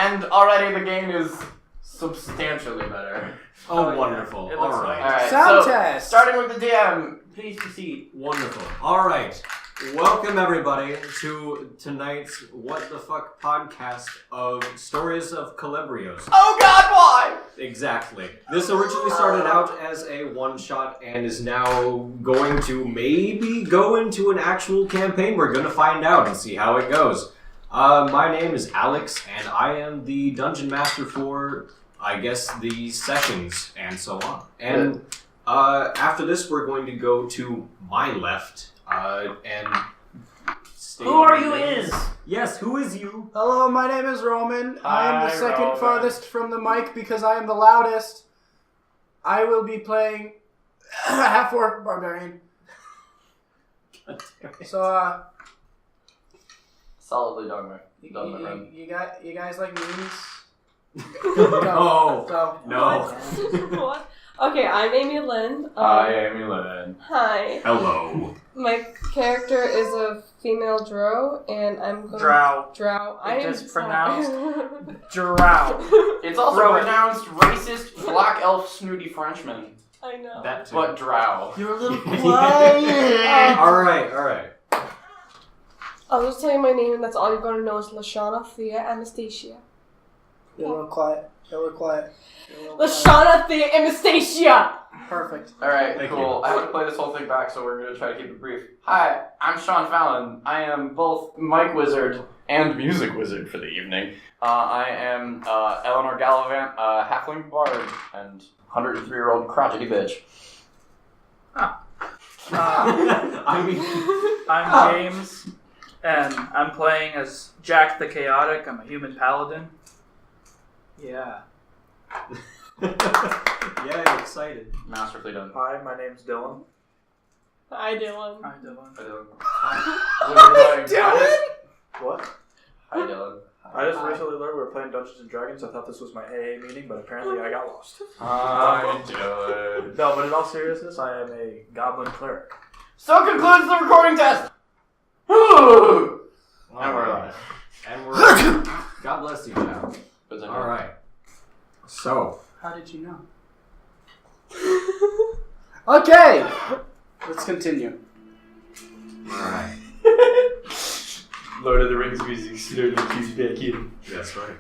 and already the game is substantially better. Oh, wonderful. All Alright, Sound so, test. starting with the DM, please proceed. Wonderful. All right. Welcome, everybody, to tonight's What the Fuck podcast of Stories of Caelehbrios. Oh god, why? Exactly. This originally started out as a one-shot and is now going to maybe go into an actual campaign. We're going to find out and see how it goes. My name is Alex, and I am the Dungeon Master for, I guess, the sessions and so on. And after this, we're going to go to my left and... Who are you is? Yes, who is you? Hello, my name is Roman. I am the Hi, second Roman. farthest from the mic because I am the loudest. I will be playing Half-Orc Barbarian. So, Solidly done, man. you guys like memes? No. Go. No. What? Okay, I'm Aymee-Lynne. Hi, Aymee-Lynne. Hi. Hello. My character is a female Drow, and I'm going Drow. I am It's pronounced Drow. It's also Rowan. pronounced racist, black elf, snooty Frenchman. I know. That too. But drow. You're a little quiet. Alright. I'll just tell you my name, and that's all you're going to know is Leshanna Thea Anastasia. You're a little quiet. Leshanna Thea Anastasia! Perfect. Alright, Thank cool. you. I have to play this whole thing back, so we're going to try to keep it brief. Hi, I'm Sean Fallon. I am both mic wizard and music wizard for the evening. I am Elanor Gallivant, halfling bard, and 103-year-old crotchety bitch. I'm James, and I'm playing as Jack the Chaotic. I'm a human paladin. Yeah. Yeah, excited. Masterfully done. Hi, my name's Dylan. Hi, Dylan. Hi, Dylan. Hi, Dylan. What? Hi, Dylan. I just recently learned we were playing Dungeons and Dragons. I thought this was my AA meeting, but apparently I got lost. Hi, Dylan. No, but in all seriousness, I am a Goblin Cleric. So concludes the recording test! Woo! And we're alive. And we're God bless you, child. Alright. So, How did you know? Okay. Let's continue. alright. Lord of the Rings music slowly keeps back in. That's right.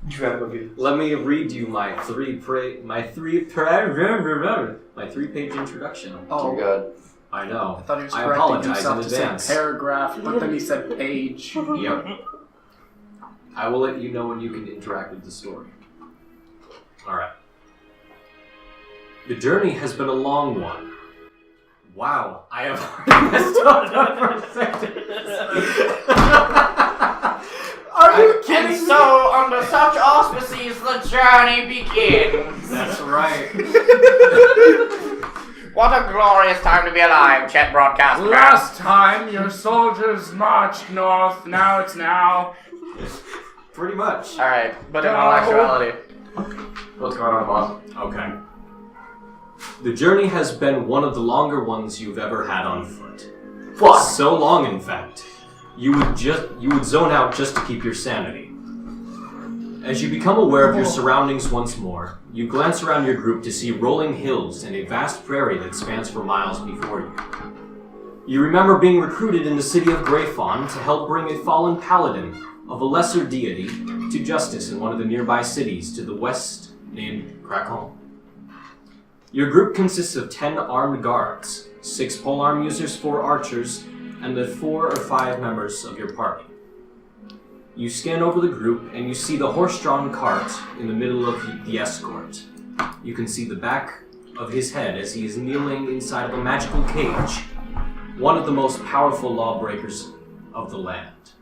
Drama. Let me read you my three-page introduction. Oh, Dear God. I know. I thought he was I correcting apologize himself in to advance. say paragraph, but then he said page. Yep. I will let you know when you can interact with the story. Alright. The journey has been a long one. Wow, I have already messed up for a second. Are you kidding And me? so, under such auspices, the journey begins. That's right. What a glorious time to be alive, Chet Broadcast. Last time your soldiers marched north, now it's now. Pretty much. Alright, but in all actuality, what's going on, boss? Okay. The journey has been one of the longer ones you've ever had on foot. What? So long, in fact, you would zone out just to keep your sanity. As you become aware of your surroundings once more, you glance around your group to see rolling hills and a vast prairie that spans for miles before you. You remember being recruited in the city of Greyfawn to help bring a fallen paladin of a lesser deity to justice in one of the nearby cities to the west named Cra'Khone. Your group consists of 10 armed guards, 6 polearm users, 4 archers, and the 4 or 5 members of your party. You scan over the group and you see the horse-drawn cart in the middle of the escort. You can see the back of his head as he is kneeling inside of a magical cage, one of the most powerful lawbreakers of the land,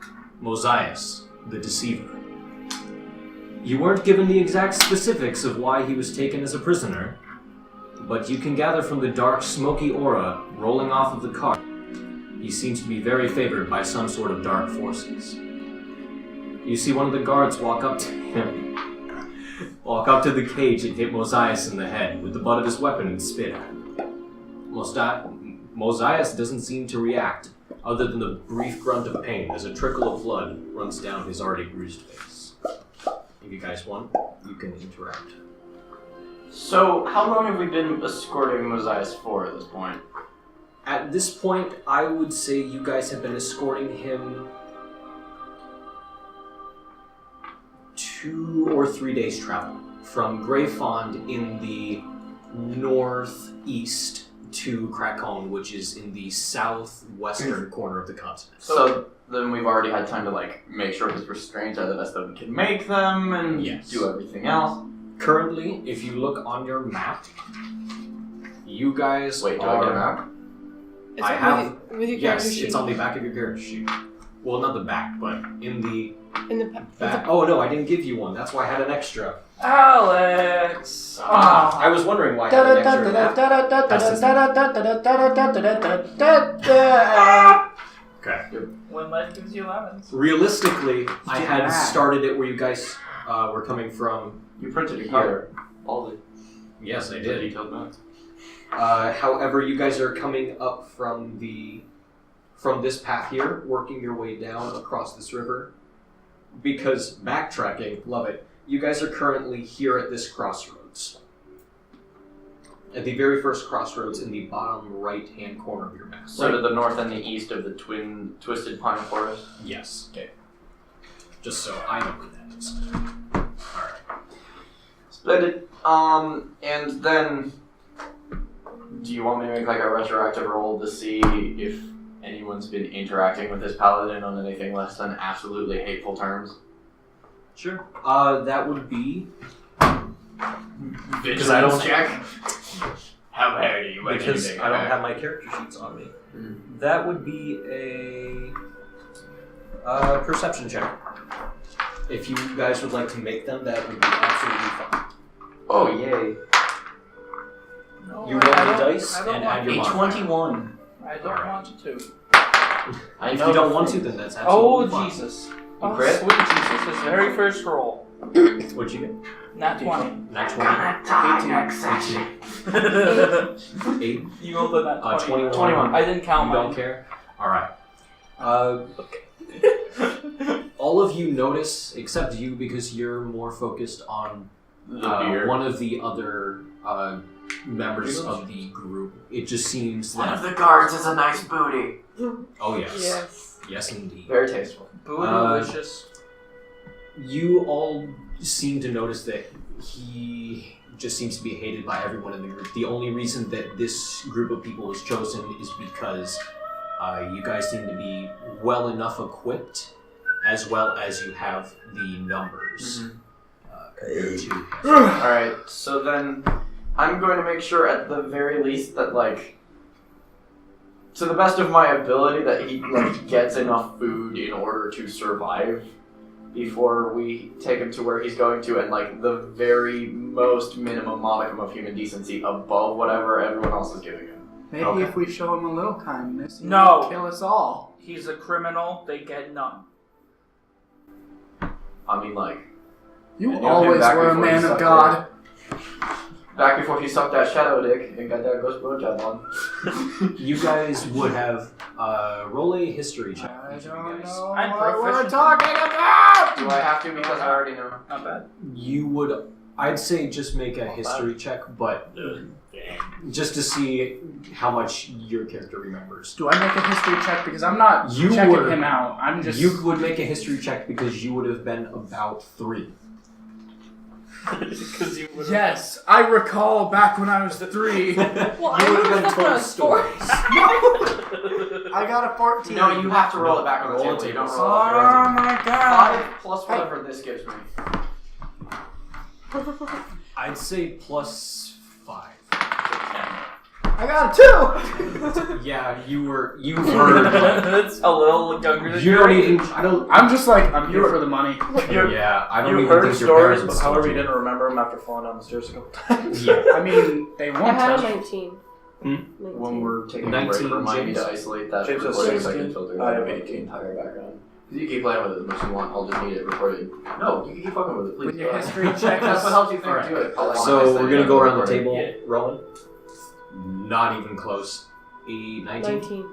Mosias, the Deceiver. You weren't given the exact specifics of why he was taken as a prisoner, but you can gather from the dark, smoky aura rolling off of the cart, he seems to be very favored by some sort of dark forces. You see one of the guards walk up to the cage and hit Mosias in the head with the butt of his weapon and spit at him. Mosias doesn't seem to react, other than the brief grunt of pain as a trickle of blood runs down his already bruised face. If you guys want, you can interact. So, how long have we been escorting Mosias for at this point? At this point, I would say you guys have been escorting him 2 or 3 days travel from Greyfond in the northeast to Cra'Khone, which is in the southwestern corner of the continent. So then we've already had time to make sure his restraints are the best that we can make them and do everything else. Currently, if you look on your map, you guys Wait, do I get a map? It's I have. with your Yes, character it's sheet. on the back of your character sheet. Well, not the back, but in the In the back. Oh no, I didn't give you one. That's why I had an extra. Alex! I was wondering why I had an extra. Okay. When life gives you lemons. Realistically, I had started it where you guys were coming from. You printed a card. All the Yes, I did. detailed notes. However, you guys are coming up from this path here, working your way down across this river. Because backtracking, love it. You guys are currently here at this crossroads. At the very first crossroads in the bottom right-hand corner of your map. So to the north and the east of the Twisted Pine Forest? Yes. Okay. Just so I know where that is. Alright. Splendid. And then, do you want me to make a retroactive roll to see if anyone's been interacting with this paladin on anything less than absolutely hateful terms? Sure. That would be... Because I don't check. How bad are you? Because I don't have my character sheets on me. That would be a perception check. If you guys would like to make them, that would be absolutely fine. Oh, yay. No, You roll the dice I don't and want add your A modifier. 21. I don't Alright. want to. If you don't want to, then that's absolutely fine. Jesus. You crit? Sweet Jesus, his very first roll. What'd you get? Nat 20. Nat 20. 8. You rolled a nat 20. 21. I didn't count You don't mine. care? Alright. All of you notice, except you, because you're more focused on one of the other members of the group. It just seems that... One of the guards is a nice booty. Oh, yes. Yes. Yes, indeed. Very tasteful. Bootylicious. You all seem to notice that he just seems to be hated by everyone in the group. The only reason that this group of people is chosen is because you guys seem to be well enough equipped, as well as you have the numbers compared to... Alright, so then I'm going to make sure at the very least that, to the best of my ability, that he gets enough food in order to survive before we take him to where he's going to, and the very most minimum modicum of human decency above whatever everyone else is giving him. Maybe if we show him a little kindness, he No. won't kill us all. He's a criminal, they get none. I mean, You I knew him always back were a before he man of sucked God. back before he sucked that shadow dick and got that ghost blowjob on. You guys would have roll a history check. I each of don't you guys. know I'm what we're proficient. talking about! Do I have to because I already know? Not bad. You would, I'd say, just make a history check, but just to see how much your character remembers. Do I make a history check? Because I'm not You checking would- him out. I'm just... You would make a history check because you would have been about 3. Because you would Yes, I recall back when I was 3. Well, You I would have remember been that when I told was 4. stories. I got a 14. No, you have to roll it back on the Roll table. it. You don't Oh roll off your own. my god. 5 plus whatever this gives me. I'd say plus 5. I got a 2. Yeah, you heard. Like, That's a little younger than you don't even. I don't. I'm just I'm here for the money. Yeah, I don't You even heard think your stories, parents but however told you didn't remember them after falling down the stairs a couple times. Yeah. I mean, they I want had a to. 19. Hmm? 19. When we're taking a break, 19, remind me James. to isolate that James has recording so I 16. can filter I have the 18. entire background. You keep playing with it as much as you want, I'll just need it recorded. No, you can keep fucking with it, please. With your history check. That's what helps you think. Alright. Do it. I'll So isolate we're it gonna go around the recording. table, Yeah. rolling. Not even close. 19. 19.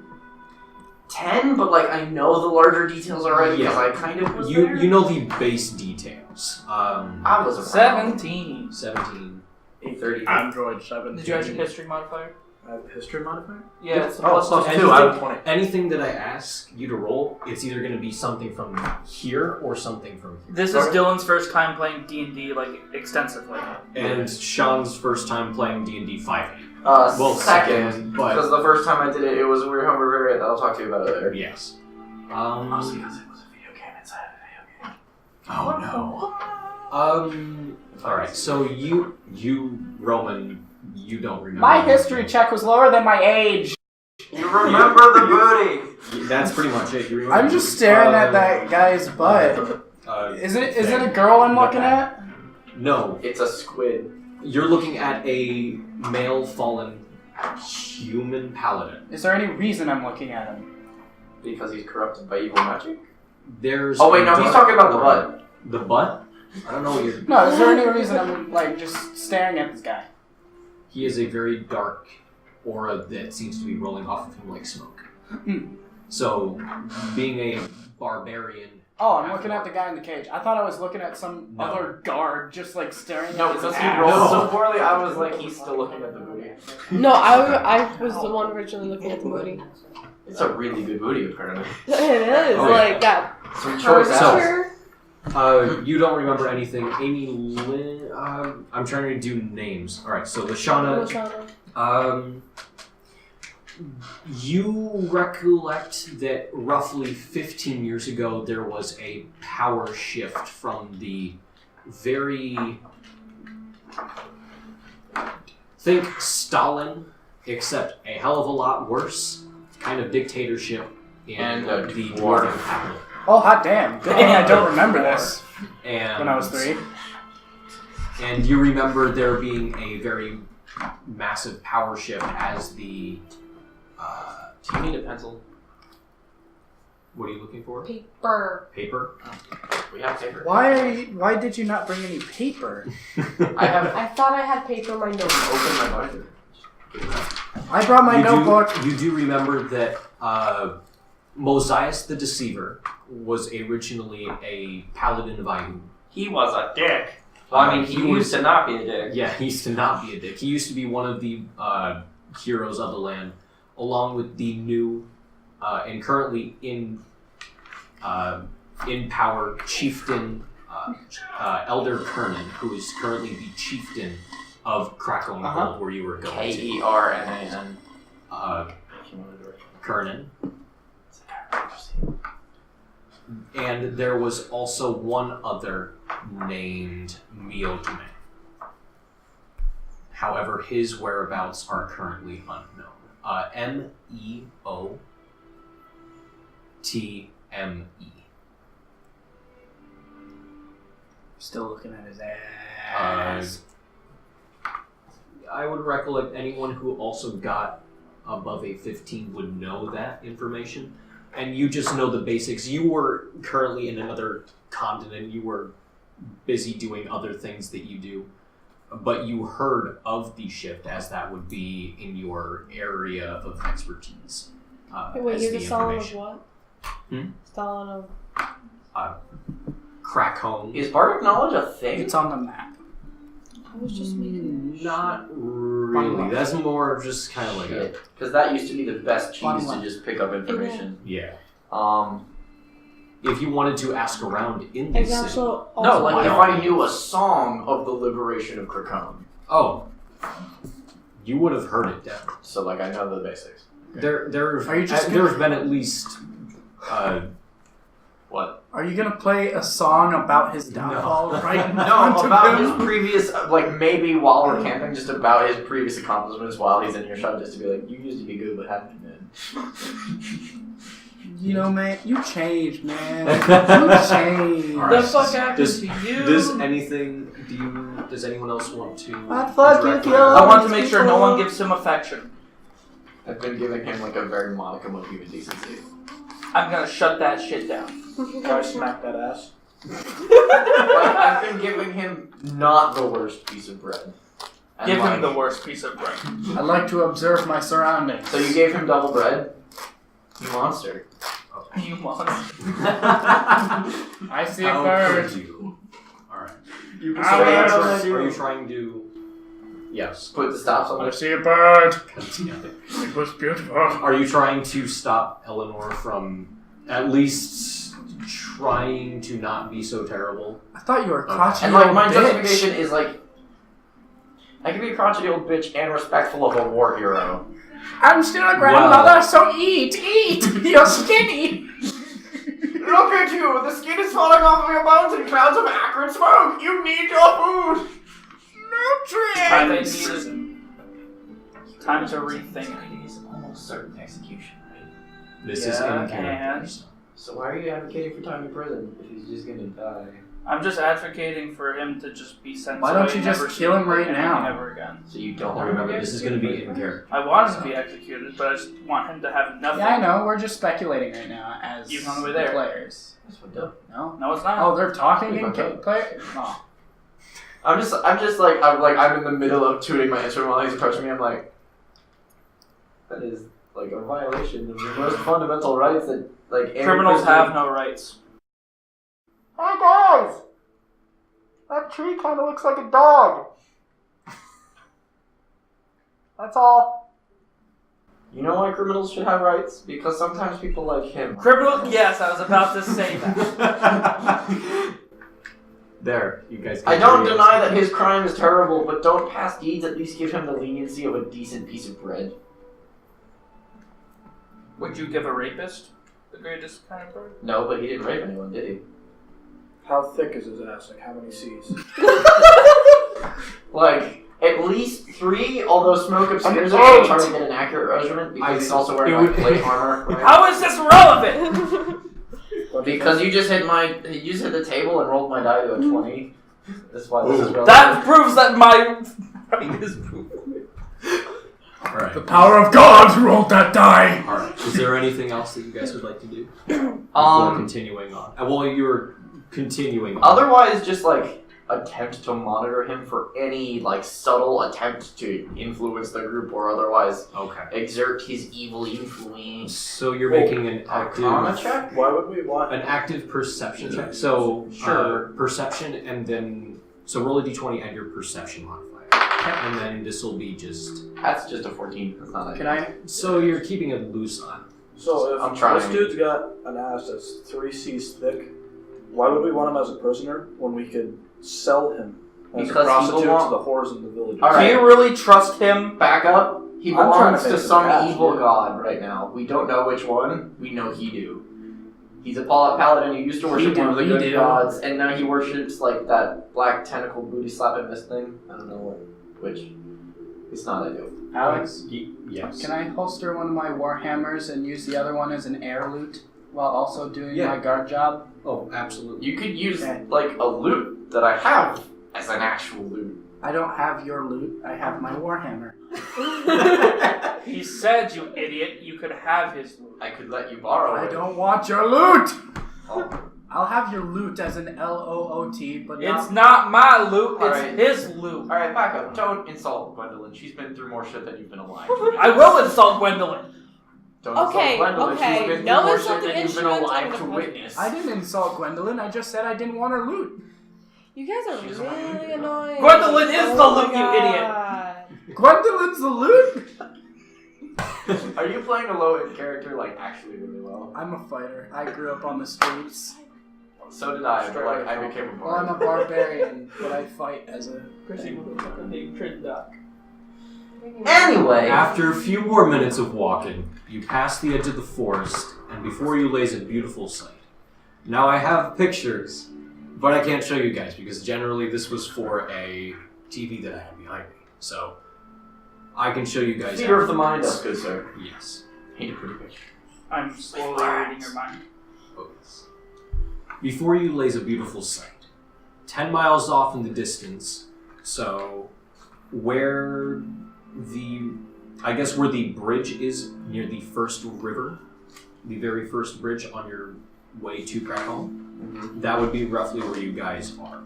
10, but like I know the larger details already because I kind of was there. You know the base details. I was around. 17. 17. 830. Android 7. Did you have your history modifier? I have a history modifier? Yeah, it's a Oh, plus plus 2. 2 out of 20. Anything that I ask you to roll, it's either going to be something from here or something from here. This is Dylan's first time playing D&D like extensively. And Sean's first time playing D&D 5e. Second, but because the first time I did it, it was a weird home variant that I'll talk to you about later. yes. Mostly because it was a video game inside of a video game. Oh no. All right. So you Roman, you don't remember. My history check was lower than my age. You remember the booty? That's pretty much it. You remember I'm just staring at that guy's butt. Is it a girl I'm looking at? No. It's a squid. You're looking at a male fallen human paladin. Is there any reason I'm looking at him? Because he's corrupted by evil magic? There's. Oh wait, no, he's talking about the butt. The butt? I don't know what you're. No, is there any reason I'm like just staring at this guy? He has a very dark aura that seems to be rolling off of him like smoke. So, being a barbarian. Oh, I'm looking at the guy in the cage. I thought I was looking at some other guard just like staring No, at his because he ass. rolled so poorly, I was like, he's still looking at the booty. No, I was the one originally looking at the booty. It's a really good booty, apparently. It is, Oh, like that. Some choice ass. Curvature. You don't remember anything. Aymee-Lynne. I'm trying to do names. All right. So Leshanna. You recollect that roughly 15 years ago there was a power shift from the very. Think Stalin, except a hell of a lot worse. Kind of dictatorship in And the dwarf. dwarven capital. Oh, hot damn. Good thing I don't remember this And when I was 3. And you remember there being a very massive power shift as the. Do you need a pencil? What are you looking for? Paper. Paper? We have paper. Why did you not bring any paper? I thought I had paper in my notebook. Open my binder. I brought my notebook. You do remember that Mosias the Deceiver was originally a paladin of Ayhu. He was a dick. Well, I mean, he used to not be a dick. Yeah, he used to not be a dick. He used to be one of the heroes of the land, along with the new and currently in power chieftain Elder Kernan, who is currently the chieftain of Cra'Khone Hold, where you were going to. Kernan. Kernan. And there was also one other named Miotime. However, his whereabouts are currently unknown. Meotme. Still looking at his ass. I would recollect anyone who also got above a 15 would know that information. And you just know the basics. You were currently in another continent. You were busy doing other things that you do. But you heard of the shift as that would be in your area of expertise. Wait, as you're the Stalin of information. what? Stalin of... Cra'Khone. Is bardic knowledge a thing? It's on the map. I was just making it. Not really. That's more of just kind of like a... Because that used to be the best cheese Fun to just pick up information. Yeah. Um, If you wanted to ask around in the It's city... also no, like why if not? I knew a song of the liberation of Cra'Khone. Oh. You would have heard it, definitely. So like I know the basics. There's been at least... What? Are you gonna play a song about his downfall right in No, front about of his him? previous, like maybe while we're camping, just about his previous accomplishments while he's in your shot, just to be like, you used to be good, but haven't been. You know, man, you changed, man. You changed. All right. The fuck happened to you? Does anyone else want to... I'd fuck you, direct kill. I want to these make sure no people. one gives him affection. I've been giving him like a very modicum of human decency. I'm gonna shut that shit down. Can I smack that ass? Like, I've been giving him not the worst piece of bread. And Give like, him the worst piece of bread. I like to observe my surroundings. So you gave him double bread? You monster. You monster. I see a bird. You. Alright. You Ah, Are you trying to... Yes. put the stops on I it. see a bird. Damn it. It was beautiful. Are you trying to stop Elanor from at least trying to not be so terrible? I thought you were Okay. crotchety And like old my bitch. justification is like, I can be a crotchety old bitch and respectful of a war hero. I'm still a grandmother, so eat. You're skinny. Look at you! The skin is falling off of your bones in clouds of acrid smoke! You need your food! Time they Nutrients! needed. Time to rethink. It is almost certain execution, right? This is in Yeah, character. and- So why are you advocating for time in prison if he's just gonna die? I'm just advocating for him to just be sent Why away don't you and just never kill him see right anything now? ever again. So you don't Now remember, this is going to be in character. I want him to be executed, but I just want him to have nothing. Yeah, I know. We're just speculating right now as Even on the way there. players. That's fucked up. No. No, it's not. Oh, they're talking We in fucked up. player. Oh. I'm in the middle of tuning my instrument while he's approaching me. I'm like, that is like a violation of the most fundamental rights that like every Criminals person- have no rights. Hey guys, that tree kind of looks like a dog. That's all. You know why criminals should have rights? Because sometimes people like him. Criminal? Yes, I was about to say that. There, you guys. I don't deny that his crime is terrible, but don't past deeds at least give him the leniency of a decent piece of bread. Would you give a rapist the greatest kind of bird? No, but he didn't rape anyone, did he? How thick is his ass? Like, how many C's? Like, at least 3, although smoke obscures it, An I'm 8. trying to get an accurate measurement because he's also it wearing would- like plate armor. Right? How is this relevant? Because you just hit the table and rolled my die to a 20. That's why this is relevant. That proves that my right is proven. Alright. The power of God rolled that die. Alright. Is there anything else that you guys would like to do? Before continuing on. Well, you're continuing on. Otherwise, just like attempt to monitor him for any like subtle attempt to influence the group or otherwise Okay. exert his evil influence. So you're making an Arcana active... check? Why would we want An active perception check. So, Sure. perception and then... So roll a d20 and your perception modifier. And then this will be just... That's just a 14. That's not Can ideal. I? So you're keeping it loose on. So I'm if trying. this dude's got an ass that's 3 C's thick, why would we want him as a prisoner when we could sell him as Because a prostitute people want- to the whores in the village? All right. Do you really trust him? Back up. He I'm trying belongs to to make some him cash, evil yeah. god right now. We don't know which one. We know he do. He's a Paladin who used to worship one of the good gods, and now he worships like that black tentacle booty slapping this thing. I don't know which. It's not ideal. Alex, Yes. can I holster one of my warhammers and use the other one as an air loot while also doing Yeah. my guard job? Oh, absolutely. You could use Okay. like a loot that I have as an actual loot. I don't have your loot. I have my warhammer. He said, you idiot, you could have his loot. I could let you borrow I it. don't want your loot. Oh. I'll have your loot as an LOOT, but It's not my loot, it's Alright. his loot. Alright, back up. Don't insult Gwendolyn. She's been through more shit than you've been alive to. I will insult Gwendolyn. Don't Okay, insult Gwendolyn. okay. She's been through No more shit insulting than you've been instruments alive on to the- witness. I didn't insult Gwendolyn. I just said I didn't want her loot. You guys are She's really annoying. Gwendolyn is the Oh my loot, you idiot. God. Gwendolyn's the loot. Are you playing a low-end character like actually really well? I'm a fighter. I grew up on the streets. So did I, but like I became a Well, I'm a bard. barbarian, but I fight as a. Chrissy motherfucker named Drendok. Anyway, After a few more minutes of walking, you pass the edge of the forest, and before you lays a beautiful sight. Now I have pictures, but I can't show you guys because generally this was for a TV that I have behind me. So I can show you guys. theater of the mind, afterwards. good sir. Yes. Paint a pretty picture. I'm slowly reading your mind. Oh, yes. Before you lays a beautiful sight. 10 miles off in the distance, so where where the bridge is near the first river, the very first bridge on your way to Cra'Khone, that would be roughly where you guys are.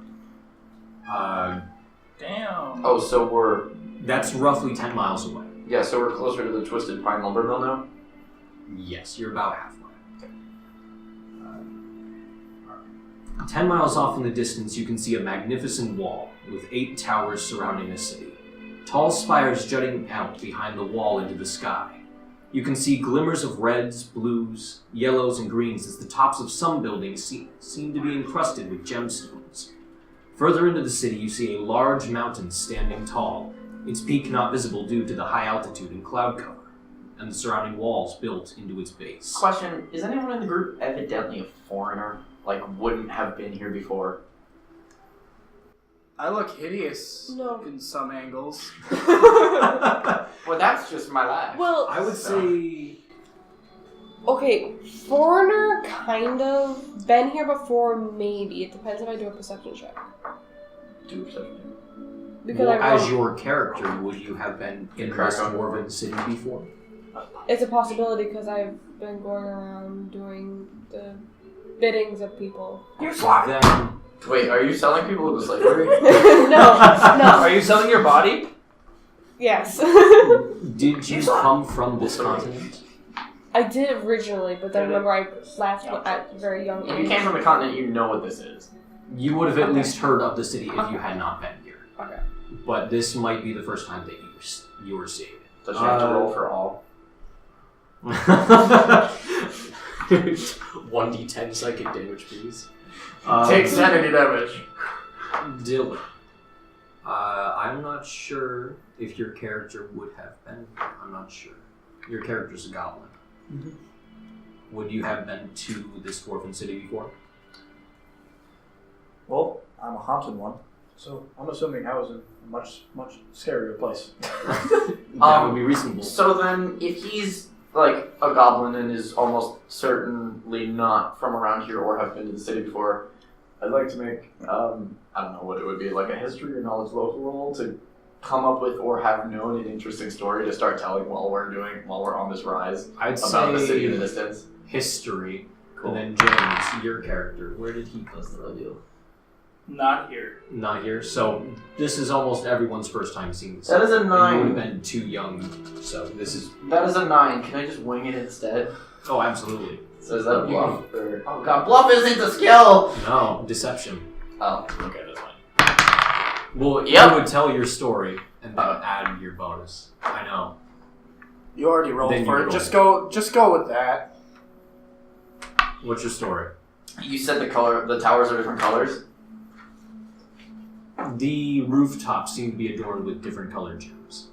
Damn. Oh, so That's roughly 10 miles away. we're closer to the Twisted Pine Lumber Mill now? Yes, you're about halfway. 10 miles off in the distance, you can see a magnificent wall with 8 towers surrounding the city. Tall spires jutting out behind the wall into the sky. You can see glimmers of reds, blues, yellows, and greens as the tops of some buildings seem to be encrusted with gemstones. Further into the city, you see a large mountain standing tall, its peak not visible due to the high altitude and cloud cover, and the surrounding walls built into its base. Question, is anyone in the group evidently a foreigner? Like, wouldn't have been here before? I look hideous No. in some angles. Well, that's just my life. Well, I would say... okay, foreigner, kind of. Been here before, maybe. It depends if I do a perception check. Do perception. Because Well, I as rolled. your character, would you have been in this dwarven city before? It's a possibility because I've been going around doing the biddings of people. Then... Wait, are you selling people to slavery? No. Are you selling your body? Yes. Did you come from this continent? I did originally, but then remember I left at a very young If you age. came from the continent, you know what this is. You would have at least heard of the city if you had not been here. Okay. But this might be the first time that you were seeing it. Does she have to roll for all? 1d10 psychic damage, please. Take sanity damage. Dylan. I'm not sure if your character would have been. I'm not sure. Your character's a goblin. Mm-hmm. Would you have been to this dwarven city before? Well, I'm a haunted one, so I'm assuming I was in a much scarier place. That would be reasonable. So then, if he's like a goblin and is almost certainly not from around here or have been to the city before, I'd like to make, I don't know what it would be, like a history or knowledge local roll to come up with or have known an interesting story to start telling while we're on this rise I'd about the city in the say distance. history. Cool. And then James, your character, where did he come What's the from? deal? Not here. Not here. So this is almost everyone's first time seeing this. That is a And you would have 9. been too young, so this is... That is a 9. Can I just wing it instead? Oh, absolutely. So is that a bluff? Or... Oh god, bluff isn't a skill! No, deception. Oh, okay, that's fine. Well, Yep. you would tell your story and then add your bonus. I know. You already rolled Then you for it. roll. Just go with that. What's your story? You said the towers are different colors? The rooftops seem to be adorned with different colored gems.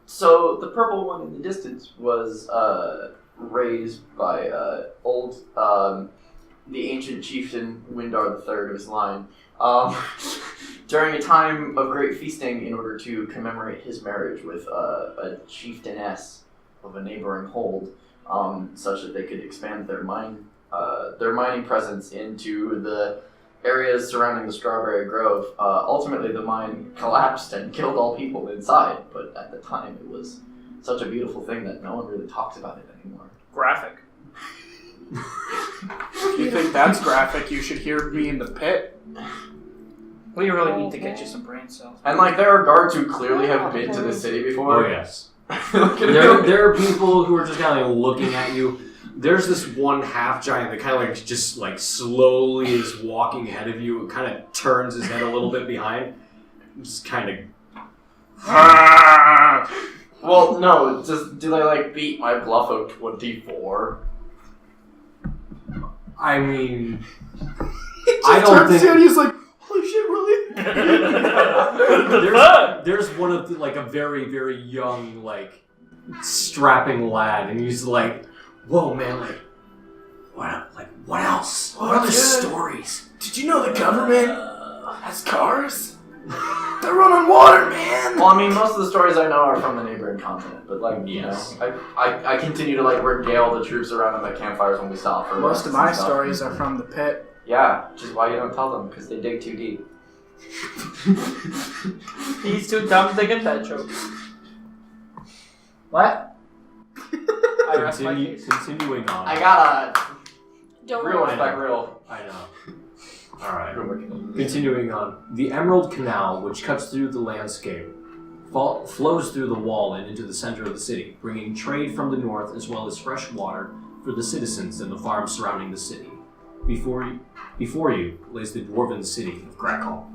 So the purple one in the distance was raised by the ancient chieftain Windar III of his line during a time of great feasting in order to commemorate his marriage with a chieftainess of a neighboring hold, such that they could expand their mining presence into the areas surrounding the Strawberry Grove. Ultimately, the mine collapsed and killed all people inside, but at the time it was such a beautiful thing that no one really talks about it anymore. Graphic. If you think that's graphic, you should hear me in the pit. We really need to get you some brain cells. And like, there are guards who clearly have been to the city before. Oh, yes. Look at There are people who are just kind of like looking at you. There's this one half giant that kind of like just like slowly is walking ahead of you. It kind of turns his head a little bit behind. Just kind of... Well, no, do they like beat my bluff of 24? I mean... He I just don't turns think- to you and he's like, holy shit, really? there's one of the, like a very, very young, like, strapping lad, and he's like, whoa, man, what else? What other dude. stories? Did you know the government has cars? They run on water, man! Well, I mean, most of the stories I know are from the neighboring continent, but like, Yes. you know, I continue to like regale the troops around them at campfires when we stop for Most of rests my and stuff. stories are from the pit. Yeah, which is why you don't tell them, because they dig too deep. He's too dumb to get that joke. What? I rest my case. Continuing on. I got Don't a real worry. respect, real. I know. Alright. Continuing on. The Emerald Canal, which cuts through the landscape, flows through the wall and into the center of the city, bringing trade from the north as well as fresh water for the citizens and the farms surrounding the city. Before you lays the dwarven city of Cra'Khone.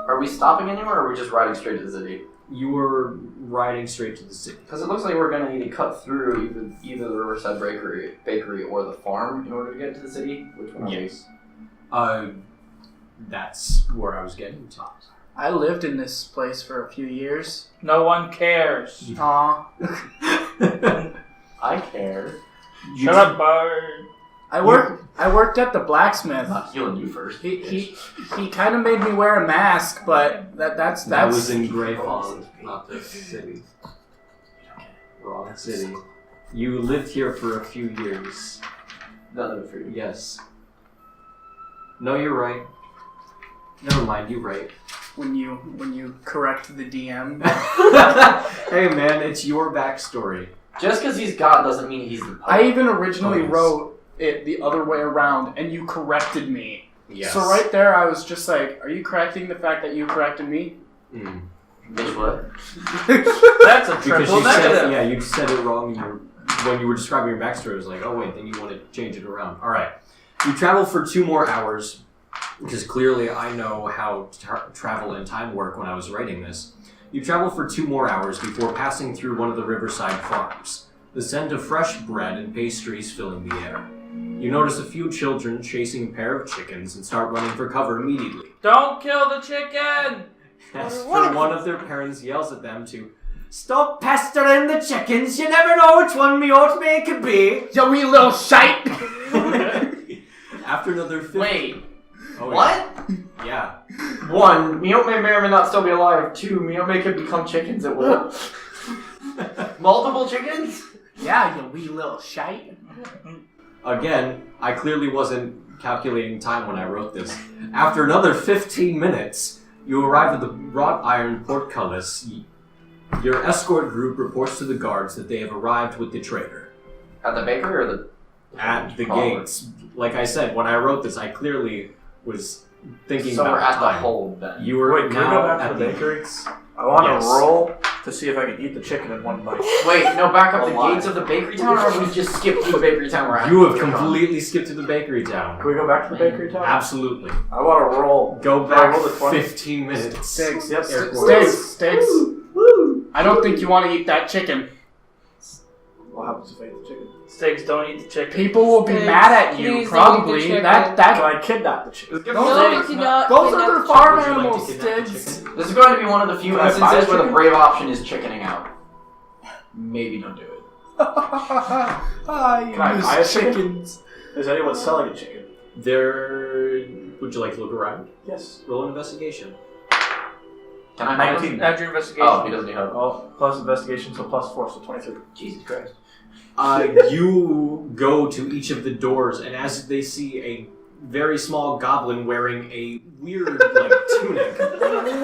Are we stopping anywhere, or are we just riding straight to the city? You were riding straight to the city. Because it looks like we're going to need to cut through either the Riverside Bakery or the farm in order to get to the city. Which one? Yes. That's where I was getting to. I lived in this place for a few years. No one cares. Aw. I care. Shut up, Bard. I worked at the blacksmith. I'm not healing you first. He kind of made me wear a mask, but that's That was in Grey Falls, not the city. Wrong city. You lived here for a few years. Nothing for you. Yes. No, you're right. Never mind, you're right. when you correct the DM. Hey man, it's your backstory. Just because he's God doesn't mean he's the I even originally Yes. wrote it the other way around, and you corrected me. Yes. So right there, I was just like, "Are you correcting the fact that you corrected me?" Mm. Bitch, what? That's a Because triple you said, negative. yeah, you said it wrong when you were describing your backstory. It was like, oh wait, then you want to change it around. All right. You travel for 2 more hours, because clearly I know how travel and time work when I was writing this. You travel for 2 more hours before passing through one of the riverside farms, the scent of fresh bread and pastries filling the air. You notice a few children chasing a pair of chickens and start running for cover immediately. Don't kill the chicken! After one of their parents yells at them to stop pestering the chickens, you never know which one me ought to make it be. You wee little shite! After another 50... Wait, Oh, what? Yeah. 1, Miotme may or may not still be alive. 2, Miotme could become chickens at will. Multiple chickens? Yeah, you wee little shite. Again, I clearly wasn't calculating time when I wrote this. After another 15 minutes, you arrive at the wrought iron portcullis. Your escort group reports to the guards that they have arrived with the trader. At the bakery or the... At the Oh. gates. Like I said, when I wrote this, I clearly was thinking So about we're at the time. hold then. You were Wait, can we now go back at to the the bakery? gates. I want Yes. to roll to see if I can eat the chicken in one bite. Wait, no, back up the Alive. gates of the bakery town, or we just skip through the bakery town we're at? You have completely skipped to the bakery town. Can we go back to the bakery town? Absolutely. I want to roll. Go Can I back roll the 20? 15 minutes. Sticks. Yep. Air quotes. Sticks. I don't think you want to eat that chicken. What happens if I eat the chicken? Stigs, don't eat the chicken. People will be Sticks, mad at you, please don't eat the probably. chicken. That Can I kidnap the chicken? No, you cannot. those kidnap are their the farm Would you like to animals, kidnap the Sticks. chicken? This is going to be one of the few Can I buy instances a where the chicken? brave option is chickening out. Maybe don't do it. Ah, you Can I buy a miss chicken? chickens. Is anyone selling a chicken? There. Would you like to look around? Yes. Roll an investigation. Can I 19. Add your investigation. Oh, he doesn't need help. Well, plus investigation, so plus 4, so 23. Jesus Christ. You go to each of the doors, and as they see a very small goblin wearing a weird, like, tunic,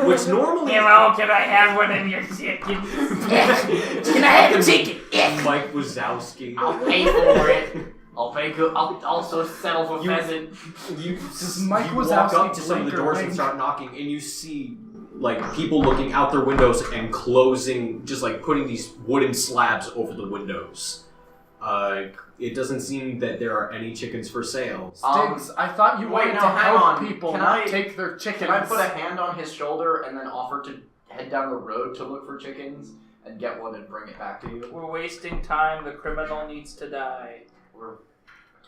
which normally... Hello, can I have one of your chickens? Can I have a chicken? Mike Wazowski. I'll pay for it. I'll also settle for pheasant. You, Mike you Wazowski walk up to some of the blink or doors and wink? start knocking, and you see like people looking out their windows and closing, just like putting these wooden slabs over the windows. It doesn't seem that there are any chickens for sale. Sticks, I thought you wait, wanted no, to hang help on. people, Can not I- take their chickens. Can I put a hand on his shoulder and then offer to head down the road to look for chickens and get one and bring it back to you? We're wasting time. The criminal needs to die. We're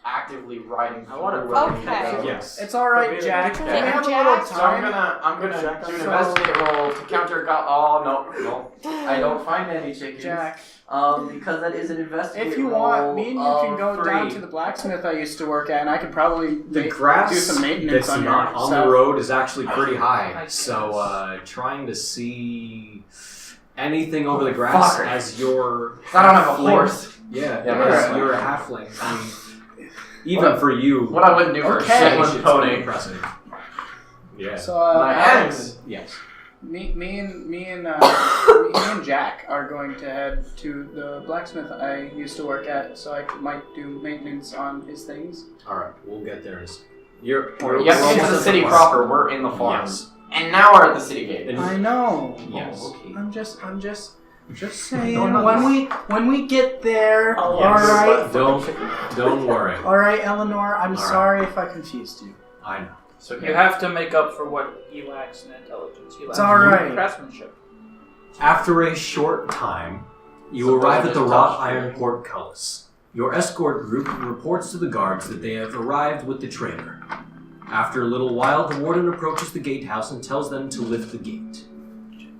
actively riding through. I wanna- Okay. Yes. It's alright, Jack. Jack. Can we have a little Jack. So I'm time? gonna Jack, do an so- investigate roll to counter Oh no. I don't find any chickens. Jack, Because that is an investigate if you roll want, me and you can of go down 3. to the blacksmith I used to work at, and I could probably The grass do some maintenance that's on not your on stuff. the road is actually pretty I high. guess. So trying to see anything over the grass Fucker. as your I don't have a halfling- horse. Yeah, Yeah, as right. you're a halfling. I mean, even for you, What I wouldn't do for Okay. a it's Shetland pony. impressive. Yeah. So, My Alex, axe. Yes. me and Jack are going to head to the blacksmith I used to work at, so I might do maintenance on his things. All right, we'll get there in a second. You're You have to get to the city proper. We're in the farm. Yes. And now we're at the city gate. I know. Yes. Oh, okay. I'm just saying. When we get there, Oh, all yes. right. Don't worry. All right, Elanor. I'm All right. sorry if I confused you. I know. It's okay. You have to make up for what he lacks in intelligence. He lacks all right. in craftsmanship. After a short time, you arrive at the wrought iron portcullis. Your escort group reports to the guards that they have arrived with the traitor. After a little while, the warden approaches the gatehouse and tells them to lift the gate.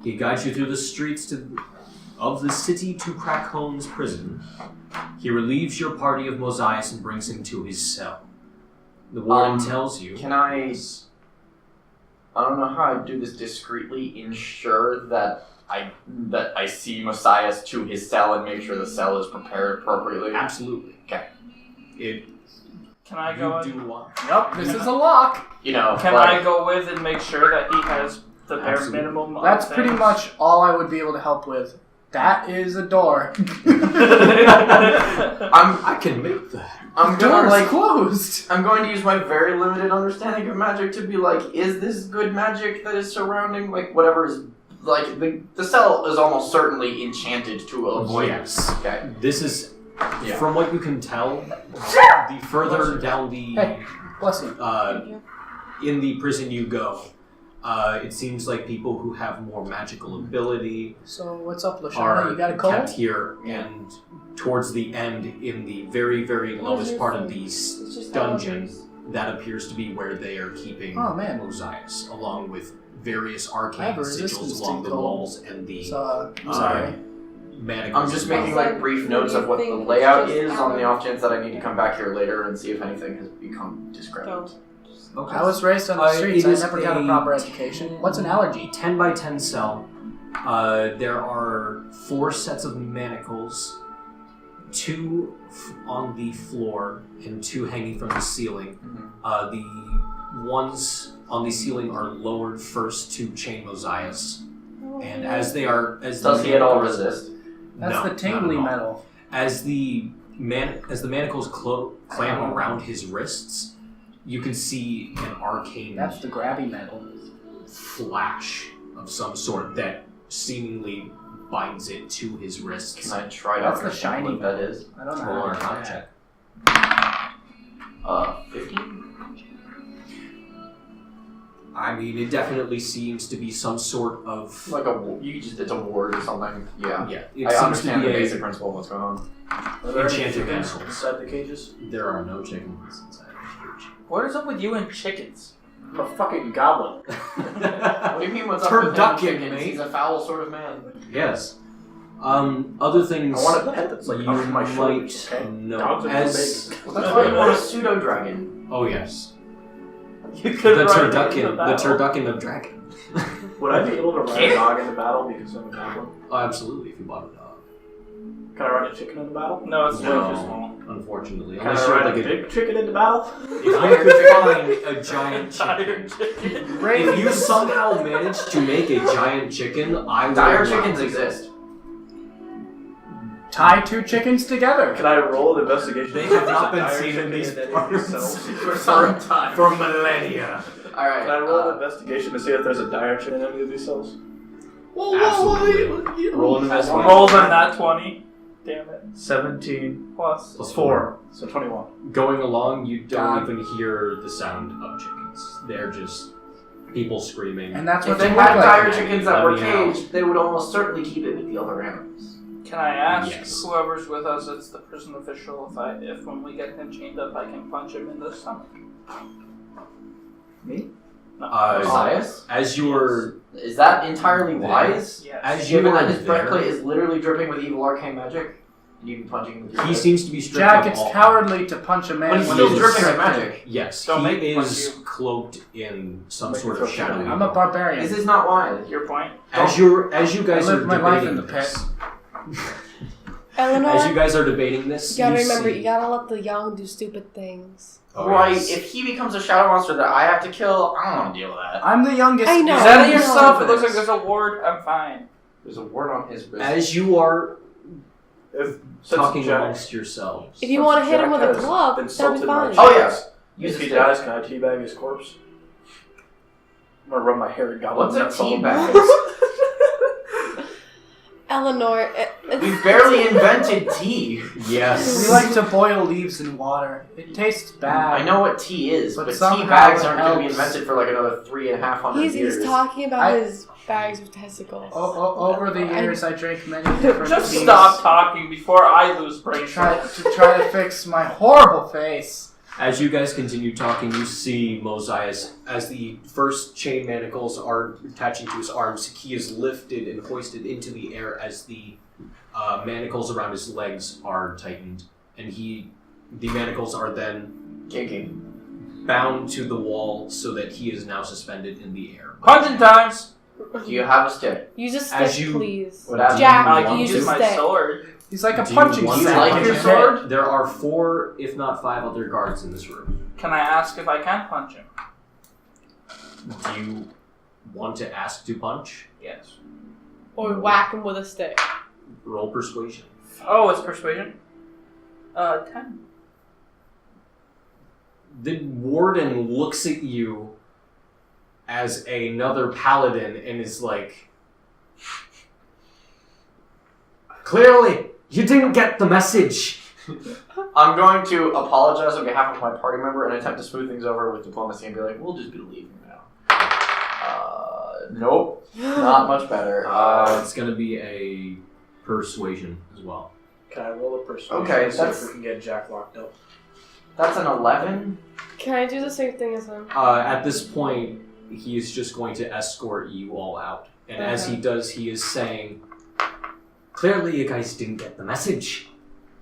He guides you through the streets of the city to Cra'Khone's prison. He relieves your party of Mosias and brings him to his cell. The warden tells you... Can I don't know how I do this discreetly, ensure that I see Mosias to his cell and make sure the cell is prepared appropriately? Absolutely. Okay. Can I go in? Yup, this is a lock. You know, Can like, I go with and make sure that he has the bare Absolutely. minimum of That's pretty things? much all I would be able to help with. That is a door. I can make that. I'm The gonna door's closed. I'm going to use my very limited understanding of magic to be like, is this good magic that is surrounding like whatever is like the cell is almost certainly enchanted to avoid. Yes. Okay. This is, Yeah. from what you can tell, the further down the Hey, bless you. in the prison you go, it seems like people who have more magical ability So what's up, Leshanna? are You got a kept cold? here, and towards the end, in the very, very lowest part of the dungeon, that appears to be where they are keeping Oh, man. Mosias, along with various I have arcane a resistance sigils to along the cold. walls and the So, I'm sorry. manacles. I'm just as well. making like brief notes of what the Think layout it's just is on the our- off chance that I need to come back here later and see if anything has become discrepant. Okay. I was raised on the streets. it I is never got a proper education. What's an allergy? 10 by 10 cell. There are 4 sets of manacles, 2 on the floor and 2 hanging from the ceiling. The ones on the ceiling are lowered first to chain Mosias, and as they are, Does he at all resist? That's No, the not tingly at all. metal. As the manacles clamp around his wrists, you can see an arcane That's the grabby metal. flash of some sort that seemingly binds it to his wrists. Can I try to That's the understand shiny what that is? I don't know. Roll how an to do arcana that. check. 15? I mean, it definitely seems to be some sort of... Like it's a ward or something. Yeah. Yeah, it I seems to understand be the a... basic principle of what's going on. Are there any Enchanted chickens vessels. inside the cages? There are no chickens inside the cage. What is up with you and chickens? I'm a fucking goblin. What do you mean what's up with him and Turducken, chickens? mate. He's a foul sort of man. Yes. Other things I want a pet that's like you up my shoulders, might okay? know Dogs are too as... big. Well, that's why you want a pseudo dragon. Oh, yes. You The could ride it in turducken, the battle. turducken of dragon. Would I be able to ride a dog into battle because I'm a goblin? Oh, absolutely, if you bought a dog. Can I ride a chicken into battle? No, it's way No. too small. Unfortunately. Can Unless I you're ride like a big chicken into battle? If I could find a giant Tired chicken. chicken. If you somehow managed to make a giant chicken, I would Dire allow chickens it. exist. Tie 2 chickens together. Can I roll an investigation? They have not Is a been dire seen in chicken these any of these parts. cells? For some time. For millennia. Alright. Can I roll an investigation to see if there's a dire chicken in any of these cells? Absolutely. Roll an investigation. Rolls on that 20. Damn it. 17 Plus. Plus 4, so 21. Going along, you don't God. even hear the sound of chickens. They're just people screaming. And that's If what they they look had dire like. chickens that were Let me out. caged, they would almost certainly keep it with the other animals. Can I ask Yes. whoever's with us, it's the prison official, if when we get him chained up, I can punch him in the stomach? Me? No. Mosias? As you're Is that entirely wise? Yes. as you Given are that his breastplate there, is literally dripping with evil arcane magic, and you can punch him with your he fist. seems to be stripped Jack, of it's all- cowardly to punch a man But he's when still he's dripping with restricted. magic. Yes, Don't make he me is punch cloaked in some Make sort me of feel shadowy. I'm a barbarian. This is not wise. Your point? As you guys I are lived my life in debating the this, Eleanor, as you guys are debating this, you gotta you remember, see- you gotta let the young do stupid things. Oh, right, yes. if he becomes a shadow monster that I have to kill, I don't want to deal with that. I'm the youngest. I know. You said it no, yourself, no. it looks like there's a ward, I'm fine. There's a word on his wrist. As you are If talking Jack, amongst yourselves, If you want to hit him with a Jack has club, that'd be insulted my fine. Oh, yes. Use if the he stick. dies, can I teabag his corpse? gonna rub my hair at Goblin. What's a nuts all tea over bag? my face. Elanor, We barely invented tea. Yes. We like to boil leaves in water. It tastes bad. I know what tea is, But but tea somehow bags it aren't going to be helps. invented for like another 3,500 years. he's talking about I- his bags of testicles. Over the years, I drank many different Just teas stop talking before I lose brain to try cells. to fix my horrible face. As you guys continue talking, you see Mosias as the first chain manacles are attaching to his arms. He is lifted and hoisted into the air as the manacles around his legs are tightened, and the manacles are then Kinking. bound to the wall so that he is now suspended in the air. Punching times! Do you have a stick? Use a As stick, you- please. What happened? Jack, I you can use use a my stick. sword. He's like a Do punching you want You to sack. like your punch sword? him? There are 4, if not 5, other guards in this room. Can I ask if I can punch him? Do you want to ask to punch? Yes. Or whack him with a stick. Roll persuasion. Oh, it's persuasion? 10. The warden looks at you as another paladin and is like, clearly, you didn't get the message. I'm going to apologize on behalf of my party member and attempt to smooth things over with diplomacy and be like, we'll just be leaving now. Nope. Not much better. It's going to be a persuasion as well. Can I roll a persuasion Okay, to see that's- if we can get Jack locked up? That's an 11. Can I do the same thing as him? At this point, he is just going to escort you all out. And as he does, he is saying, clearly you guys didn't get the message.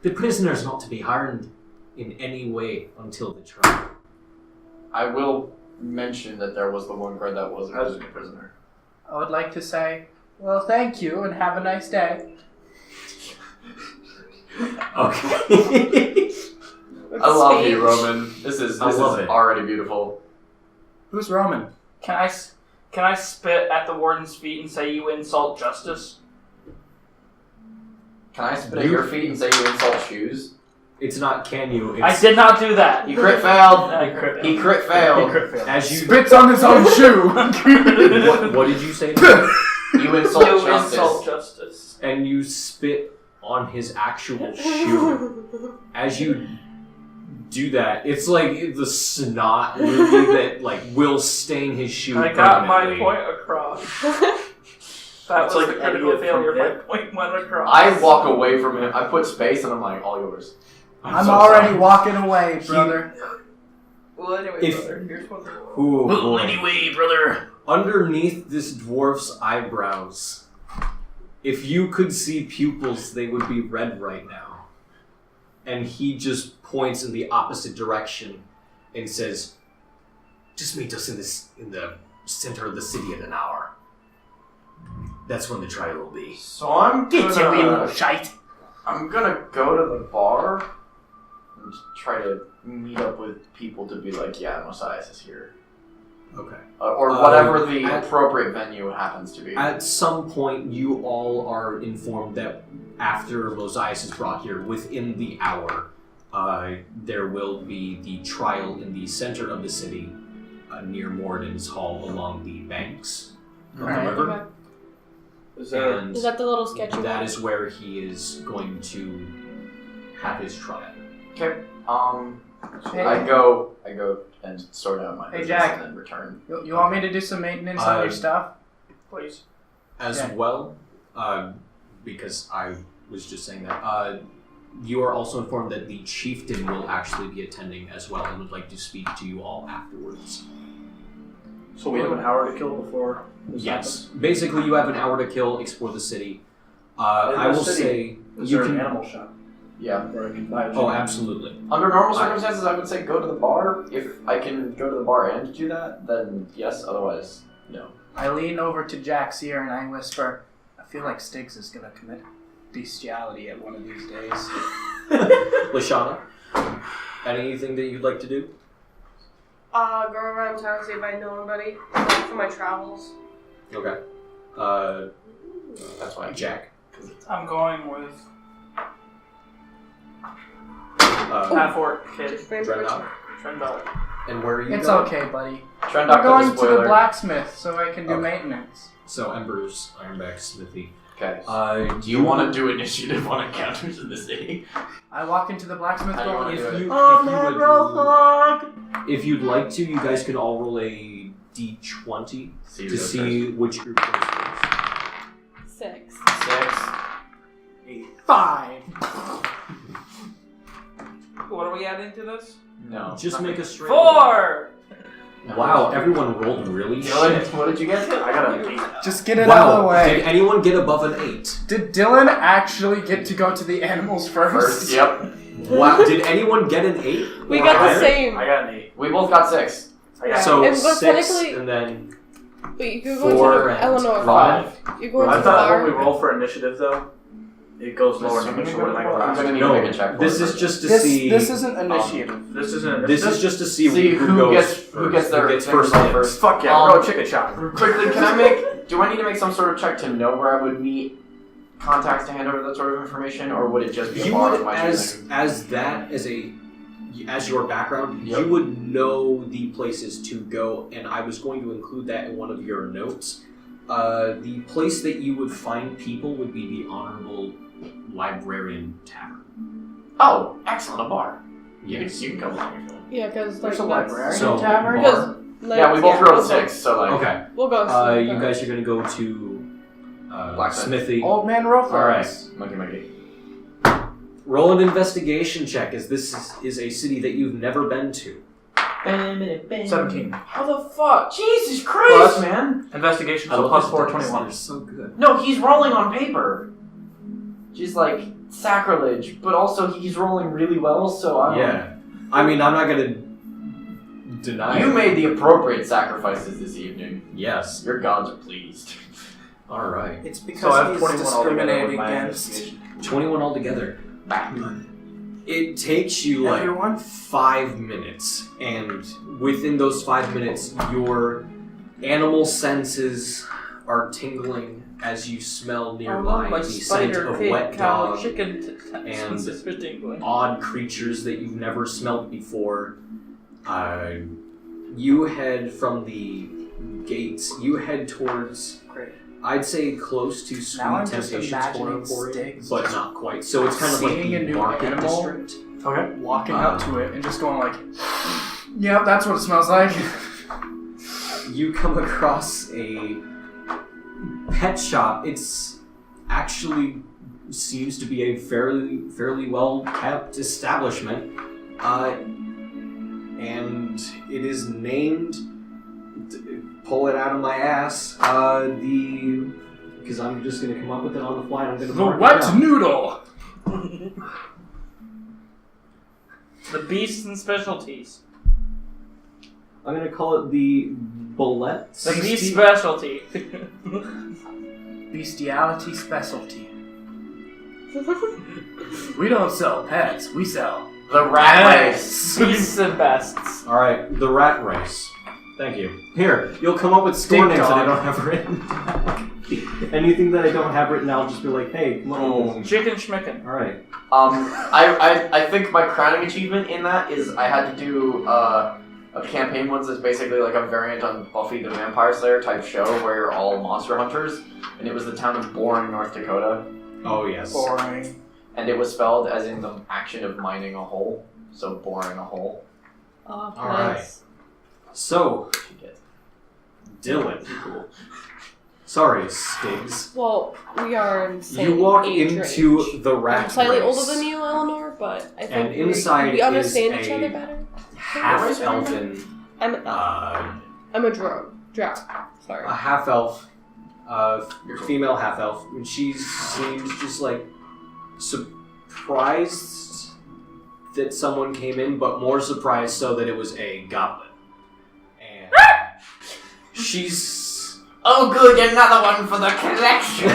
The prisoner's not to be harmed in any way until the trial. I will mention that there was the one guard that wasn't a prisoner. I would like to say, well, thank you and have a nice day. Okay. I love you, Roman. This is love it. already beautiful. Who's Roman? Can I spit at the warden's feet and say you insult justice? Can I spit at your feet and say you insult shoes? It's not can you, I it's did not do that. You crit failed. I crit He crit failed. as you... Spits on his own shoe. What did you say? You insult You justice. insult justice. And you spit on his actual shoe. As you do that, it's like the snot movie that like will stain his shoe. I got my permanently. point across. That It's was like a critical Elliot from failure. My It. point went across. I walk away from him. I put space and I'm like, all yours. I'm so already sorry. walking away, brother. Well, anyway, If- brother, here's one. Ooh, boy. anyway, brother. Underneath this dwarf's eyebrows, if you could see pupils, they would be red right now. And he just points in the opposite direction and says, "Just meet us in the center of the city in an hour. That's when the trial will be." So I'm gonna, shite. I'm gonna go to the bar and just try to meet up with people to be like, yeah, Mosias is here. Okay. Or whatever the at- appropriate venue happens to be. At some point, you all are informed that after Mosias is brought here, within the hour, there will be the trial in the center of the city, near Morden's Hall, along the banks of the Alright. river. Okay. Is there? And Is that the little sketchy that one? is where he is going to have his trial. Okay. Hey, I go and sort out my Hey, business Jack. and then return. you want me to do some maintenance on your stuff? Please. As Okay. well, because I was just saying that, you are also informed that the chieftain will actually be attending as well and would like to speak to you all afterwards. So we have an hour to kill before this Yes. Basically, you have an hour to kill, explore the city. I the will city, say happens? Is you there can. an animal shop Yeah. where I can buy a Oh, gem? absolutely. Under normal circumstances, I would say go to the bar. If I can go to the bar and do that, then yes. Otherwise, no. I lean over to Jack's ear and I whisper, I feel like Stigs is gonna commit bestiality at one of these days. Leshanna, anything that you'd like to do? Go around town, see if I know anybody. Like for my travels. Okay. That's why. Jack. I'm going with Uh, Half-Orc kid. Drendok. Drendok. And where are you It's going? okay, buddy. Drendok I'm got the going to the spoiler. blacksmith so I can do Okay. maintenance. So Ember's Ironback Smithy. Okay. Do Do you want to do initiative on encounters in the city? I walk into the blacksmith How do you door. wanna do If it? you, Oh, if you man, would, Roadhog! if you'd like to, you guys can all roll a d20 See to see which group goes first. 6. 6. 5. What are we adding to this? No. Just make a straight. 4! Wow, everyone rolled really Dylan, shit. what did you get? I got an 8. Just get it out of the Wow, way. did anyone get above an 8? Did Dylan actually get to go to the animals first? First, yep. Wow, did anyone get an 8? We Or got the higher? same. I got an 8. We both got 6. I got So And but 6 technically- and then Wait, you could go 4 to and Elanor. 5. You're going to I the thought bar. when we roll for initiative, though, it goes lower than which one I I'm gonna got. need no. to make a check for This it. is just to This, see. this isn't initiative. This isn't. This is just to see, See who who goes gets first. who gets their who gets thing first. to go dibs. first. Fuck yeah, bro, chicken shot. Quickly, can I make? Do I need to make some sort of check to know where I would meet contacts to hand over that sort of information, or would it just be a You bar would, of my choosing? as your background, Yep. you would know the places to go, and I was going to include that in one of your notes. The place that you would find people would be the Honorable Librarian Tavern. Oh, excellent, a bar. Yes. You can go along if you want. Yeah, because There's a that's- librarian So, tavern? Because, bar. like, Yeah, we both rolled we'll 6, so like. Okay. We'll go. You guys are going to go to Blacksmith. Smithy. Old man Rothar. Alright. Monkey. Roll an investigation check, as this is a city that you've never been to. 17. How the fuck? Jesus Christ, Plus- man! Investigation, I so love plus his 4, dice. 21. They're so good. No, he's rolling on paper. Just like sacrilege, but also he's rolling really well, so I don't. Yeah. I mean, I'm not going to deny You it. made the appropriate sacrifices this evening. Yes. Your gods are pleased. All right. It's because So I have he's 21 altogether with discriminated my against investigation. 21 altogether. It takes you like everyone. 5 minutes, and within those 5 minutes, your animal senses are tingling as you smell nearby my the scent spider, of pig, wet cow, dog, chicken, and tingling. odd creatures that you've never smelled before. You head from the gates. You head towards, Great. I'd say, close to Sweet Now I'm just Temptations imagining Horror, Stigs but just not quite. So it's kind of like seeing the a new market animal. district. Okay. Walking up to it and just going like, yep, that's what it smells like. You come across a pet shop. It's actually seems to be a fairly well kept establishment, and it is named. Pull it out of my ass. Because I'm just gonna come up with it on the fly. And I'm gonna The mark it wet down. noodle. The beasts and specialties. I'm gonna call it the Bullets. The beast specialty. Bestiality specialty. We don't sell pets. We sell. The rat race. Beasts and bests. All right, the Rat Race. Thank you. Here, you'll come up with store Dig names that I dog. don't have written down. Anything that I don't have written, I'll just be like, hey, come on. Boom. Chicken schmicken. All right. I think my crowning achievement in that is I had to do a campaign once that's basically like a variant on Buffy the Vampire Slayer type show where you're all monster hunters, and it was the town of Boring, North Dakota, Oh yes. Boring. and it was spelled as in the action of mining a hole, so boring a hole. Oh, All right. nice. So, You get Dylan. Sorry, Stigs. Well, we are insane. You walk age into range. the Rat I'm slightly Race. older than you, Eleanor, but I think And inside we understand is each a other better. Half-elfen, I'm an elf. I'm a drow. Sorry. a half-elf, female half-elf, and she seems just like surprised that someone came in, but more surprised so that it was a goblin. And she's... Oh good, another one for the collection!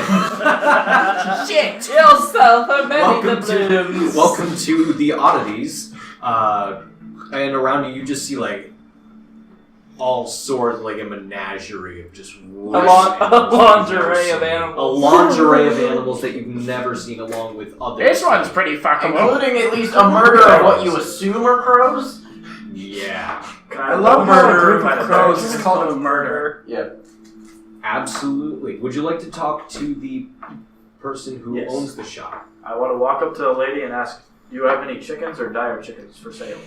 Shit! Yourself a many doubloons. Welcome to the oddities. And around you just see like all sorts, like a menagerie of just A lingerie of A animals. lingerie of animals that you've never seen, along with others. This one's pretty fuckable. Including at least a murder of what you assume are crows? Yeah. Can I love how a murder group my of crows advantage? is called a murder. Yeah. Absolutely. Would you like to talk to the person who Yes. owns the shop? I want to walk up to a lady and ask, do you have any chickens or dire chickens for sale?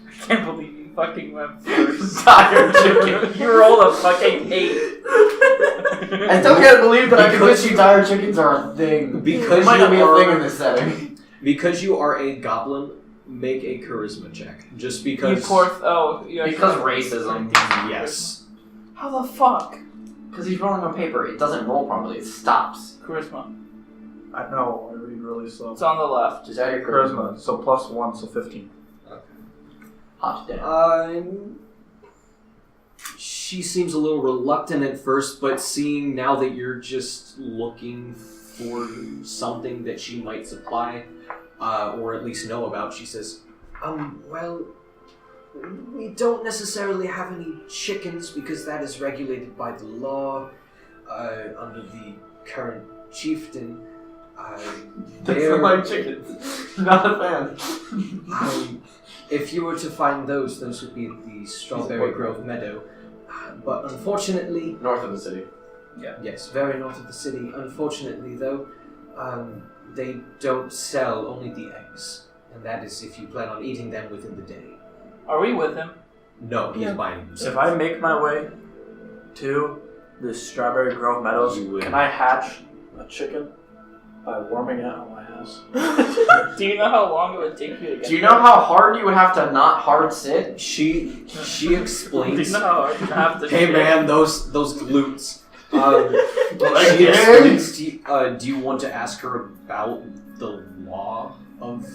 I can't believe you fucking went first. Dire chicken. You rolled a fucking 8. I still can't believe that I convinced you dire chickens are a thing. Because it might not be you a thing are- in this setting. Because you are a goblin, make a charisma check. Just You because. poor you Because actually- racism. Yes. How the fuck? Because he's rolling on paper. It doesn't roll properly. It stops. Charisma. I know, I read really slow. It's on the left. Just add your Charisma, so +1, so 15. Hot damn. She seems a little reluctant at first, but seeing now that you're just looking for something that she might supply, or at least know about, she says, well, we don't necessarily have any chickens because that is regulated by the law under the current chieftain. They're my chickens. Not a fan. If you were to find those would be at the Strawberry Grove Meadow. But unfortunately... North of the city. Yes, very north of the city. Unfortunately, though, they don't sell only the eggs. And that is if you plan on eating them within the day. Are we with him? No, he's buying them. If I make my way to the Strawberry Grove Meadows, You will. can I hatch a chicken by warming it on my ass? Do you know how long it would take you to get Do you know how hard you would have to not hard sit? She Do you explains... know how hard you have to Hey shit? man, those glutes. She Again? explains to you, do you want to ask her about the law of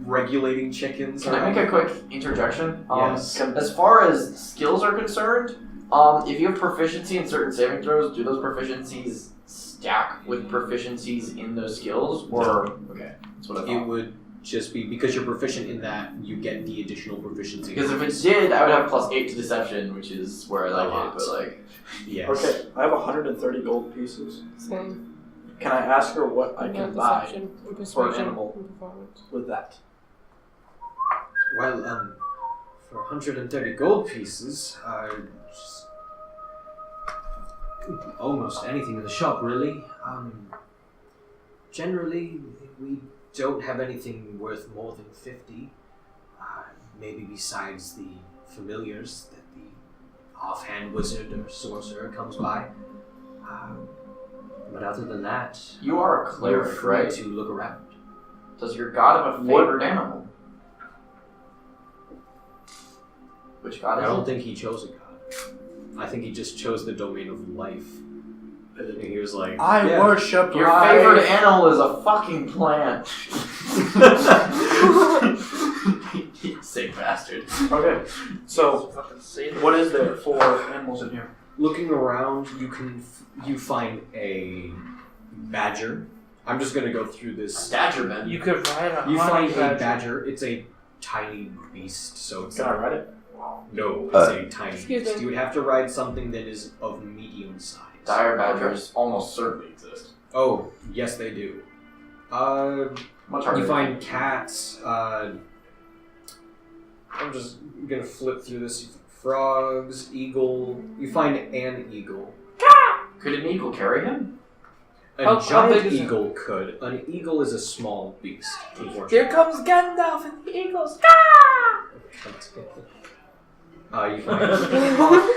regulating chickens? Can I make a quick interjection? Yes. As far as skills are concerned, if you have proficiency in certain saving throws, do those proficiencies stack with proficiencies in those skills? Or okay, that's what I It thought. would just be because you're proficient in that, you get the additional proficiency. Because if it did, I would have +8 to deception, which is where I like it. But like, Yes. Okay, I have 130 gold pieces. Same. Can I ask her what I can buy Deception, and for an persuasion, animal and performance. with that? Well, for 130 gold pieces, just almost anything in the shop, really. Generally, we don't have anything worth more than 50. Maybe besides the familiars that the offhand wizard or sorcerer comes by. But other than that, you are a you're cleric, free right? to look around. Does your god have a favorite animal? Which god I is don't it? think he chose a god. I think he just chose the domain of life. And he was like, I yeah. worship Your life. favorite animal is a fucking plant. Sick bastard. Okay, so Fucking say that. what is there for animals in here? Looking around, you find a badger. I'm just gonna go through this. Stature man. You could ride a You honey find a badger. badger. It's a tiny beast, so it's Can I ride it? no, it's a tiny Excuse beast. me. You would have to ride something that is of medium size. Dire badgers almost certainly exist. Oh, yes, they do. Much harder. You find cats. I'm just gonna flip through this. Frogs, eagle. You find an eagle. Could an eagle carry him? A How giant big is it? eagle could. An eagle is a small beast, unfortunately. Here comes Gandalf and the Eagles. You find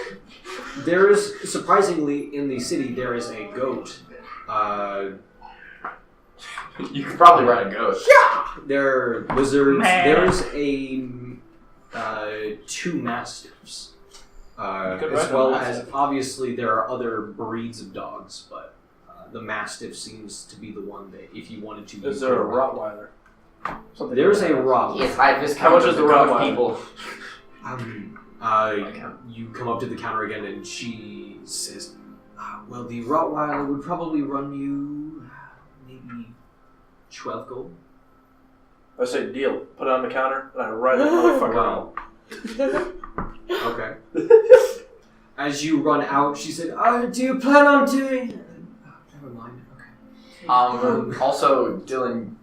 there is, surprisingly, in the city, there is a goat. You could probably ride a goat. There are lizards. Man. There's a 2 mastiffs. could As ride a well mastiff. as, obviously, there are other breeds of dogs, but the mastiff seems to be the one that, if you wanted to... Is you there a could ride. Rottweiler? Something There's a like that. Rottweiler. Yes, I just How much is the Rottweiler? people? You come up to the counter again, and she says, well, the Rottweiler would probably run you maybe 12 gold. I say deal. Put it on the counter, and I ride that motherfucker out. Okay. As you run out, she said, do you plan on doing... never mind, okay. Also, Dylan,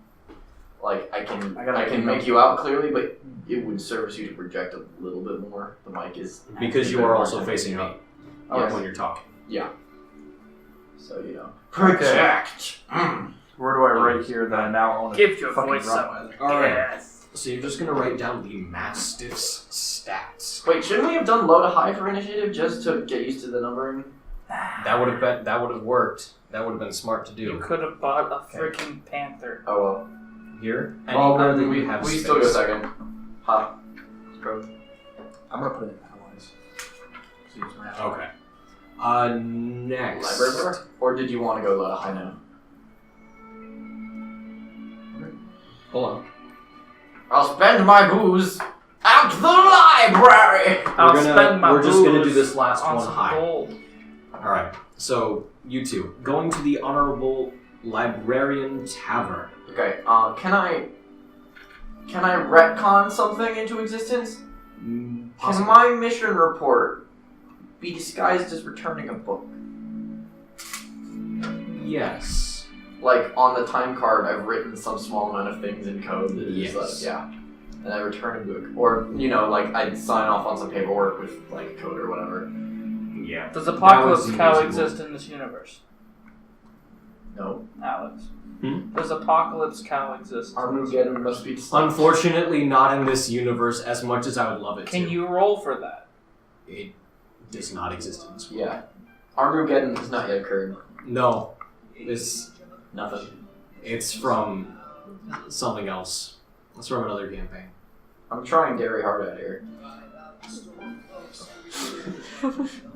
Like I can I can make you out clearly, but it would service you to project a little bit more. The mic is Because you are also facing me Yes. when you're talking. So you know. Project. Where do I write here that I now own a Give your fucking voice some. Rottweiler? Alright. Yes. So you're just gonna write down the Mastiff's stats. Wait, shouldn't we have done low to high for initiative just to get used to the numbering? That would have worked. That would have been smart to You do. could have bought a freaking panther. Oh well. Here, Well, anywhere that then you have we space. still go second. Huh. I'm gonna put it in allies. See what's my Okay. Next. Library bar? Or did you want to go low to high now? Hold on. I'll spend my booze at the library! I'll spend my We're just gonna do booze this last on one some high. gold. Alright, so you two. Going to the Honorable Librarian Tavern. Okay, can I retcon something into existence? Can my mission report be disguised as returning a book? Yes. Like, on the time card, I've written some small amount of things in code that is Yes. like, yeah. And I return a book. Or, you know, like, I'd sign off on some paperwork with, like, code or whatever. Yeah. Does Apocalypse That was Cow reasonable. exist in this universe, No. Alex? Hmm? Does Apocalypse Cow exist? Armageddon must be... Unfortunately, not in this universe as much as I would love it to. Can you roll for that? It does not exist in this world. Yeah. Armageddon has not yet occurred. No. Nothing. It's from something else. It's from another campaign. I'm trying very hard out here.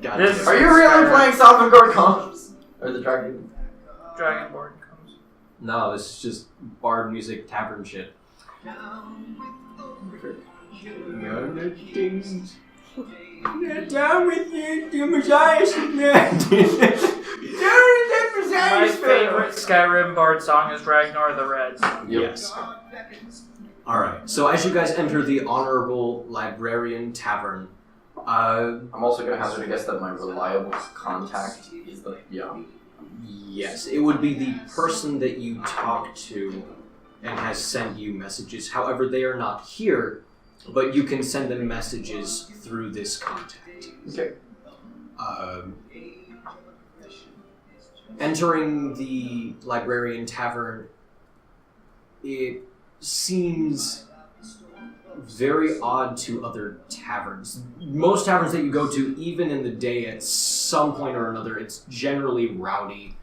God This- damn. Are you really playing Sophinger Comes? Or the Dragon? Dragonborn comes. No, this is just bard music tavern shit. Down with you, do Messiah My favorite Skyrim bard song is Ragnar the Red. Yes. Alright, so as you guys enter the Honorable Librarian Tavern, I'm also gonna hazard a guess that my reliable contact is the... Yeah. yes, it would be the person that you talk to and has sent you messages. However, they are not here, but you can send them messages through this contact. Okay. Entering the Librarian Tavern, it seems very odd to other taverns. Most taverns that you go to, even in the day, at some point or another, it's generally rowdy,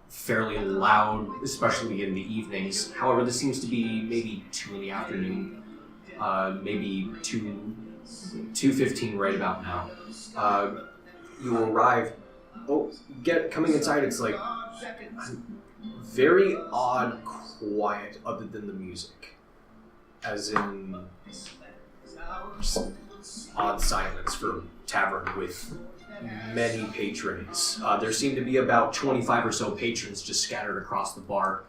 fairly loud, especially in the evenings. However, this seems to be maybe 2 in the afternoon, maybe 2:15 right about now. You arrive. Coming inside, it's like very odd quiet other than the music. As in just odd silence for a tavern with many patrons. There seem to be about 25 or so patrons just scattered across the bar.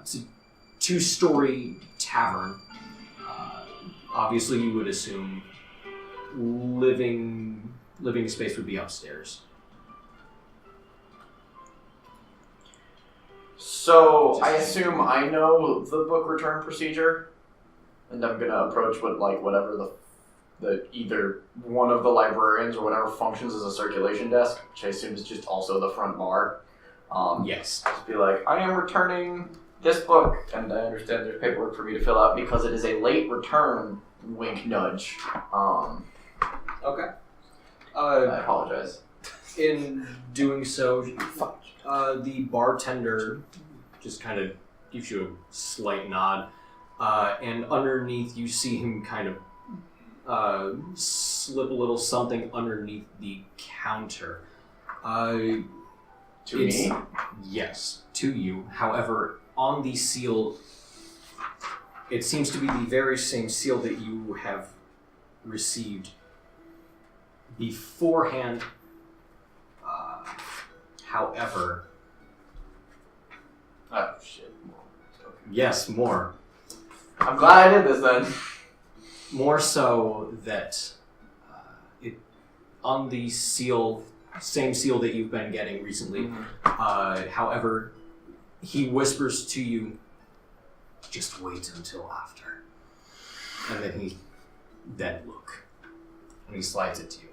It's a 2-story tavern. Obviously you would assume living space would be upstairs. So, I assume I know the book return procedure, and I'm gonna approach whatever the either one of the librarians or whatever functions as a circulation desk, which I assume is just also the front bar. Yes. Just be like, I am returning this book, and I understand there's paperwork for me to fill out because it is a late return. Wink, nudge. Okay. I apologize. In doing so, the bartender just kind of gives you a slight nod, and underneath you see him kind of slip a little something underneath the counter. To me? Yes, to you. However, on the seal, it seems to be the very same seal that you have received beforehand. However, Oh, shit. yes, more. I'm glad I did this then. More so that it on the seal, same seal that you've been getting recently. However, he whispers to you just wait until after. And then he, that look. And he slides it to you.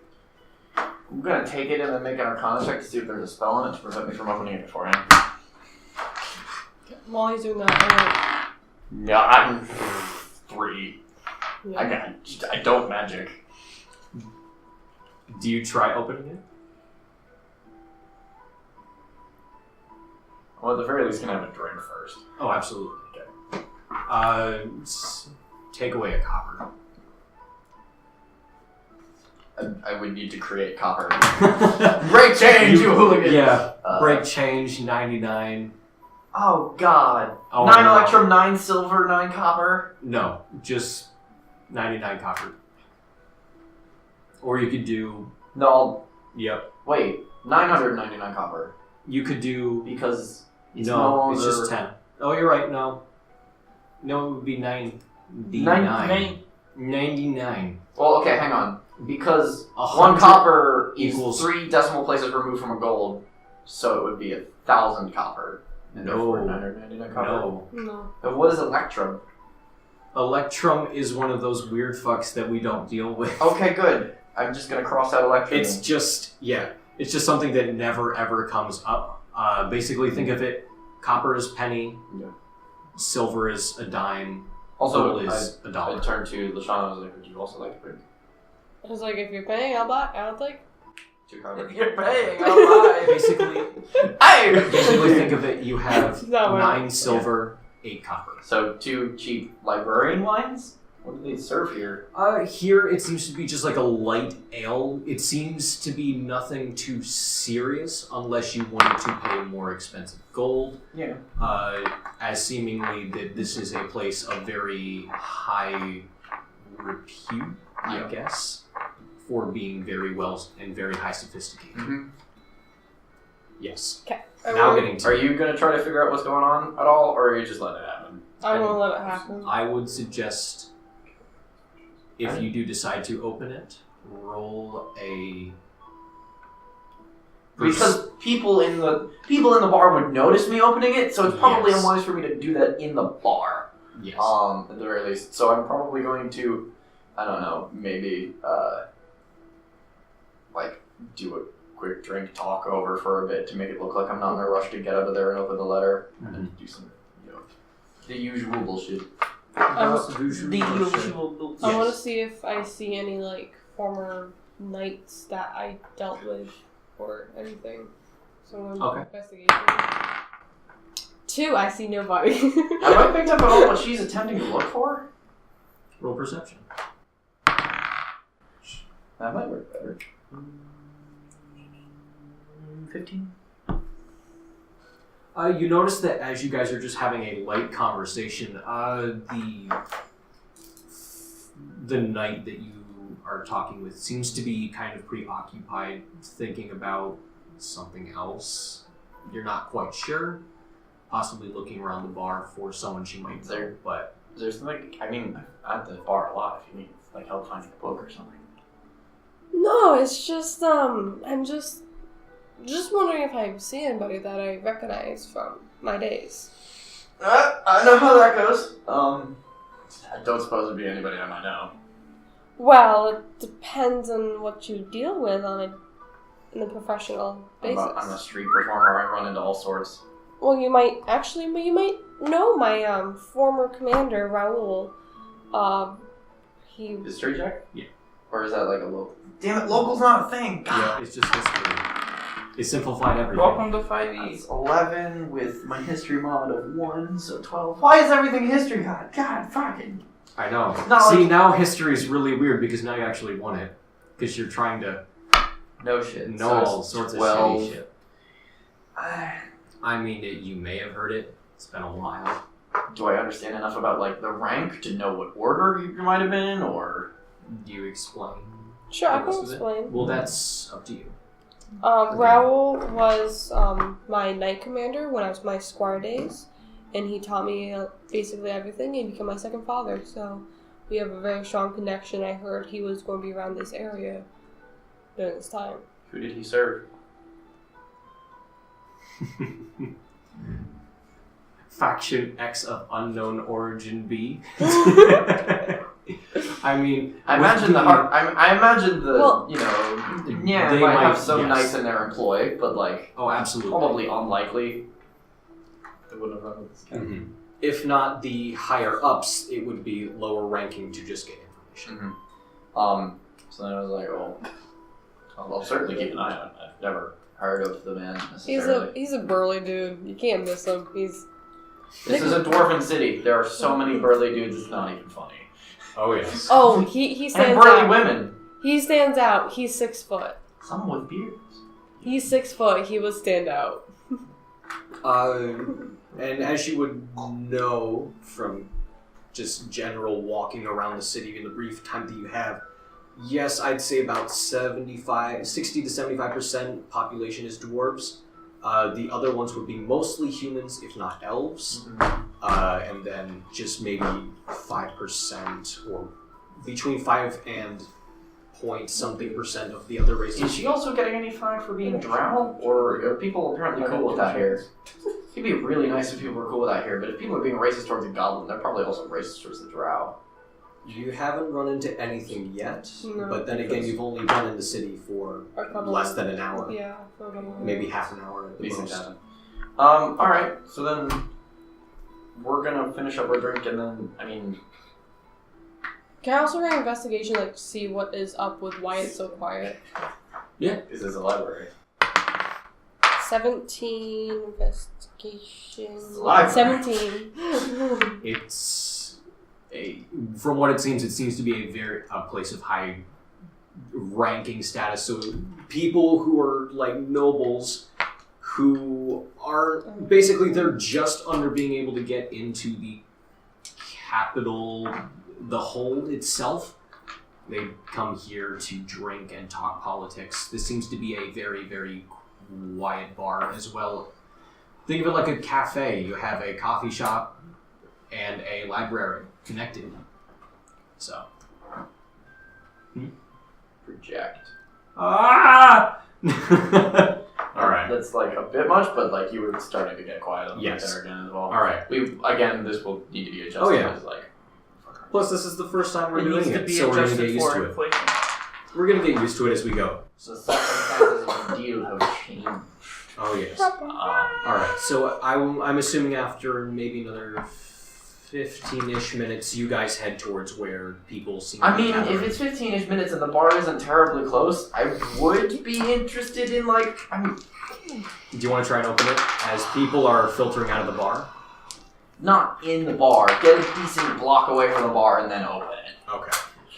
I'm gonna take it and then make an Arcana check to see if there's a spell on it to prevent me from opening it beforehand. While he's doing that, Yeah, I'm 3. yeah. I don't magic. Do you try opening it? Well, at the very least, can I have a drink first? Oh, absolutely. Okay. Take away a copper. I would need to create copper. Break change, you hooligan! Yeah. Break change, 99. Oh, God. Oh, 9 no. electrum, 9 silver, 9 copper. No, just 99 copper. Or you could do... No, Yep. wait. 999 copper. You could do... Because it's No, it's longer- just 10. Oh, you're right, no. No, it would be 99. 99. Well, okay, hang on. Because 100 1 copper equals- is 3 decimal places removed from a gold, so it would be 1,000 copper. And therefore No. 999 copper. No. No. But what is electrum? Electrum is one of those weird fucks that we don't deal with. Okay, good. I'm just gonna cross out electrum. It's just, yeah. It's just something that never ever comes up. Basically, think of it, copper is penny, Yeah. silver is a dime, Also, gold is a I dollar. turned to Leshanna. I was like, would you also like to pick I was like, if you're paying, I'll take. 2 copper? If you're paying, I'll buy. Basically, Hey! think of it, you have No, we're- 9 silver, 8 copper. So 2 cheap librarian wines? What do they serve here? Here it seems to be just like a light ale. It seems to be nothing too serious unless you wanted to pay more expensive gold. Yeah. As seemingly that this is a place of very high repute, I Yeah. guess, for being very well and very high sophisticated. Mm-hmm. Yes. Okay. Now getting to Are you gonna try to figure out what's going on at all, or are you just letting it happen? I'm gonna let it happen. I would suggest, if you do decide to open it, roll a... Because people in the bar would notice me opening it, so it's probably Yes. unwise for me to do that in the bar. Yes. At the very least. So I'm probably going to, I don't know, maybe like do a quick drink talk over for a bit to make it look like I'm not in a rush to get out of there and open the letter, and then do some, the usual bullshit. I want to see if I see any like former knights that I dealt with or anything. So I'm gonna do investigation. 2, I see nobody. Have I picked up at all what she's attempting to look for? Roll perception. That might work better. 15. You notice that as you guys are just having a light conversation, the knight that you are talking with seems to be kind of preoccupied, thinking about something else. You're not quite sure. Possibly looking around the bar for someone she might know, but... There's like, I mean, I'm at the bar a lot if you need like help finding a book or something. No, it's just I'm just wondering if I see anybody that I recognize from my days. I know how that goes. I don't suppose it'd be anybody I might know. Well, it depends on what you deal with on a professional basis. I'm a street performer. I run into all sorts. Well, you might know my former commander, Raoul. He History check? Yeah. Or is that like a local? Damn it, local's not a thing. God. Yeah, it's just history. It simplified everything. Welcome to 5e. That's 11 with my history mod of 1, so 12. Why is everything history? God, fucking. I know. No, See, like- now history is really weird because now you actually want it. Because you're trying to No shit. know So all it's sorts 12. of shitty shit. I mean, you may have heard it. It's been a while. Do I understand enough about like the rank to know what order you might have been in, or? Do you explain? Sure, I the can rest of it? explain. Well, that's up to you. Raoul was my knight commander when I was my squire days, and he taught me basically everything. He became my second father, so we have a very strong connection. I heard he was going to be around this area during this time. Who did he serve? Faction X of unknown origin B. I mean, I imagine I imagine the Well- you know they They might might, have some yes. knights in their employ, but like Oh, absolutely. probably unlikely. They wouldn't have run with this guy. Mhm. If not the higher ups, it would be lower ranking to just get information. So then I was like, well, I'll certainly keep an eye on it. I've never heard of the man necessarily. He's a burly dude. You can't miss him. He's This is a dwarven city. There are so many burly dudes. It's not even funny. Oh yes. oh he And stands burly out. women. He stands out. He's 6 foot. Some with beards. He's 6 foot. He would stand out. And as you would know from just general walking around the city in the brief time that you have, yes, I'd say about 60 to 75% population is dwarves. The other ones would be mostly humans, if not elves. And then just maybe 5% or between 5 and point something percent of the other races. Is she also getting any flack for being Drow? Or are people apparently cool with that here? It'd be really nice if people were cool with that here, but if people are being racist towards the Goblin, they're probably also racist towards the Drow. You haven't run into anything yet, No. but then again, you've only run in the city for A couple less of- than an hour. Yeah. for a couple of Maybe minutes. half an hour at the Decent most. happen. Alright, so then we're gonna finish up our drink and then, I mean, Can I also write an investigation, like, see what is up with why it's so quiet? this is a library. 17 investigation. Library. 17. It's from what it seems to be a place of high ranking status. So people who are like nobles, who are basically they're just under being able to get into the capital, the hold itself. They come here to drink and talk politics. This seems to be a very, very quiet bar as well. Think of it like a cafe. You have a coffee shop and a library connected. So. Project. Ah! Alright. That's like a bit much, but like you were starting to get quiet on Yes. there again as well. Alright. This will need to be adjusted. Oh, yeah. As, like, Plus, this is the first time we're It doing needs to it, be so we're going to adjusted get used for to it. inflation. We're going to get used to it as we go. so circumstances of the deal have changed. Oh, yes. Uh, Alright, so I'm assuming after maybe another 15-ish minutes, you guys head towards where people seem to I be mean, gathering. if it's 15-ish minutes and the bar isn't terribly close, I would be interested in like. Do you want to try and open it as people are filtering out of the bar? Not in the bar. Get a decent block away from the bar and then open it. Okay.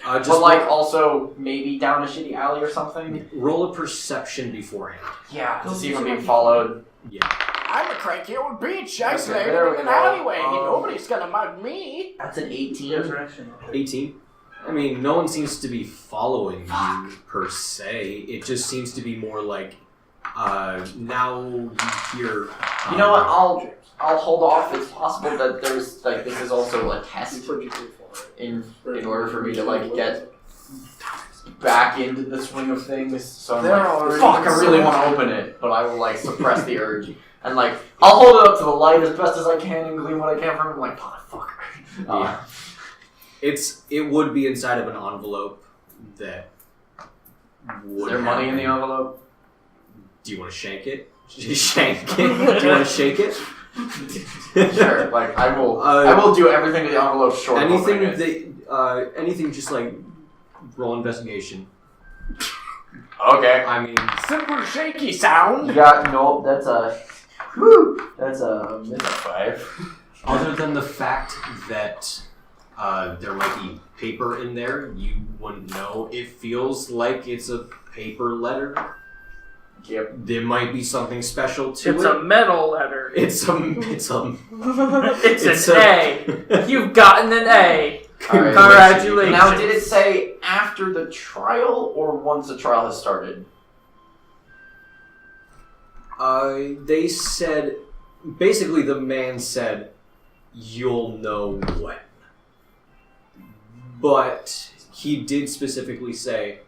But like also maybe down a shitty alley or something. roll a perception beforehand. Yeah, to see if I'm being followed. Yeah. I'm a cranky old bitch, Okay, isolated there we in an go. alleyway. Nobody's gonna mug me. That's an 18. Resurrection. 18. I mean, no one seems to be following you per se. It just seems to be more like now you hear. You know what? I'll hold off. It's possible that there's like this is also a test in order for me to like get back into the swing of things. So I'm There like, are fuck, I really want to open it, but I will like suppress the urge and like I'll hold it up to the light as best as I can and glean what I can from it. I'm like, motherfucker. Yeah. It would be inside of an envelope that would. Is there money in the envelope? Do you want to shake it? Shank it? Do you want to shake it? Sure. Like I will do everything to the envelope short. of Anything opening it. that anything just like roll investigation. Okay. I mean, Simple shaky sound. You got nope. That's a. Whew, that's a 5. other than the fact that there might be paper in there, you wouldn't know. It feels like it's a paper letter. Yep. There might be something special to It's it. a metal letter. It's It's It's an a- A. You've gotten an A. Alright. Congratulations. Now, did it say after the trial or once the trial has started? They said, basically the man said, you'll know when. But he did specifically say,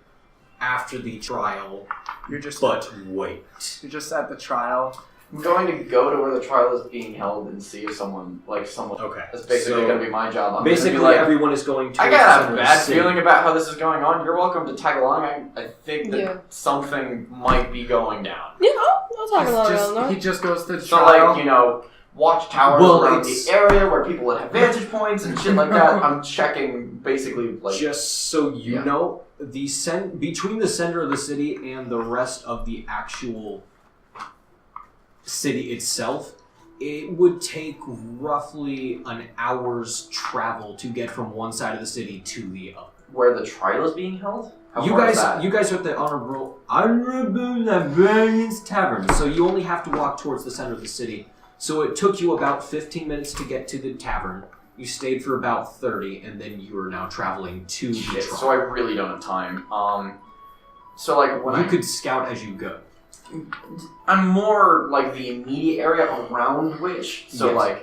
after the trial, You're just but wait. you're just at the trial. I'm going to go to where the trial is being held and see if someone. Okay. That's basically So, going to be my job. I'm basically, gonna be like, everyone is going to. I got a bad feeling about how this is going on. You're welcome to tag along. I think that something might be going down. Yeah, I'll talk along, Elanor. He just goes to the So, trial. watchtowers around the area where people would have vantage points and shit like that. I'm checking basically Just so you know, between the center of the city and the rest of the actual city itself, it would take roughly an hour's travel to get from one side of the city to the other. Where the trial is being held? How You far is guys are at the Honorable Librarian's Tavern, so you only have to walk towards the center of the city. So it took you about 15 minutes to get to the tavern. You stayed for about 30, and then you are now traveling to the trial. So I really don't have time. So when you could scout as you go. I'm more like the immediate area around which. So Yes.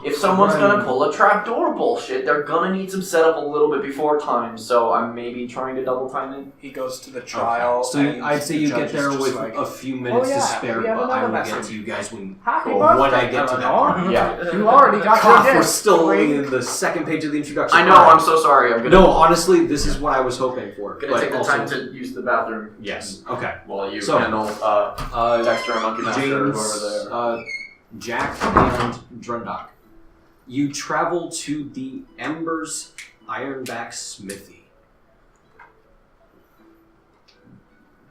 if someone's gonna pull a trapdoor bullshit, they're gonna need some setup a little bit before time. So I'm maybe trying to double time it. He goes to the trial. So I'd say you get there with a few minutes to spare, we have but I will another get message. to you guys when Happy I birthday, get to that Elanor. part. Yeah. You already got God, your we're gift. still only in the second page of the introduction. I know. I'm so sorry. I'm gonna. No, honestly, this is what I was hoping for. Gonna but take the also, time to use the bathroom. Yes. Okay. While you So, handle Dexter and Monkey Master or James, whoever there. Jack, and Drendok. You travel to the Ember's Ironback Smithy.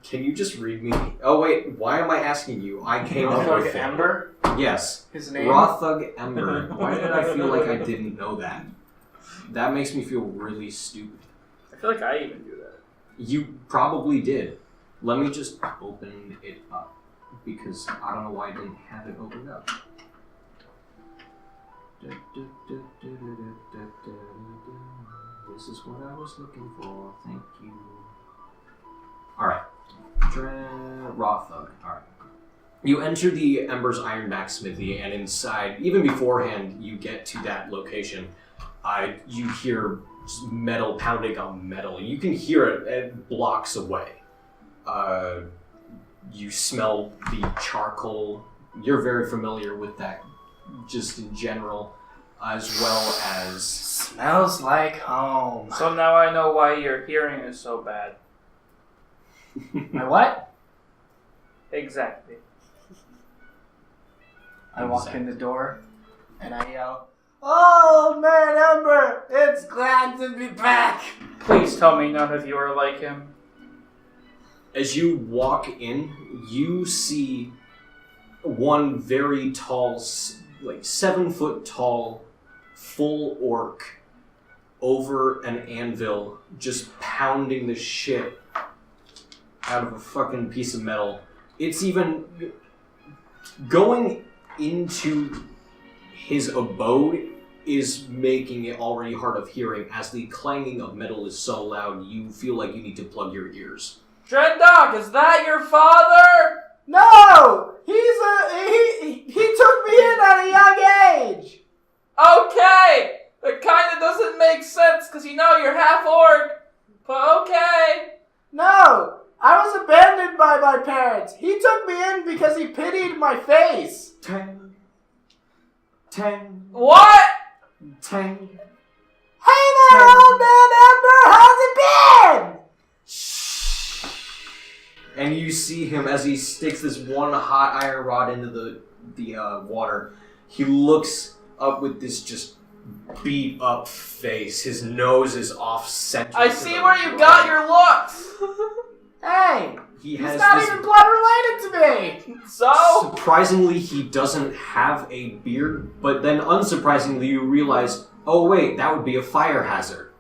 Can you just read me? Oh wait, why am I asking you? I came up with it. Ember? Yes. His name? Rothug Ember. Why did I feel like I didn't know that? That makes me feel really stupid. I feel like I even do that. You probably did. Let me just open it up, because I don't know why I didn't have it opened up. This is what I was looking for. Thank you. Alright. Rothug. Alright. You enter the Ember's Ironback Smithy, and inside, even beforehand you get to that location, you hear metal pounding on metal. You can hear it blocks away. You smell the charcoal. You're very familiar with that, just in general, as well as... Smells like home. So now I know why your hearing is so bad. My what? Exactly. I walk in the door and I yell, "Oh man, Ember, it's glad to be back." Please tell me none of you are like him. As you walk in, you see one very tall, 7 foot tall, full orc over an anvil, just pounding the shit out of a fucking piece of metal. It's even going into his abode is making it already hard of hearing, as the clanging of metal is so loud you feel like you need to plug your ears. Drendok, is that your father? No, he took me in at a young age. Okay! That kinda doesn't make sense, because you're half-orc. But okay. No, I was abandoned by my parents. He took me in because he pitied my face. Tang. What? Tang. Hey there, old man Ember, how's it been? And you see him as he sticks this one hot iron rod into the water. He looks up with this just beat up face. His nose is off center. I see where you got your looks. Hey, He he's has not this. even blood related to me. So? Surprisingly, he doesn't have a beard, but then unsurprisingly, you realize, oh wait, that would be a fire hazard.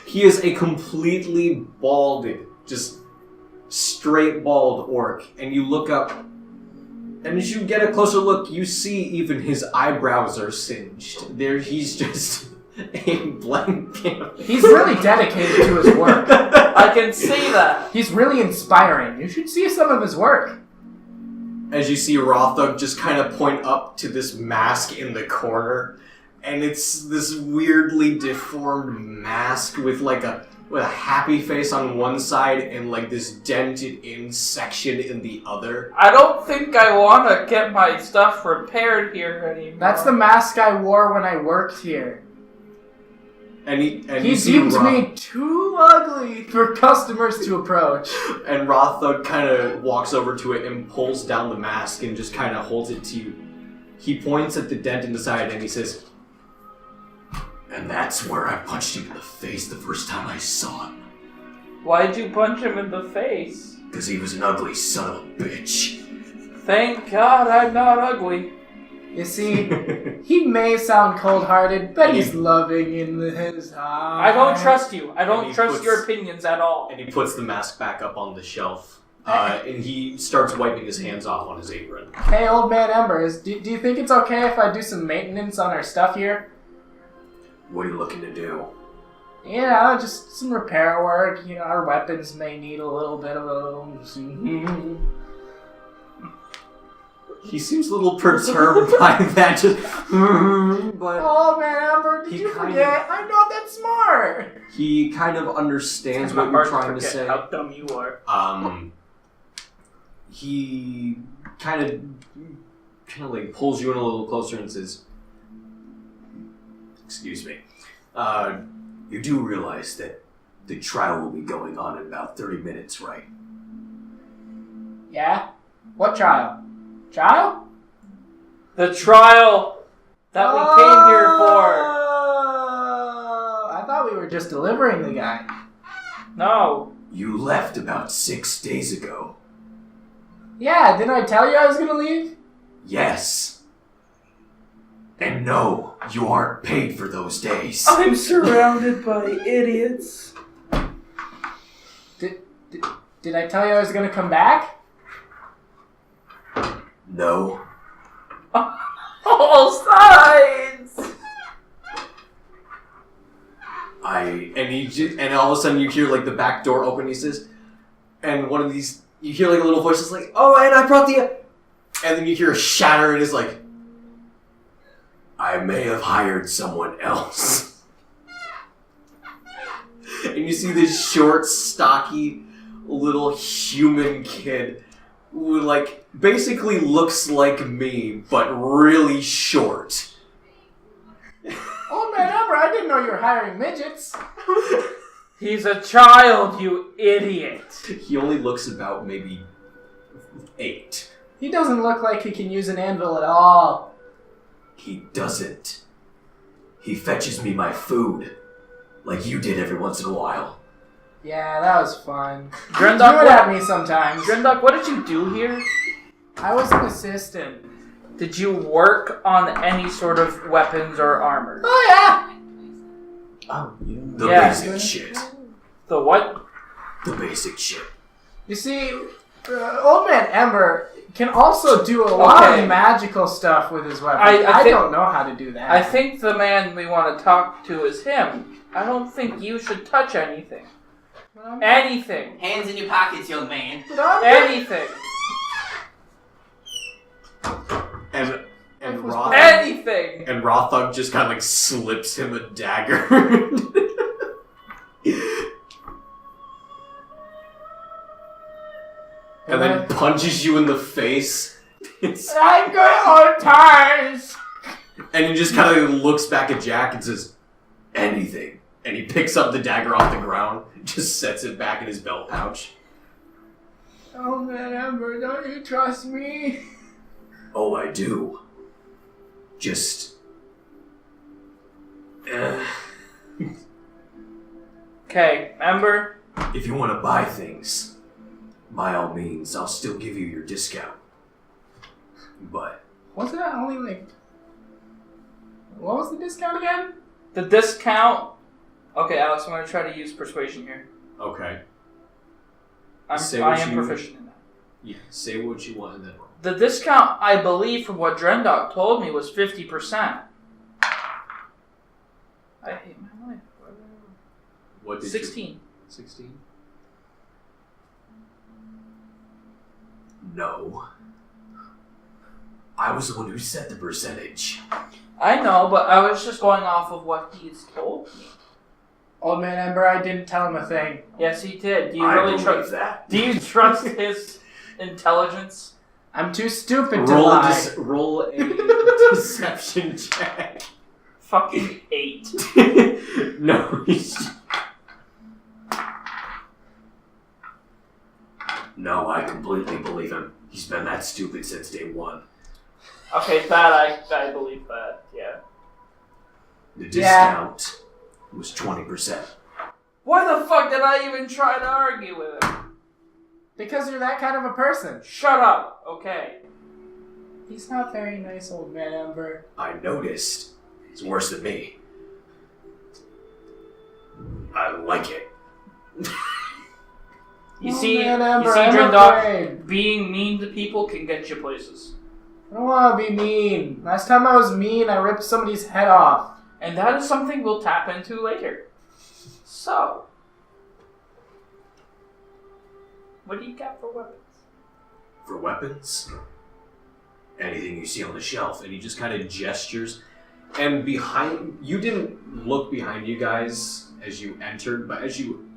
He is a completely balded, just straight bald orc, and you look up, and as you get a closer look, you see even his eyebrows are singed. He's just a blank canvas. He's really dedicated to his work. I can see that. He's really inspiring. You should see some of his work. As you see Rothug just kind of point up to this mask in the corner, and it's this weirdly deformed mask with like a with a happy face on one side and like this dented in section in the other. I don't think I want to get my stuff repaired here anymore. That's the mask I wore when I worked here. And he deemed me too ugly for customers to approach. And Rothug kind of walks over to it and pulls down the mask and just kind of holds it to you. He points at the dent in the side and he says, "And that's where I punched him in the face the first time I saw him. Why'd you punch him in the face? Because he was an ugly son of a bitch." Thank God I'm not ugly. You see, he may sound cold-hearted, but he's loving in his eyes. I don't trust you. I And don't he trust puts- your opinions at all. And he puts the mask back up on the shelf. And he starts wiping his hands off on his apron. Hey, old man Embers, do you think it's okay if I do some maintenance on our stuff here? What are you looking to do? You know, just some repair work. You know, our weapons may need a little bit of He seems a little perturbed by that, just but Oh man, Amber, did He you kind forget? I'm not that smart. he kind of understands It's what not you're hard trying to forget say. how dumb you are. He kind of like pulls you in a little closer and says, "Excuse me. You do realize that the trial will be going on in about 30 minutes, right?" Yeah? What trial? Trial? The trial that we came here for. I thought we were just delivering the guy. No. You left about 6 days ago. Yeah, didn't I tell you I was gonna leave? Yes. And no, you aren't paid for those days. I'm surrounded by idiots. Did I tell you I was gonna come back? No. All sides. And all of a sudden you hear like the back door open. He says, and one of these, you hear like a little voice that's like, "Oh, and I brought the," and then you hear a shatter and it's like, "I may have hired someone else." And you see this short, stocky, little human kid who like basically looks like me, but really short. Oh man, Amber, I didn't know you were hiring midgets. He's a child, you idiot. He only looks about maybe 8. He doesn't look like he can use an anvil at all. He doesn't. He fetches me my food, like you did every once in a while. Yeah, that was fun. Drendok, Do it at me sometimes. Drendok, what did you do here? I was an assistant. Did you work on any sort of weapons or armor? Oh yeah! Oh, yeah. The Yeah. basic shit. The what? The basic shit. You see, Old Man Ember can also do a lot Okay. of magical stuff with his weapons. I I think- don't know how to do that. I think the man we want to talk to is him. I don't think you should touch anything. But I'm- Anything. Hands in your pockets, young man. but I'm- Anything. And Anything. Rothug just kind of like slips him a dagger. And then punches you in the face. I'm good on times. And he just kind of looks back at Jack and says, "Anything." And he picks up the dagger off the ground, just sets it back in his belt pouch. Oh man, Ember, don't you trust me? Oh, I do. Just... Okay, Ember. if you want to buy things, by all means, I'll still give you your discount. But... Wasn't that only like... What was the discount again? The discount. Okay, Alex, I'm going to try to use persuasion here. Okay. I Say am what you- proficient in that. Yeah, say what you want and then roll. The discount, I believe, from what Drendok told me, was 50%. I hate my life. What did 16. you... 16? No. I was the one who set the percentage. I know, but I was just going off of what he's told me. Old Man Ember, I didn't tell him a thing. Yes, he did. Do you I really believe trust that. Do you trust his intelligence? I'm too stupid to lie. Roll a deception check. Fucking 8. No, No, I completely believe him. He's been that stupid since day one. Okay, that I believe that. Yeah. The discount was 20%. Why the fuck did I even try to argue with him? Because you're that kind of a person. Shut up. Okay. He's not very nice, Old Man Ember. I noticed. He's worse than me. I like it. You Old see, Man Ember, you see, I'm Drendok, afraid. being mean to people can get you places. I don't want to be mean. Last time I was mean, I ripped somebody's head off. And that is something we'll tap into later. So, what do you got for weapons? For weapons? Anything you see on the shelf. And he just kind of gestures. And behind... You didn't look behind you guys as you entered, but as you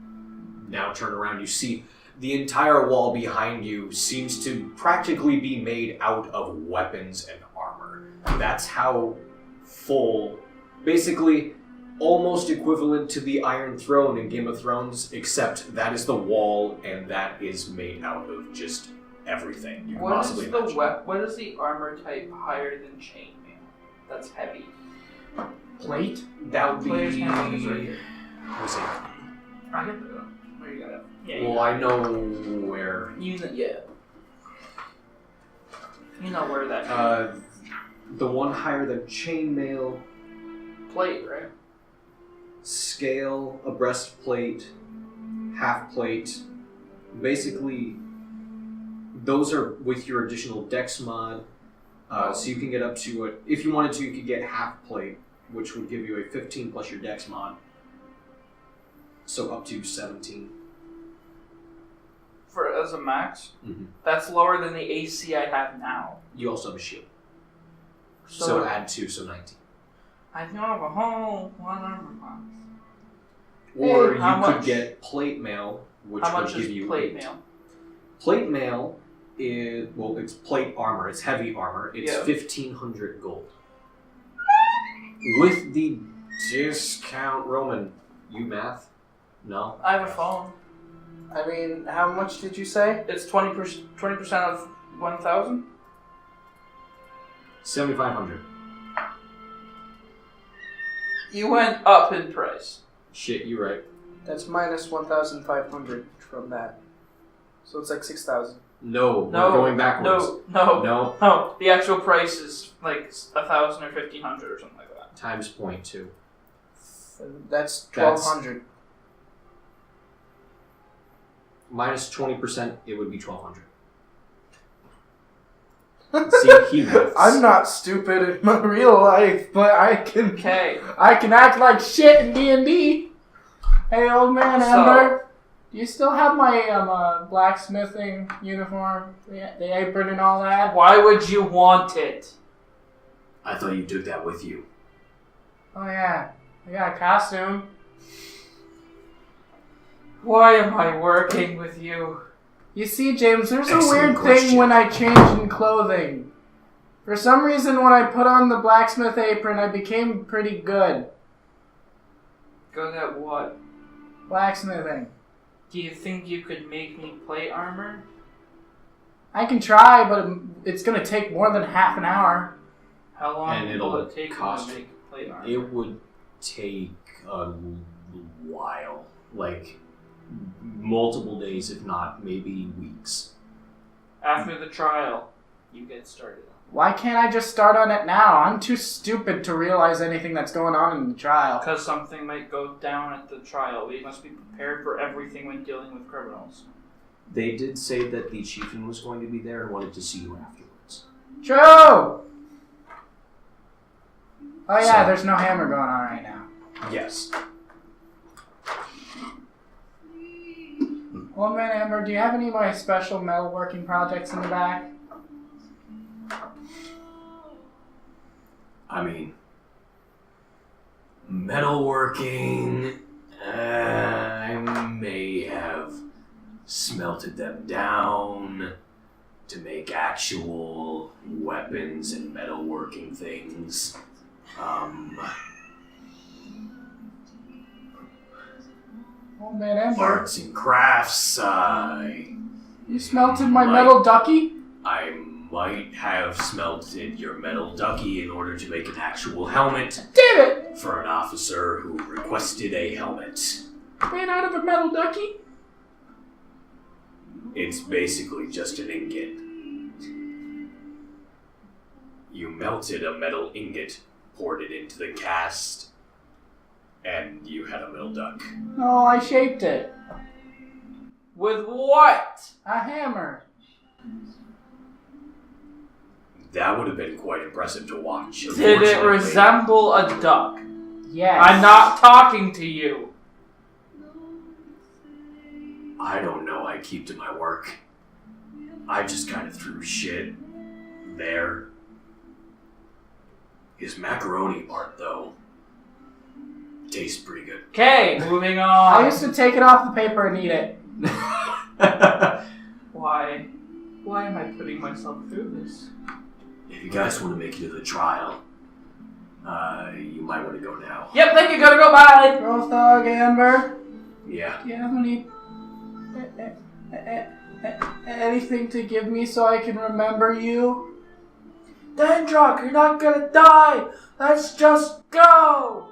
now turn around, you see the entire wall behind you seems to practically be made out of weapons and armor. That's how full... Basically, almost equivalent to the Iron Throne in Game of Thrones, except that is the wall, and that is made out of just everything you can What is possibly the imagine. what is the armor type higher than chainmail? That's heavy. Plate? That would be... Player's handbook is right here. Was it? I get the where you got it? Yeah. Well, I know where... You know, yeah. You know where that The one higher than chainmail, plate, right? scale, a breastplate, half plate. Basically, those are with your additional dex mod. So you can get up to if you wanted to, you could get half plate, which would give you a 15 plus your dex mod. So up to 17. For as a max, Mhm. that's lower than the AC I have now. You also have a shield. So, So add 2, so 19. I don't have a whole one armor box. Or Hey, how you could much? get plate mail, which How would much give is you plate 8. mail? Plate mail is, well, it's plate armor. It's heavy armor. It's Yeah. 1,500 gold. With the discount, Roman, you math? No? I have a phone. I mean, how much did you say? It's 20% of 1,000. 7,500. You went up in price. Shit, you're right. That's minus 1,500 from that. So it's like 6,000. No, No, we're going backwards. No. No, The actual price is like 1,000 or 1,500 or something like that. times 0.2. That's 1,200. Minus 20%, it would be 1,200. See, he maths. I'm not stupid in my real life, but I can Okay. act like shit in D&D. Hey, old man Ember, do you still have my blacksmithing uniform, the apron and all that? Why would you want it? I thought you took that with you. Oh yeah, I got a costume. Why am I working with you? You see, James, there's a Excellent weird question. thing when I change in clothing. For some reason, when I put on the blacksmith apron, I became pretty good. Good at what? Blacksmithing. Do you think you could make me plate armor? I can try, but it's gonna take more than half an hour. How long And will it'll it take cost- to make plate armor? It would take a while. Like, multiple days, if not, maybe weeks. After the trial, you get started. Why can't I just start on it now? I'm too stupid to realize anything that's going on in the trial. Because something might go down at the trial. We must be prepared for everything when dealing with criminals. They did say that the chieftain was going to be there and wanted to see you afterwards. True! Oh yeah, So- there's no hammer going on right now. Yes. Old man Amber, do you have any of my special metalworking projects in the back? I mean, metalworking I may have smelted them down to make actual weapons and metalworking things. Oh man, Ember. Arts and crafts. You smelted my metal ducky? I might have smelted your metal ducky in order to make an actual helmet. Damn it! For an officer who requested a helmet. Made out of a metal ducky? It's basically just an ingot. You melted a metal ingot, poured it into the cast, and you had a metal duck. No, I shaped it. With what? A hammer. That would have been quite impressive to watch. Did it Unfortunately, resemble a duck? Yes. I'm not talking to you. I don't know, I keep to my work. I just kind of threw shit there. His macaroni part, though, tastes pretty good. Okay, moving I on. used to take it off the paper and eat it. Why? Why am I putting myself through this? If you guys want to make it to the trial, you might want to go now. Yep, thank you, gotta go, bye! Growth dog, Amber. Yeah. Do you have anything to give me so I can remember you? Drendok, you're not gonna die! Let's just go!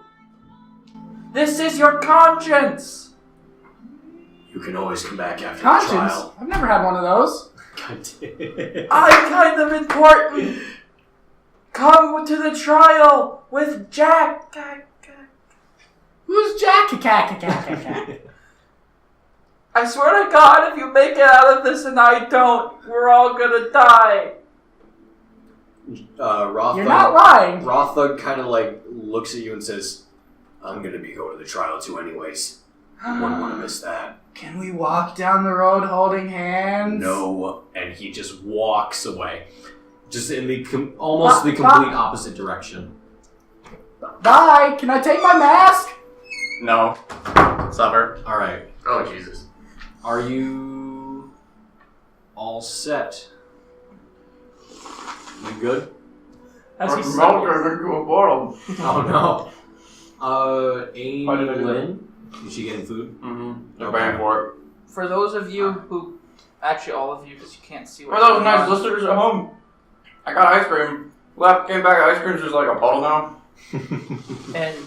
This is your conscience! You can always come back after the Conscience? trial. I've never had one of those. God damn. I'm kind of important! Come to the trial with Jack! Who's Jack? I swear to God, if you make it out of this and I don't, we're all gonna die! Rothug, You're not lying. Rothug kind of like looks at you and says, I'm going to be going to the trial too anyways. Wouldn't want to miss that. Can we walk down the road holding hands? No, and he just walks away. Just in the almost the complete opposite direction. Bye. Can I take my mask? No. Suffer. Alright. Oh, Jesus. Are you all set? You good? As he Milk suffers. into a bottle. Oh no. Why did I do that? Aymee-Lynne? Is she getting food? Mm-hmm. They're paying for it. For those of you who, actually all of you, because you can't see For what's those going nice on. listeners at home, I got ice cream. Left, came back, ice cream's just like a bottle now. And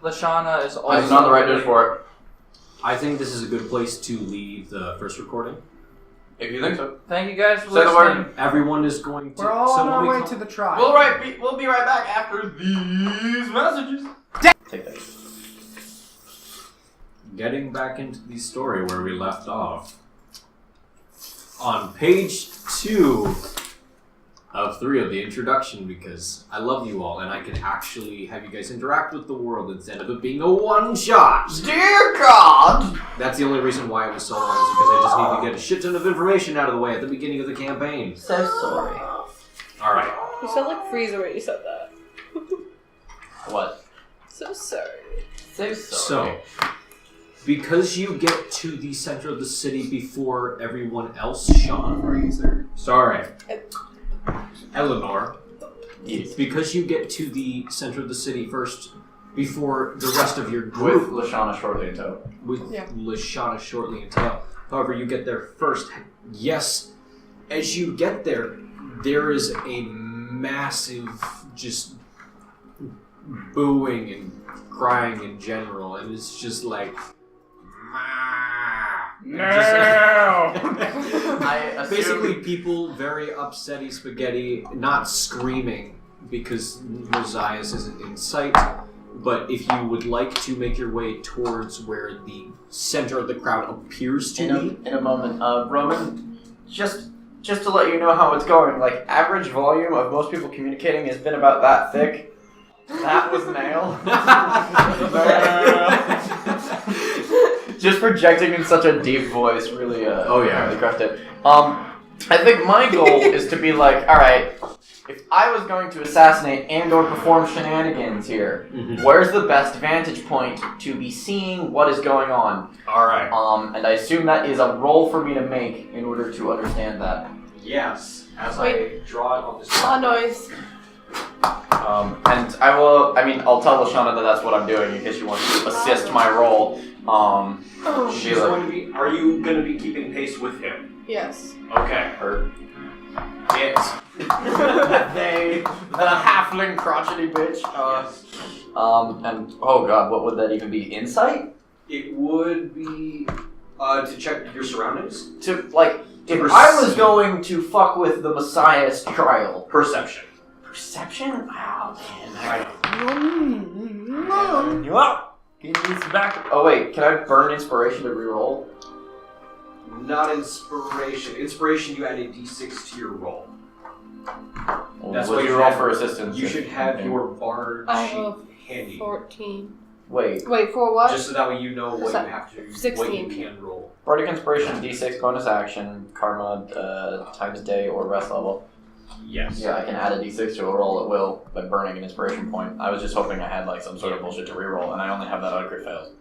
Leshanna is also... It's not the right dish for it. I think this is a good place to leave the first recording. If you think so. Thank you guys for Say the listening. word. Everyone is going to... We're all on when our we way come- to the trial. We'll be right back after these messages. Take that. Getting back into the story where we left off. On page 2 of 3 of the introduction, because I love you all and I can actually have you guys interact with the world instead of it being a one-shot. Dear God! That's the only reason why it was so long, is because I just need to get a shit ton of information out of the way at the beginning of the campaign. So sorry. Alright. You sound like Freezer when you said that. What? So sorry. So sorry. So, because you get to the center of the city before everyone else, Sean, Fraser, sorry, Elanor, Yes. because you get to the center of the city first before the rest of your With group, Leshanna shortly in tow. with Yeah. Leshanna shortly in tail. However, you get there first. Yes, as you get there, there is a massive just booing and crying in general, and it's just like... No! I assume... Basically, people very upsetty spaghetti, not screaming because Mosias isn't in sight. But if you would like to make your way towards where the center of the crowd appears to be, in a moment, Roman, just to let you know how it's going, like, average volume of most people communicating has been about that thick. That was nail. Just projecting in such a deep voice really, Oh, yeah. really crushed it. I think my goal is to be like, alright, if I was going to assassinate and/or perform shenanigans here, where's the best vantage point to be seeing what is going on? All right. And I assume that is a roll for me to make in order to understand that. Yes. As Wait. I draw it on this. Noise. And I'll tell Leshanna that that's what I'm doing in case she wants to assist my roll. She's going to be. Are you going to be keeping pace with him? Yes. Okay. Her. It. They. The halfling crotchety bitch. Yes. And oh god, what would that even be? Insight? It would be to check your surroundings. To like, if I was going to fuck with the Messiah's trial. Perception. Perception? Wow, I back. Oh wait, can I burn inspiration to reroll? Not inspiration. Inspiration, you add a d6 to your roll. That's what what you you roll have. for assistance. You should have your bard I sheet have handy, 14. Wait, Wait, for what? just so that way you know what you have to, what 16. you can roll. Bardic Inspiration, D6 bonus action, Karma times day or rest level. Yes. Yeah, I can add a D6 to a roll at will by burning an inspiration point. I was just hoping I had like some sort of bullshit to reroll, and I only have that on crit fails.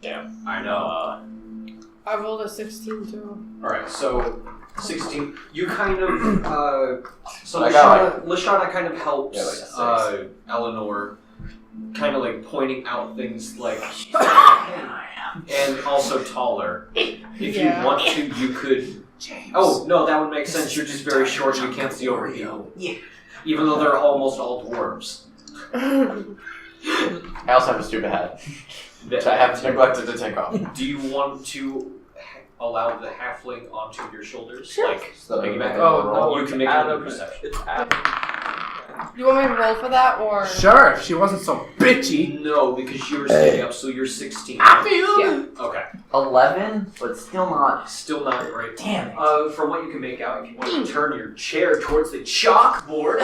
Damn. I know. I rolled a 16 too. Alright, so 16. You kind of, so I got, Leshanna kind of helps Yeah, like a 6. Elanor, kind of like pointing out things like, and also taller. If Yeah. you want to, you could. Oh, no, that would make sense. You're just very short and you can't see over people. Yeah. Even though they're almost all dwarves. I also have a stupid hat, which I have neglected to take off. Do you want to allow the halfling onto your shoulders? Sure. Like, So piggyback? Oh, no, You can make add another a perception. It's add. You want me to roll for that or? Sure, if she wasn't so bitchy. No, because you were standing up, so you're 16. I feel Yeah. Okay. 11, but still not. Still not great. Damn it. From what you can make out, if you want to turn your chair towards the chalkboard.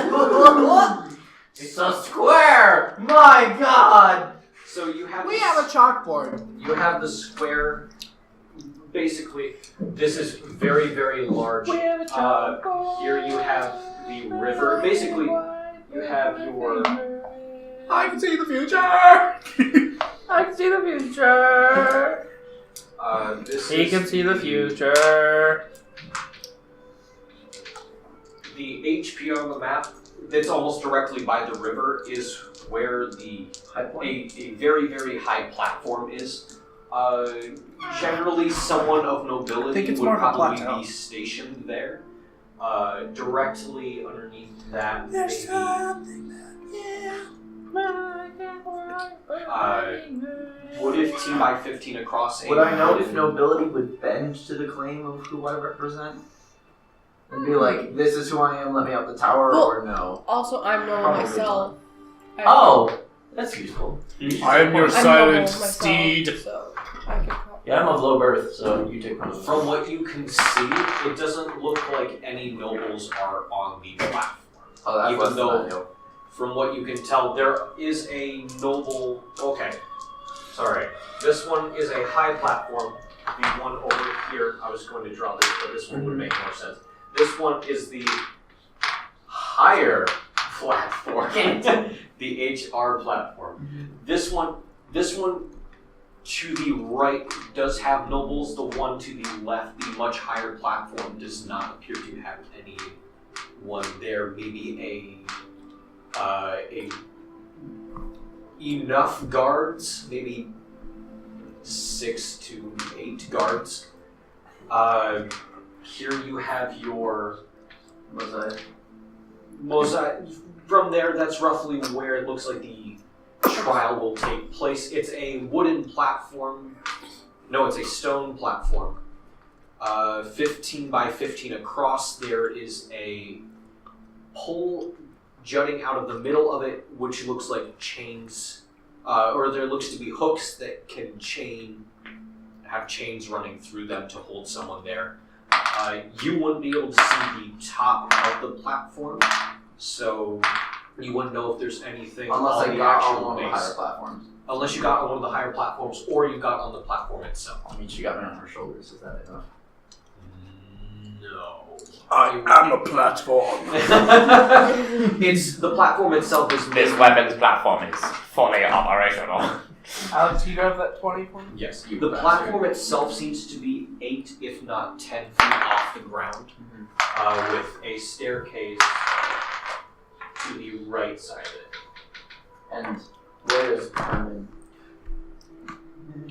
It's a square! My god! So you have We have a chalkboard. you have the square. Basically, this is very, very large. Here you have the river. Basically, you have your. I can see the future. I can see the future. This He is can see the future. The HP on the map that's almost directly by the river is where the a very, very high platform is. Generally, someone of I nobility think it's would more of a probably plateau. be stationed there. Directly underneath that, maybe, would 15 by 15 across. Would I know if nobility would bend to the claim of who I represent? And be like, this is who I am, let me up the tower, Well- or no? Also, I'm normal Probably myself. Oh! That's useful. I am your I'm silent normal myself, steed. So I can probably. Yeah, I'm of low birth, so you take one of From what you can see, it doesn't look like any nobles are on the platform. Oh, that's even less than though- I do. From what you can tell, there is a noble. Okay, sorry. This one is a high platform. The one over here, I was going to draw this, but this one would make more sense. This one is the higher platform, the HR platform. This one to the right does have nobles. The one to the left, the much higher platform, does not appear to have anyone there. Maybe enough guards, maybe 6 to 8 guards. Here you have your mosaic. From there, that's roughly where it looks like the trial will take place. It's a wooden platform. No, it's a stone platform. 15 by 15 across. There is a pole jutting out of the middle of it, which looks like chains, or there looks to be hooks that can have chains running through them to hold someone there. You wouldn't be able to see the top of the platform, so you wouldn't know if there's anything Unless on I the got actual on one of the base. higher platforms. Unless you got on one of the higher platforms, or you got on the platform itself. I mean, she got me on her shoulders, is that enough? No. I'm a platform. It's the platform itself is This weapons platform is fully operational. Alex, you grab that 20 for me? Yes, the platform itself seems to be 8, if not 10 feet off the ground, with a staircase to the right side of it. And where is Kernan?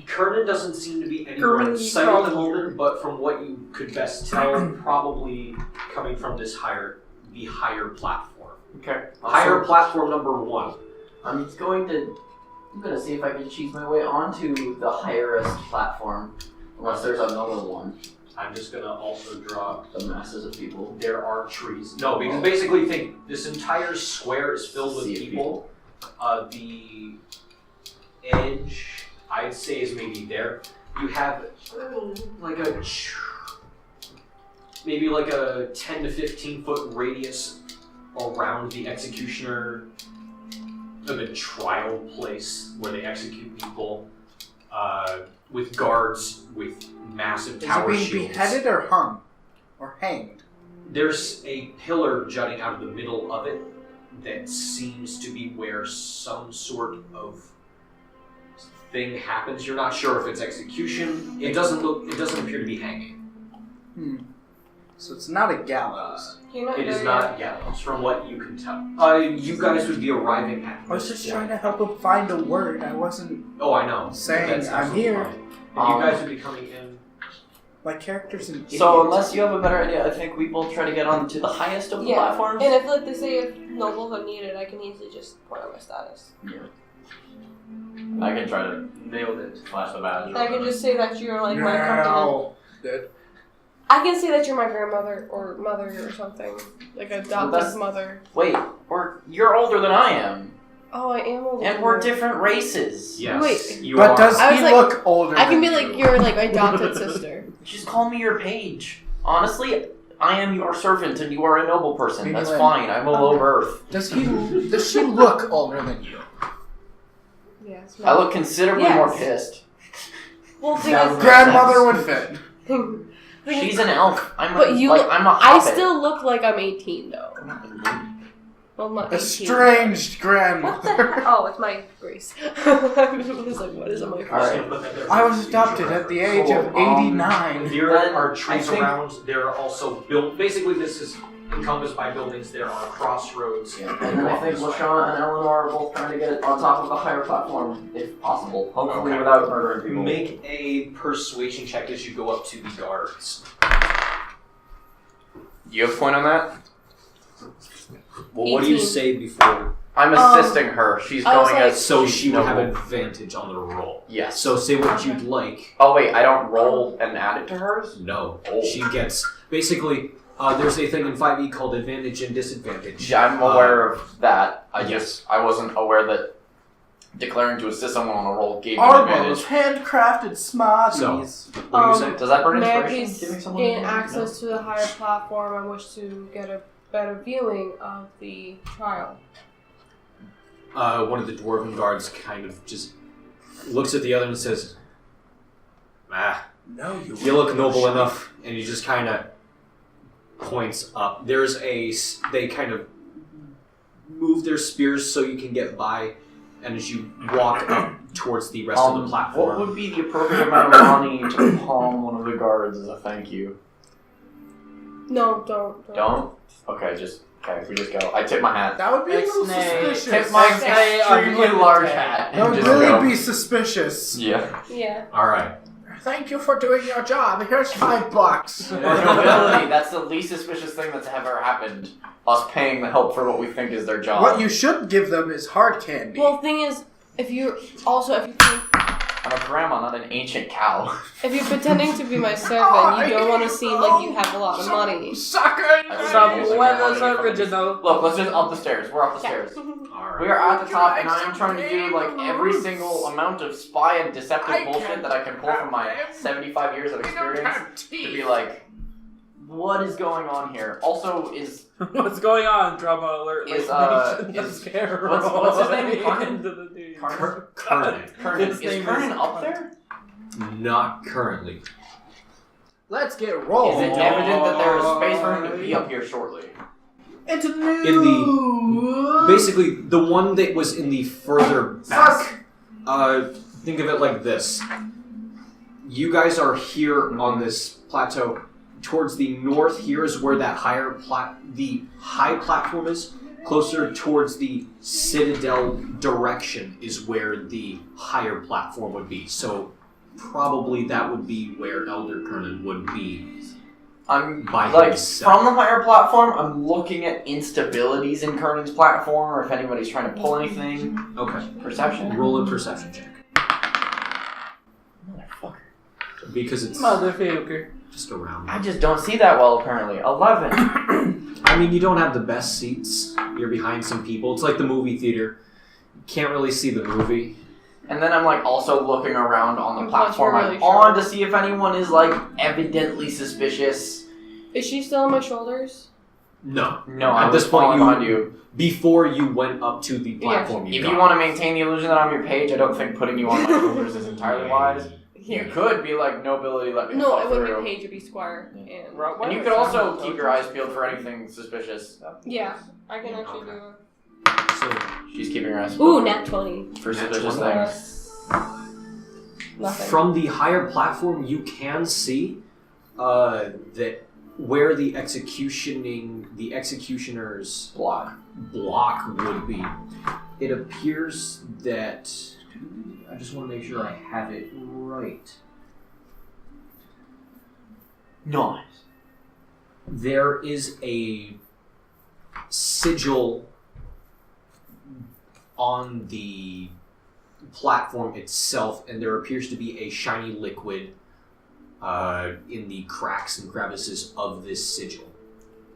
Kernan doesn't seem to be anywhere in sight at the moment, but from what you could best tell, probably coming from the higher platform. Okay. Higher platform number 1. I'm gonna see if I can cheese my way onto the highest platform, unless there's another one. I'm just gonna also draw The masses of people. there are trees. No, because basically think this entire square is filled with people. The edge, I'd say, is maybe there. You have maybe like a 10 to 15 foot radius around the executioner, the trial place where they execute people, with guards with massive tower Is he being shields. beheaded or hung? Or hanged? There's a pillar jutting out of the middle of it that seems to be where some sort of thing happens. You're not sure if it's execution. It doesn't appear to be hanging. So it's not a gallows. You're not It is there not gallows, from what you can tell. You guys would be arriving at. I was just trying to help him find a word. I wasn't Oh, I know. saying That's I'm absolutely here. fine. And you guys would be coming in. My character's an idiot. So unless you have a better idea, I think we both try to get onto the highest of the Yeah. platforms. And if, like they say, if nobles are needed, I can easily just point out my status. I can try to nail it. Flash the badge. I can just say that you're like my company. No. I can say that you're my grandmother or mother or something, like adopted that's- mother. Wait, you're older than I am, Oh, I am older. and than we're you. different races. Yes, Wait. you But are. does I was he like- look older I can be than like you? your like adopted sister. Just call me your page. Honestly, I am your servant, and you are a noble person. That's Aymee-Lynne. fine. I'm a low birth. Does she look older than you? Yeah, it's I look considerably Yes. more pissed. Well, thing That is, would- Grandmother would fit. thing is, She's an elf. I'm But a, you like, look- I'm a I hobbit. still look like I'm 18 though. Well, not 18. Estranged What the grandmother. heck? Oh, it's my grace. I was like, what is on my face? I was adopted at the age of 89. There are trees I think- around. There are also built. Basically, this is encompassed by buildings. There are crossroads. And I think Leshanna and Elanor are both trying to get on top of the higher platform, if possible. Hopefully Okay. without murdering people. Make a persuasion check as you go up to the guards. You have a point on that? Well, what do you 18. say before? I'm assisting her. She's I was going like- as So she would have noble. advantage on the roll. Yes. So say what you'd like. Oh wait, I don't roll and add it to hers? No. Oh. She gets basically. There's a thing in 5e called advantage and disadvantage. Yeah, I'm aware of that. I yes. I wasn't aware that declaring to assist someone on a roll gave me Our advantage. bows, handcrafted smarties. What do you say? Does that burn May I inspiration? please Giving someone gain advantage? access to the higher platform? I wish to get a better viewing of the trial. One of the dwarven guards kind of just looks at the other and says, No, you look noble enough, and he just kind of points up. They kind of move their spears so you can get by, and as you walk up towards the rest of the What platform, would be the appropriate amount of money to palm one of the guards as a thank you? No, don't. Don't? Okay, we just go. I tip my hat. That would be a little Ixnay. suspicious. Tip my Ixnay extremely on large Ixnay. hat. That and would just really go. be suspicious. Yeah. Yeah. all right. Thank you for doing your job. Here's $5. Nobility, that's the least suspicious thing that's ever happened. Us paying the help for what we think is their job. What you should give them is hard candy. Well, the thing is, if you're I'm a grandma, not an ancient cow. if you're pretending to be my servant, you don't want to seem like you have a lot of money. Sucker! Some Using weather's money from- original. Look, let's just up the stairs. We're up the stairs. All We right. are at the top, and I am trying to do like every single amount of spy and deceptive bullshit that I can pull from my 75 years of experience to be like, what is going on here? Also, is What's going on? Drama alert. Is, Nation is- scare what's his name? roll Carmen? into the news. Kernan. Kernan His is name Kernan is- up there? Not currently. Let's get rolling. Is it evident that there is space for him to be up here shortly? It's In the basically the one that was in the further back. Think of it like this. You guys are here on this plateau. Towards the north, here is where that the high platform is. Closer towards the citadel direction is where the higher platform would be. So probably that would be where Elder Kernan would be. I'm by like himself. from the higher platform. I'm looking at instabilities in Kernan's platform, or if anybody's trying to pull anything. Okay. Perception. Roll a perception check. Motherfucker. Because it's Motherfucker. just around. I just don't see that well. Apparently, 11. I mean, you don't have the best seats. You're behind some people. It's like the movie theater. You can't really see the movie. And then I'm like also looking around on the Plus, platform we're I'm really on short. to see if anyone is like evidently suspicious. Is she still on my shoulders? No. No, At I'm this just point, falling behind you. Before you went up to the platform, If you want to maintain the illusion that I'm your page, I don't think putting you on my shoulders is entirely wise. You could be like nobility, let me No, fall it wouldn't through. be Page, it'd be Squire. And And you could also keep your eyes peeled for anything suspicious. yeah, I can actually do So, She's keeping her eyes it. peeled Ooh, nat 20. for suspicious things. Nothing. from the higher platform, you can see that where the executioner's block would be. It appears that I just want to make sure I have it right. Nice. There is a sigil on the platform itself, and there appears to be a shiny liquid in the cracks and crevices of this sigil.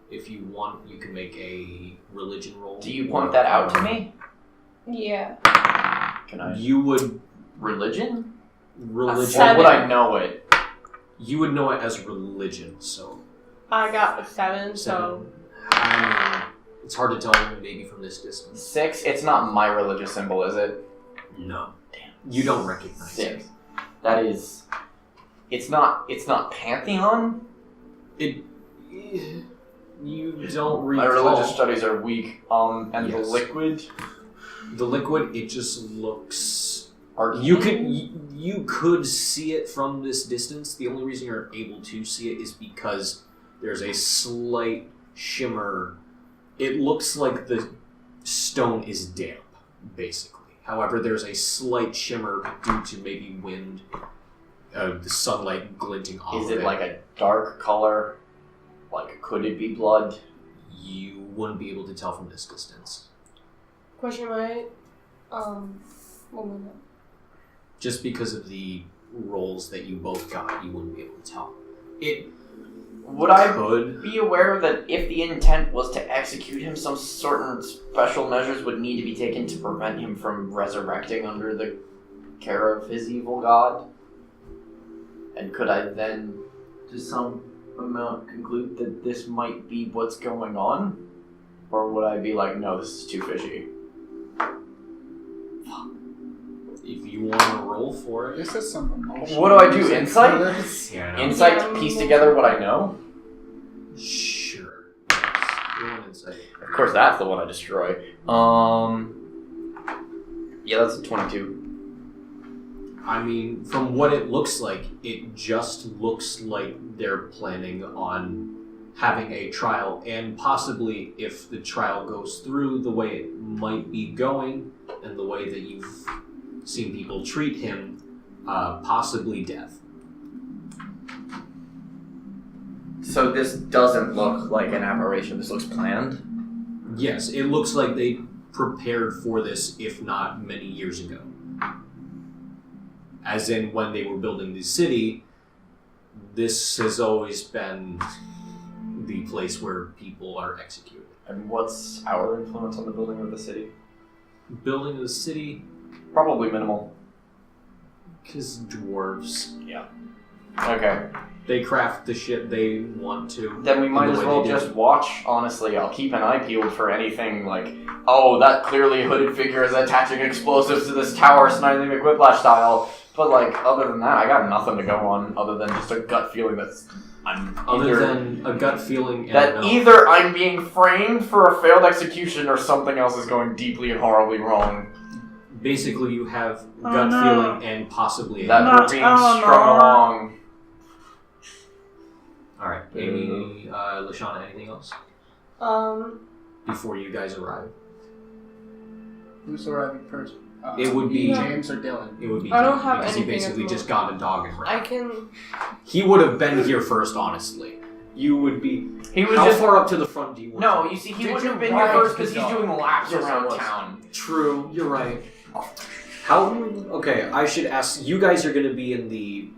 If you want, you can make a religion roll. Do you point that out to me? Yeah. Can I? You would Religion? religion. Or would I know it? You would know it as religion. So I got a 7, so. 7. I mean, it's hard to tell maybe from this distance. 6? It's not my religious symbol, is it? No, Damn. you don't recognize 6. That is. It's not Pantheon? it. You don't recall. My religious studies are weak. And the Yes. liquid? The liquid, it just looks. Arcane? You could see it from this distance. The only reason you're able to see it is because there's a slight shimmer. It looks like the stone is damp, basically. However, there's a slight shimmer due to maybe wind, the sunlight glinting off Is of it like a dark color? Like, could it be blood? You wouldn't be able to tell from this distance. Question my. 1 minute. Just because of the rolls that you both got, you wouldn't be able to tell. It Would I could. be aware that if the intent was to execute him, some certain special measures would need to be taken to prevent him from resurrecting under the care of his evil god? And could I then, to some amount, conclude that this might be what's going on? Or would I be like, no, this is too fishy? If you want to roll for it. This is some emotional What do I do, music insight? for this. Yeah. Insight to piece together what I know? Sure. Yes. Roll an insight. Of course, that's the one I destroy. Yeah, that's a 22. I mean, from what it looks like, it just looks like they're planning on having a trial, and possibly, if the trial goes through the way it might be going, and the way that you've seen people treat him, possibly death. So this doesn't look like an aberration. This looks planned. Yes, it looks like they prepared for this, if not many years ago. As in, when they were building the city, this has always been the place where people are executed. And what's our influence on the building of the city? Building of the city, Probably minimal. because dwarves. Yeah. Okay. They craft the shit they want to. Then we might in the as way well they do. just watch. Honestly, I'll keep an eye peeled for anything like, oh, that clearly hooded figure is attaching explosives to this tower, sniding the Whiplash style. But like, other than that, I got nothing to go on other than just a gut feeling that's Other than a gut feeling and that either I'm being framed for a failed execution or something else is going deeply and horribly wrong. Basically, you have gut feeling and possibly a That we're being strung along. All right, Aymee, Leshanna, anything else before you guys arrive? Who's arriving first? It would be James or Dylan. It would be I don't James, have because he anything at basically the just got a dog and ran. I can. He would have been here first, honestly. You would be. He was How just far up to the front do you want? no. You see, he Did wouldn't you have been ride here first the because he's dog? doing laps Yes, I around was. town. True, you're right. How? Okay, I should ask. You guys are going to be in the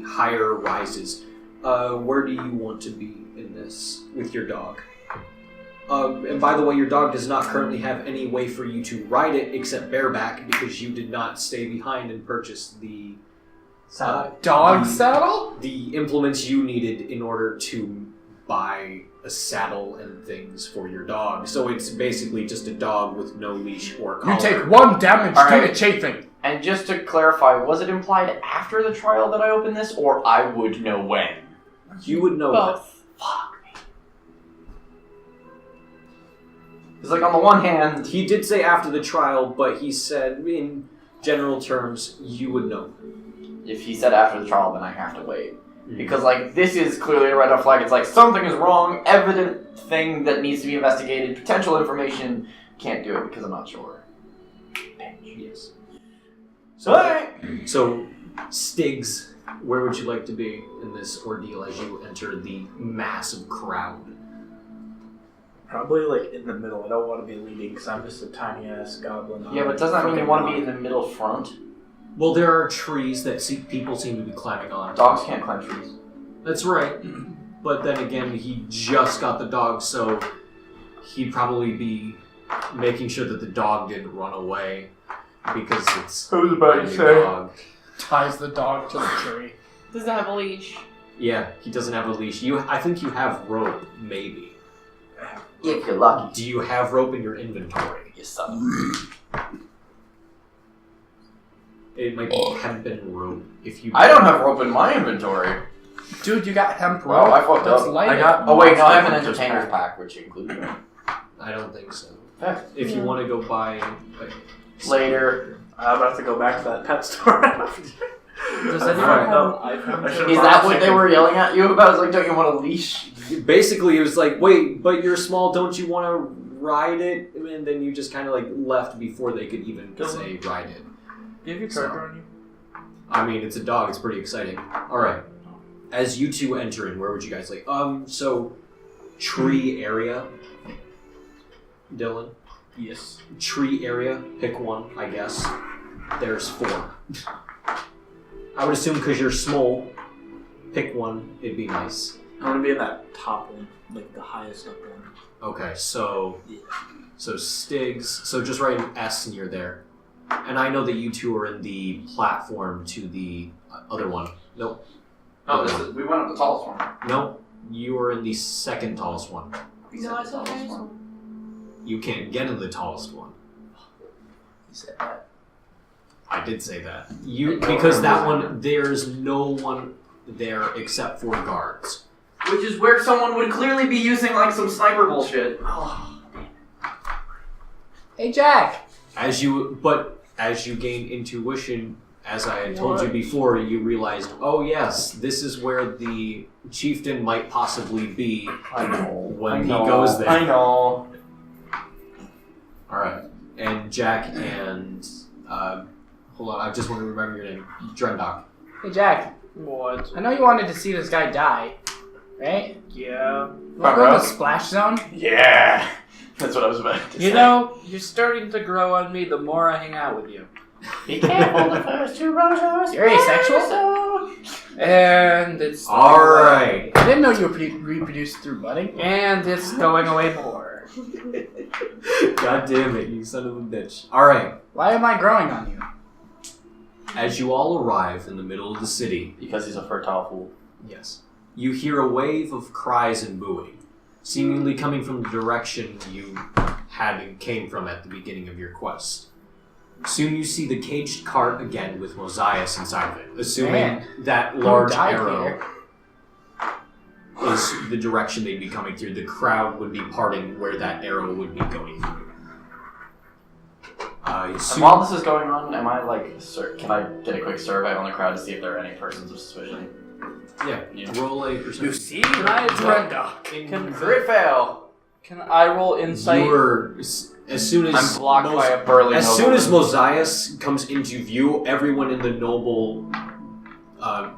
higher rises. Where do you want to be in this with your dog? And by the way, your dog does not currently have any way for you to ride it except bareback because you did not stay behind and purchase the Dog saddle? the implements you needed in order to buy a saddle and things for your dog. So it's basically just a dog with no leash or collar. You take 1 damage All due right. to chafing. And just to clarify, was it implied after the trial that I opened this, or I would know when? You would know Both. Because, like, on the one hand, that. He did say after the trial, but he said in general terms, you would know. if he said after the trial, then I have to wait. Because, like, this is clearly a red flag. It's like, something is wrong, evident thing that needs to be investigated, potential information, can't do it because I'm not sure. Yes. So, So, Stigs, where would you like to be in this ordeal as you enter the massive crowd? Probably like in the middle. I don't want to be leading because I'm just a tiny ass goblin. yeah, but doesn't that mean you want to be in the middle front? Well, there are trees that people seem to be climbing on. Dogs can't climb trees. That's right. But then again, he just got the dog, so he'd probably be making sure that the dog didn't run away because it's I was about a to new say. dog. Ties the dog to the tree. Does it have a leash? Yeah, he doesn't have a leash. I think you have rope, maybe. If you're lucky. Do you have rope in your inventory? You son of a... It might be hempen rope if you. I don't have rope in my inventory. Dude, you got hemp rope. Wow, I fucked That's up. light. I got- Oh wait, no, I have an entertainer's pack, which includes it. I don't think so. Okay. If you want to go buy. Later. I'm about to go back to that pet store. Does anyone Alright. have? I should've Is brought that a what they chicken. were yelling at you about? It's like, don't you want a leash? Basically, it was like, wait, but you're small. Don't you want to ride it? And then you just kind of like left before they could even say ride it. Do you have your So- charger on you? I mean, it's a dog. It's pretty exciting. All right. As you two enter in, where would you guys like? So tree area. Dylan, Yes. tree area. Pick one, I guess. There's 4. I would assume because you're small, pick one. It'd be nice. I want to be in that top one, like the highest up one. Okay, so Yeah. so Stigs. So just write an S and you're there. And I know that you two are in the platform to the other one. Nope. No, we went up the tallest one. Nope. You are in the second tallest one. No, I saw the highest one. You can't get in the tallest one. You said that. I did say that. Because that one, there's no one there except for guards. Which is where someone would clearly be using like some sniper bullshit. Hey, Jack. As you gain intuition, as I had told you before, you realized, oh yes, this is where the chieftain might possibly be I know. when he goes there. I know. Alright. And Jack and hold on, I just want to remember your name. Drendok. Hey, Jack. What? I know you wanted to see this guy die, right? Yeah. Wanna go to the splash zone? Yeah. That's what I was about to say. You know, you're starting to grow on me the more I hang out with you. Be careful the first 2 rows. You're asexual? And it's Alright. I didn't know you were reproduced through budding. And it's going away more. God damn it, you son of a bitch. Alright. Why am I growing on you? As you all arrive in the middle of the city, Because he's a fertile fool. yes, you hear a wave of cries and booing, seemingly coming from the direction you came from at the beginning of your quest. Soon you see the caged cart again with Mosias inside of it, assuming Man. that large died arrow here? is the direction they'd be coming through. The crowd would be parting where that arrow would be going through. And while this is going on, am I like, can I get a quick survey on the crowd to see if there are any persons of suspicion? Yeah, roll a perception. You see, Drendok. Crit fail! Can I roll insight? You were, as soon as I'm blocked by a burly as soon as nobleman. Mosias comes into view, everyone in the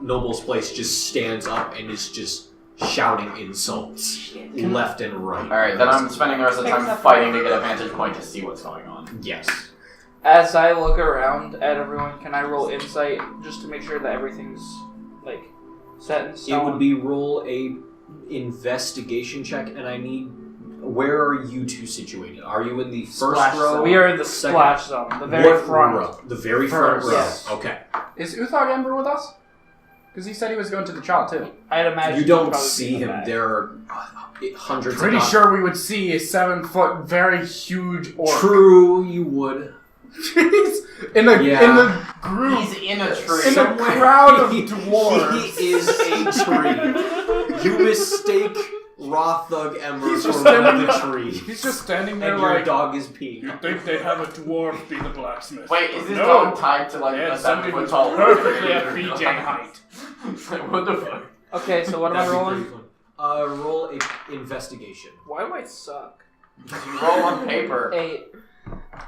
noble's place just stands up and is just shouting insults left and right. Alright, then I'm spending the rest of the time fighting to get a vantage point to see what's going on. Yes. As I look around at everyone, can I roll insight just to make sure that everything's like set in stone? It would be roll a investigation check, and I need. Where are you two situated? Are you in the first Splash row? zone. We are in the second- splash zone, the very What front. row? The very front First, row. yes. Okay. Is Uthog Ember with us? Because he said he was going to the child too. I'd imagine You he'd don't probably see be in the him. back. There are hundreds. Pretty of sure we would see a 7-foot, very huge orc. True, you would. Jeez. In the group. He's in a tree. In the crowd of He dwarves. is a tree. You mistake Rothug Ember He's for just one of standing the there- trees. He's just standing there And your like, dog is peeing. You think they'd have a dwarf be the blacksmith? Wait, is this No. dog tied to like Yeah, a somebody 7-foot who's tall perfectly at BJ height. It's like, what the fuck? Okay, so what am I That'd be rolling? pretty fun. Roll a investigation. Why do I suck? You roll on paper. 8.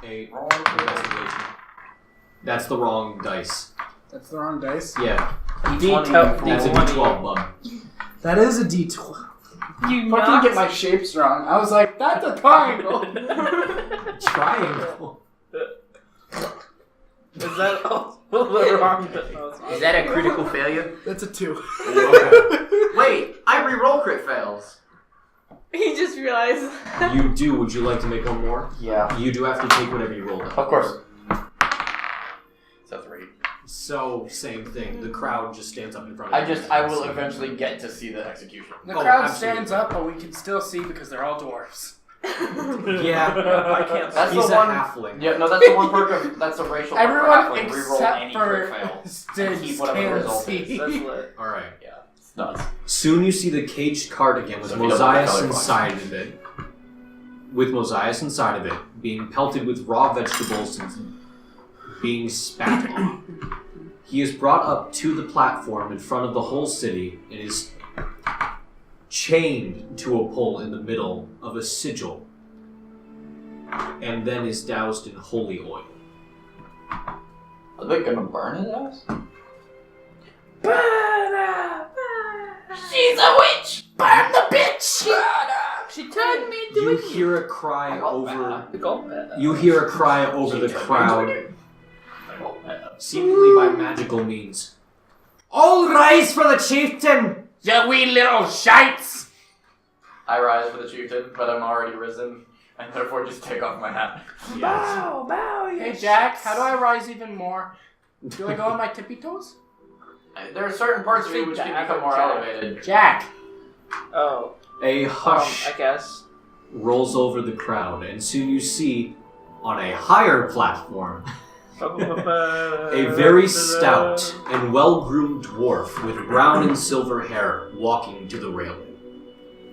A Roll on paper. investigation. That's the wrong dice. that's the wrong dice. Yeah, D12. that's a D12, bub. That is a D12. You Fucking get my shapes wrong. I was like, that's a triangle. Triangle. Is that the wrong? Is that a critical failure? That's a 2. Wait, I re-roll crit fails. He just realized. You do. Would you like to make one more? Yeah. You do have to take whatever you rolled. Of course. It's a 3. So, same thing. The crowd just stands up in front of you. I will eventually get to see the execution. The Oh, crowd absolutely. stands up, but we can still see because they're all dwarves. Yeah, I can't. That's He's the a one- halfling. Yeah, no, that's the one perk of, that's a racial perk Everyone for halfling. Reroll except any for crit fail. and Stigs keep whatever the can result see. is. That's lit. All right. Yeah, it's nuts. Soon you see the caged cart again with So if you don't like Mosias color inside of it. With Mosias inside of it, being pelted with raw vegetables and being spat on. He is brought up to the platform in front of the whole city and is chained to a pole in the middle of a sigil, and then is doused in holy oil. Are they gonna burn his ass? She's a witch! Burn the bitch! She turned me You hear a cry over. into You hear a cry over the crowd, seemingly by magical means. All rise for the chieftain! You wee little shites! I rise for the chieftain, but I'm already risen, and therefore just take off my hat. Bow, bow, Hey Jack, how do I rise even more? Do I go on my tippy toes? There are certain parts of you which can become more elevated. Jack! Oh, A hush I guess. rolls over the crowd, and soon you see, on a higher platform, a very stout and well-groomed dwarf with brown and silver hair walking to the railing,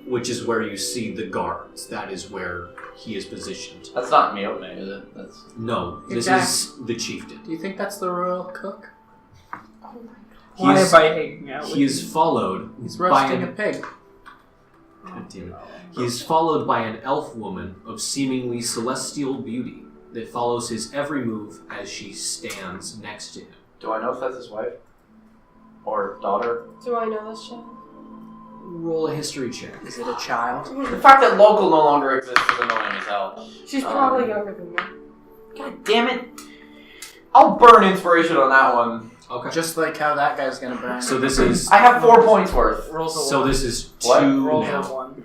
which is where you see the guards. That is where he is positioned. That's not Miotne, is it? That's... No, Hey, this Jack. is the chieftain. Do you think that's the royal cook? Why He is- am I hanging out with He is followed He's by roasting a an, pig. God damn it. He is followed by an elf woman of seemingly celestial beauty that follows his every move as she stands next to him. Do I know if that's his wife? Or daughter? Do I know this child? Roll a history check. Is it a child? The fact that local no longer exists is annoying as hell. She's probably younger than me. God damn it. I'll burn inspiration on that one. Okay. Just like how that guy's gonna burn. So this is I have 4 points worth. Rolls a so one. this is What? 2 Rolls a now. 1.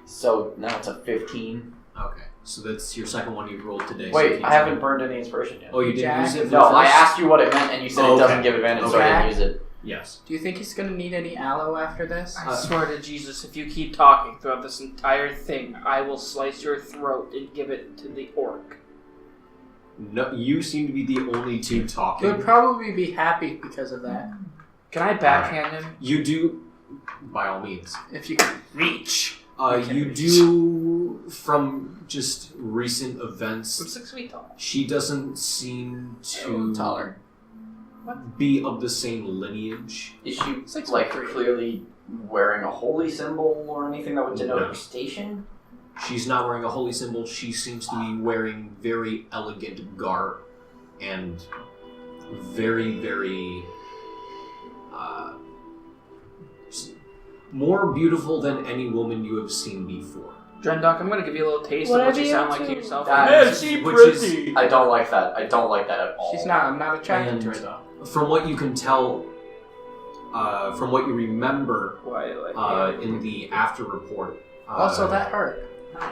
So now it's a 15. Okay. So that's your second one you've rolled today. so you Wait, can't I haven't use it. burned any inspiration yet. Oh, you didn't Jack? use it? For No, the I first? asked you what it meant, and you said Oh, it doesn't okay. give advantage, so I Okay. didn't use it. Yes. Do you think he's gonna need any aloe after this? I swear to Jesus, if you keep talking throughout this entire thing, I will slice your throat and give it to the orc. No, you seem to be the only two He would talking. probably be happy because of that. Can I backhand him? You do, by all means. If you can reach. You do, from just recent I'm events, 6 feet tall. she doesn't seem to Taller. be of the same lineage. Is she, 6'3". like, clearly wearing a holy symbol or anything that would denote No. her station? She's not wearing a holy symbol. She seems to be wearing very elegant garb and very, very more beautiful than any woman you have seen before. Drendok, I'm gonna give you a little taste What of what are you you sound up like to to? yourself. That- Which is, I don't like that. I don't like that at all. She's not. I'm not attracted to her And- though. from what you can tell, from what you remember Why, like, in the after report. Also, that hurt.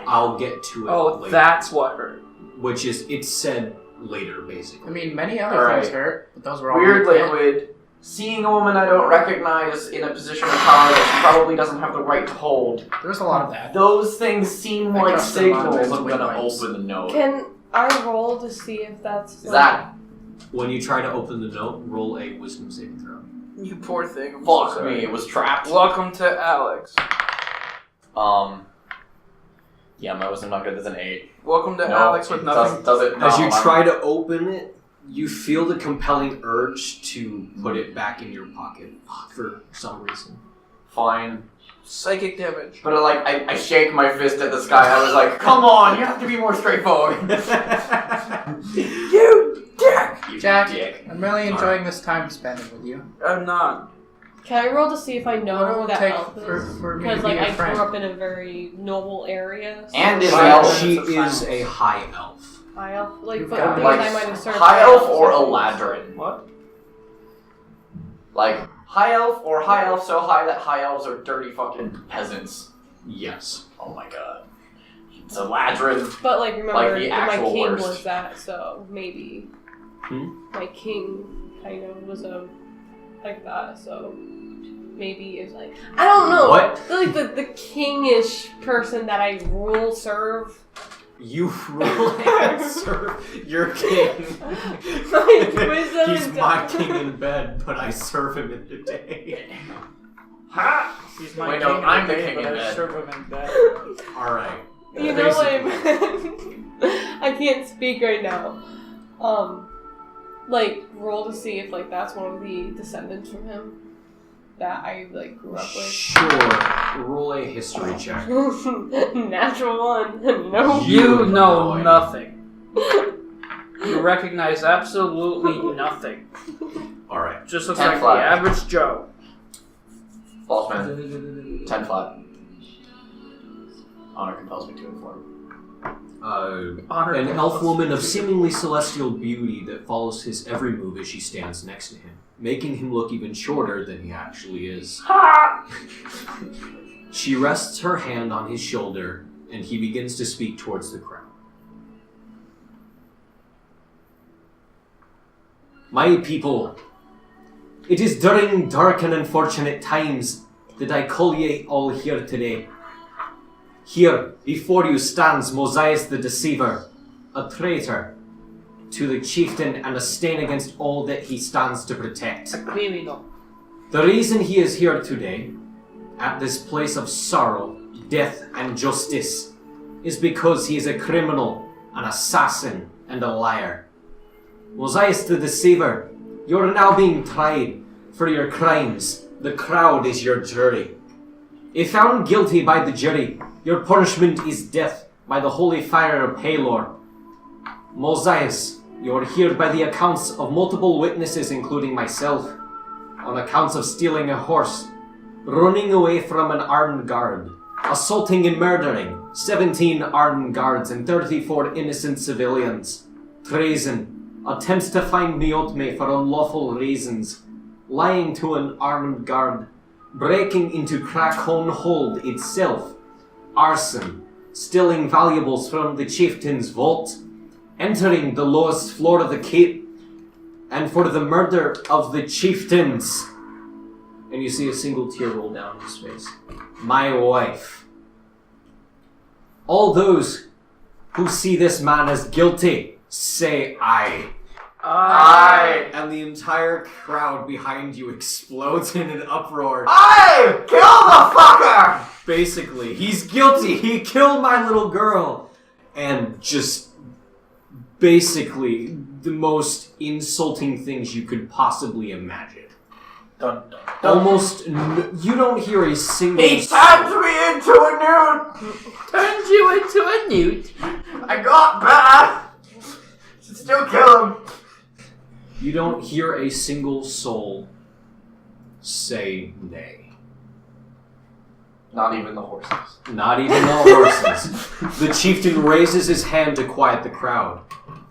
I'll get to it oh, later. that's what hurt. Which is, it's said later, I basically. mean, many other Alright. things hurt, but those were all Weird repent. Liquid. Seeing a woman I don't recognize in a position of power that she probably doesn't have the right to hold. There's a lot of that. Those things seem I like trust a lot of signals men's I'm gonna windpipes. open the note. Can I roll to see if that's Zach, When you try to open the note, roll a wisdom saving throw. You poor thing. I'm fuck so sorry. me, it was trapped. Welcome to Alex. Yeah, my wisdom not good. That's an 8. Welcome to No, Alex with it nothing. does it? As no, you I'm- try to open it, you feel the compelling urge to put it back in your pocket for some reason. Fine. Psychic damage. But I shake my fist at the sky. I was like, come on, you have to be more straightforward. You dick! You Jack, dick. I'm really enjoying this time spending with you. I'm not. Can I roll to see if I know What who will it that take elf is? for me to Because be like your I friend? grew up in a very noble area. So And is She- an elf. She is a high elf. high elf, like, You've but got, because like, I might have served High high elf elves or or a something. ladrin? What? Like, high elf or high elf so high that high elves are dirty fucking peasants. Yes. Oh my god. It's a ladrin. But like remember, Like the my actual king worst. was that, so maybe my king kind of was a like that, so maybe it's like I don't know. What? Like the kingish person that I rule serve. You rule and serve your king. My wisdom He's and my death. king in bed, but I serve him in the day. Ha! He's my Wait, king no, in I'm the the day, king but in I bed. serve him in bed. Alright. You know what I meant? I can't speak right now. Like roll to see if like that's one of the descendants from him that I like grew up with. Sure. Roll a history check. Natural one. No. You know No. nothing. You recognize absolutely nothing. Alright. Just looks 10 like flat. the average Joe. False man. 10 flat. Honor compels me to inform. Honor An comes elf first. woman of seemingly celestial beauty that follows his every move as she stands next to him, making him look even shorter than he actually is. She rests her hand on his shoulder, and he begins to speak towards the crowd. My people, it is during dark and unfortunate times that I call ye all here today. Here, before you stands Mosias the Deceiver, a traitor to the chieftain and a stain against all that he stands to protect. Maybe no. The reason he is here today, at this place of sorrow, death, and justice, is because he is a criminal, an assassin, and a liar. Mosias the Deceiver, you are now being tried for your crimes. The crowd is your jury. If found guilty by the jury, your punishment is death by the holy fire of Pelor. Mosias, you are here by the accounts of multiple witnesses, including myself, on accounts of stealing a horse, running away from an armed guard, assaulting and murdering 17 armed guards and 34 innocent civilians, treason, attempts to find Miotme for unlawful reasons, lying to an armed guard, breaking into Cra'Khone Hold itself, arson, stealing valuables from the chieftain's vault, entering the lowest floor of the keep, and for the murder of the chieftains. And you see a single tear roll down his face. My wife. All those who see this man as guilty, say aye. Aye! And the entire crowd behind you explodes in an uproar. Aye! Kill the fucker! Basically, he's guilty. He killed my little girl. And just basically the most insulting things you could possibly imagine. Dun, dun, dun. Almost, you don't hear a single. He turned me into a newt! Turns you into a newt. I got better! Should still kill him. You don't hear a single soul say nay. Not even the horses. Not even the horses. The chieftain raises his hand to quiet the crowd,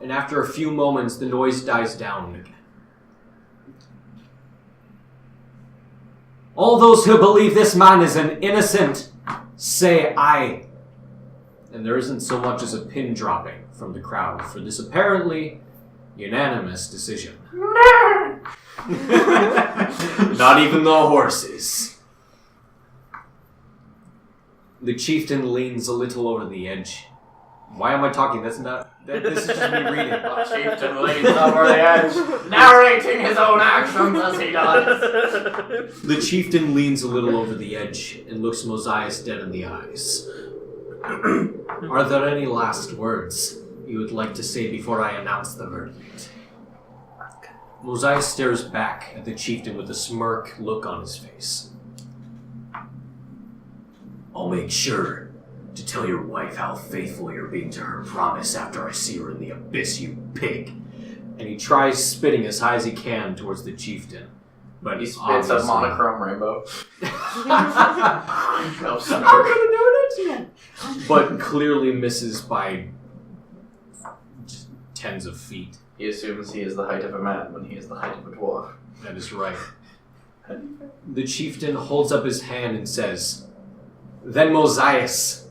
and after a few moments, the noise dies down again. All those who believe this man is an innocent, say aye. And there isn't so much as a pin dropping from the crowd for this apparently unanimous decision. Not even the horses. The chieftain leans a little over the edge. Why am I talking? This is just me reading. The chieftain leans over the edge, narrating his own actions as he does. The chieftain leans a little over the edge and looks Mosias dead in the eyes. Are there any last words you would like to say before I announce the verdict? Mosias stares back at the chieftain with a smirk look on his face. I'll make sure to tell your wife how faithful you're being to her promise after I see her in the abyss, you pig. And he tries spitting as high as he can towards the chieftain. But He spits a monochrome rainbow. No, son of How a- could I do that yet? but clearly misses by just tens of feet. He assumes he is the height of a man when he is the height of a dwarf. That is right. The chieftain holds up his hand and says, Then Mosias,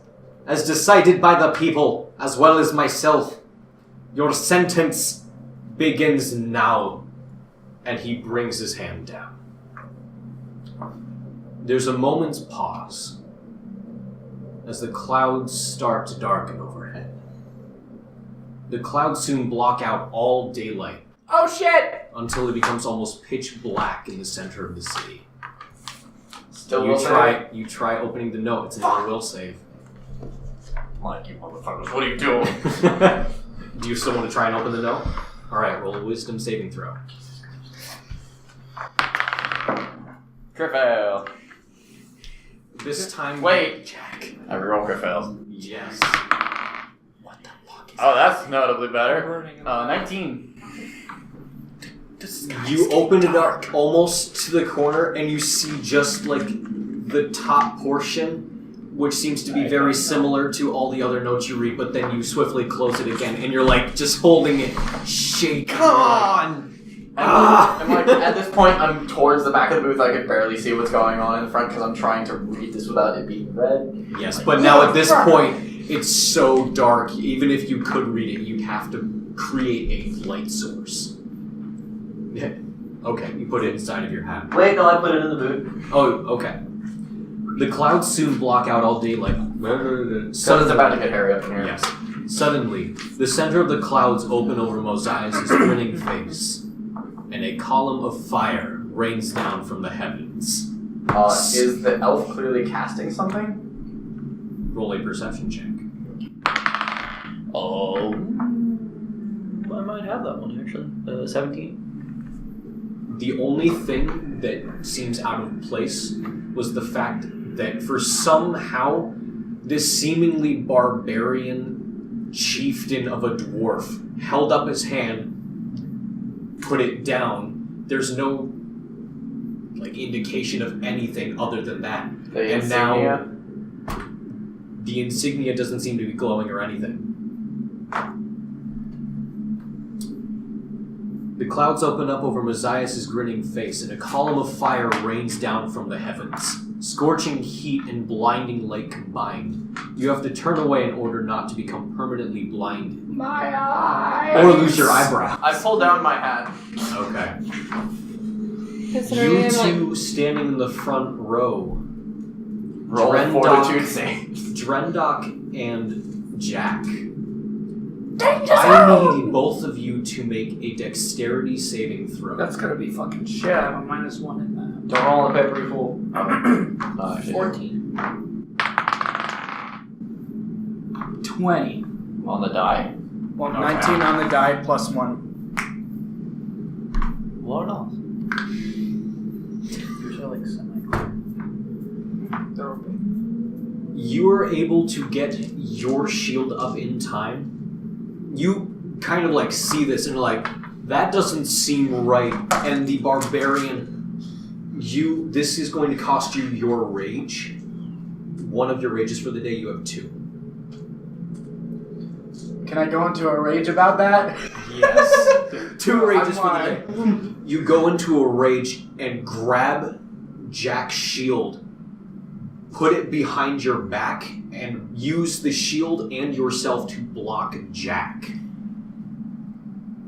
as decided by the people, as well as myself, your sentence begins now. And he brings his hand down. There's a moment's pause as the clouds start to darken overhead. The clouds soon block out all daylight Oh shit! until it becomes almost pitch black in the center of the city. Still You will try opening the note. It's an will save. Like, you motherfuckers, what are you doing? Do you still want to try and open the note? Alright, roll a wisdom saving throw. Crit fail. This time... Wait. Jack. Everyone crit fails. Yes. What the fuck is Oh, that's notably better. Burning in the 19. You open it up almost to the corner, and you see just, like, the top portion, which seems to be very similar to all the other notes you read, but then you swiftly close it again, and you're, like, just holding it, shaking. Come on! I'm like, at this point, I'm towards the back of the booth. I could barely see what's going on in the front because I'm trying to read this without it being read. Yes, but now at this point, it's so dark, even if you could read it, you'd have to create a light source. Yeah. Okay, you put it inside of your hat. Wait, no, I put it in the boot. Oh, okay. The clouds soon block out all daylight. So it's about to get hairy up in here. Yes. Suddenly, the center of the clouds open over Mosias' grinning face, and a column of fire rains down from the heavens. Is the elf clearly casting something? Roll a perception check. Oh. I might have that one, actually. 17. The only thing that seems out of place was the fact that for somehow this seemingly barbarian chieftain of a dwarf held up his hand, put it down. There's no indication of anything other than that. The And insignia? now the insignia doesn't seem to be glowing or anything. The clouds open up over Mosias' grinning face, and a column of fire rains down from the heavens. Scorching heat and blinding light combined. You have to turn away in order not to become permanently blinded. My eyes! Or lose your eyebrow. I pull down my hat. Okay. Considering You I'm two standing in the front row. Roll a Drendok- fortitude save. Drendok and Jack. I need both of you to make a dexterity saving throw. That's gonna be fucking shit. I have a -1 in that. Don't roll on the paper, you fool. 14. 20. On the die. Well, Okay. 19 on the die plus 1. What else? Usually like semi-clear. They're open. You are able to get your shield up in time. You kind of like see this and are like, that doesn't seem right. And the barbarian, this is going to cost you your rage. One of your rages for the day, you have 2. Can I go into a rage about that? Yes. 2 rages for the Why? day. You go into a rage and grab Jack's shield, put it behind your back, and use the shield and yourself to block Jack.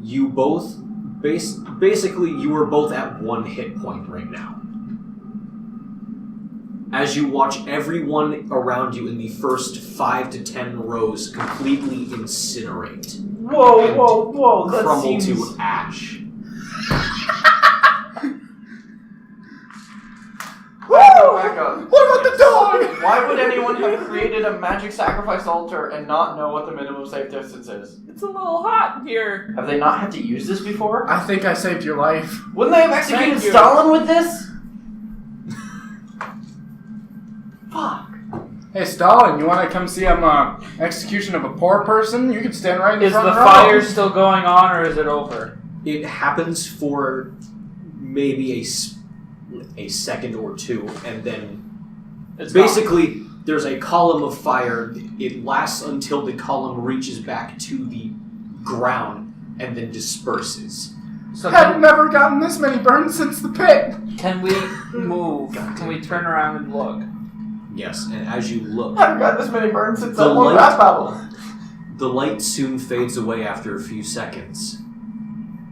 You both, basically, you are both at 1 hit point right now. As you watch everyone around you in the first 5 to 10 rows completely incinerate. Whoa, that Crumble seems... to ash. Back up. What about the dog? Why would anyone have created a magic sacrifice altar and not know what the minimum safe distance is? It's a little hot in here. Have they not had to use this before? I think I saved your life. Wouldn't they have executed Thank you. Stalin with this? Fuck. Hey, Stalin, you want to come see execution of a poor person? You can stand right in the Is front the row. fire still going on or is it over? It happens for maybe a second or 2, and then It's basically there's a column of fire. It lasts until the column reaches back to the ground and then disperses. gone. So I've never gotten this many burns since the pit. can we move? Can we turn around and look? Yes, and as you look, I haven't got this many burns since The that one light- rap battle. the light soon fades away after a few seconds,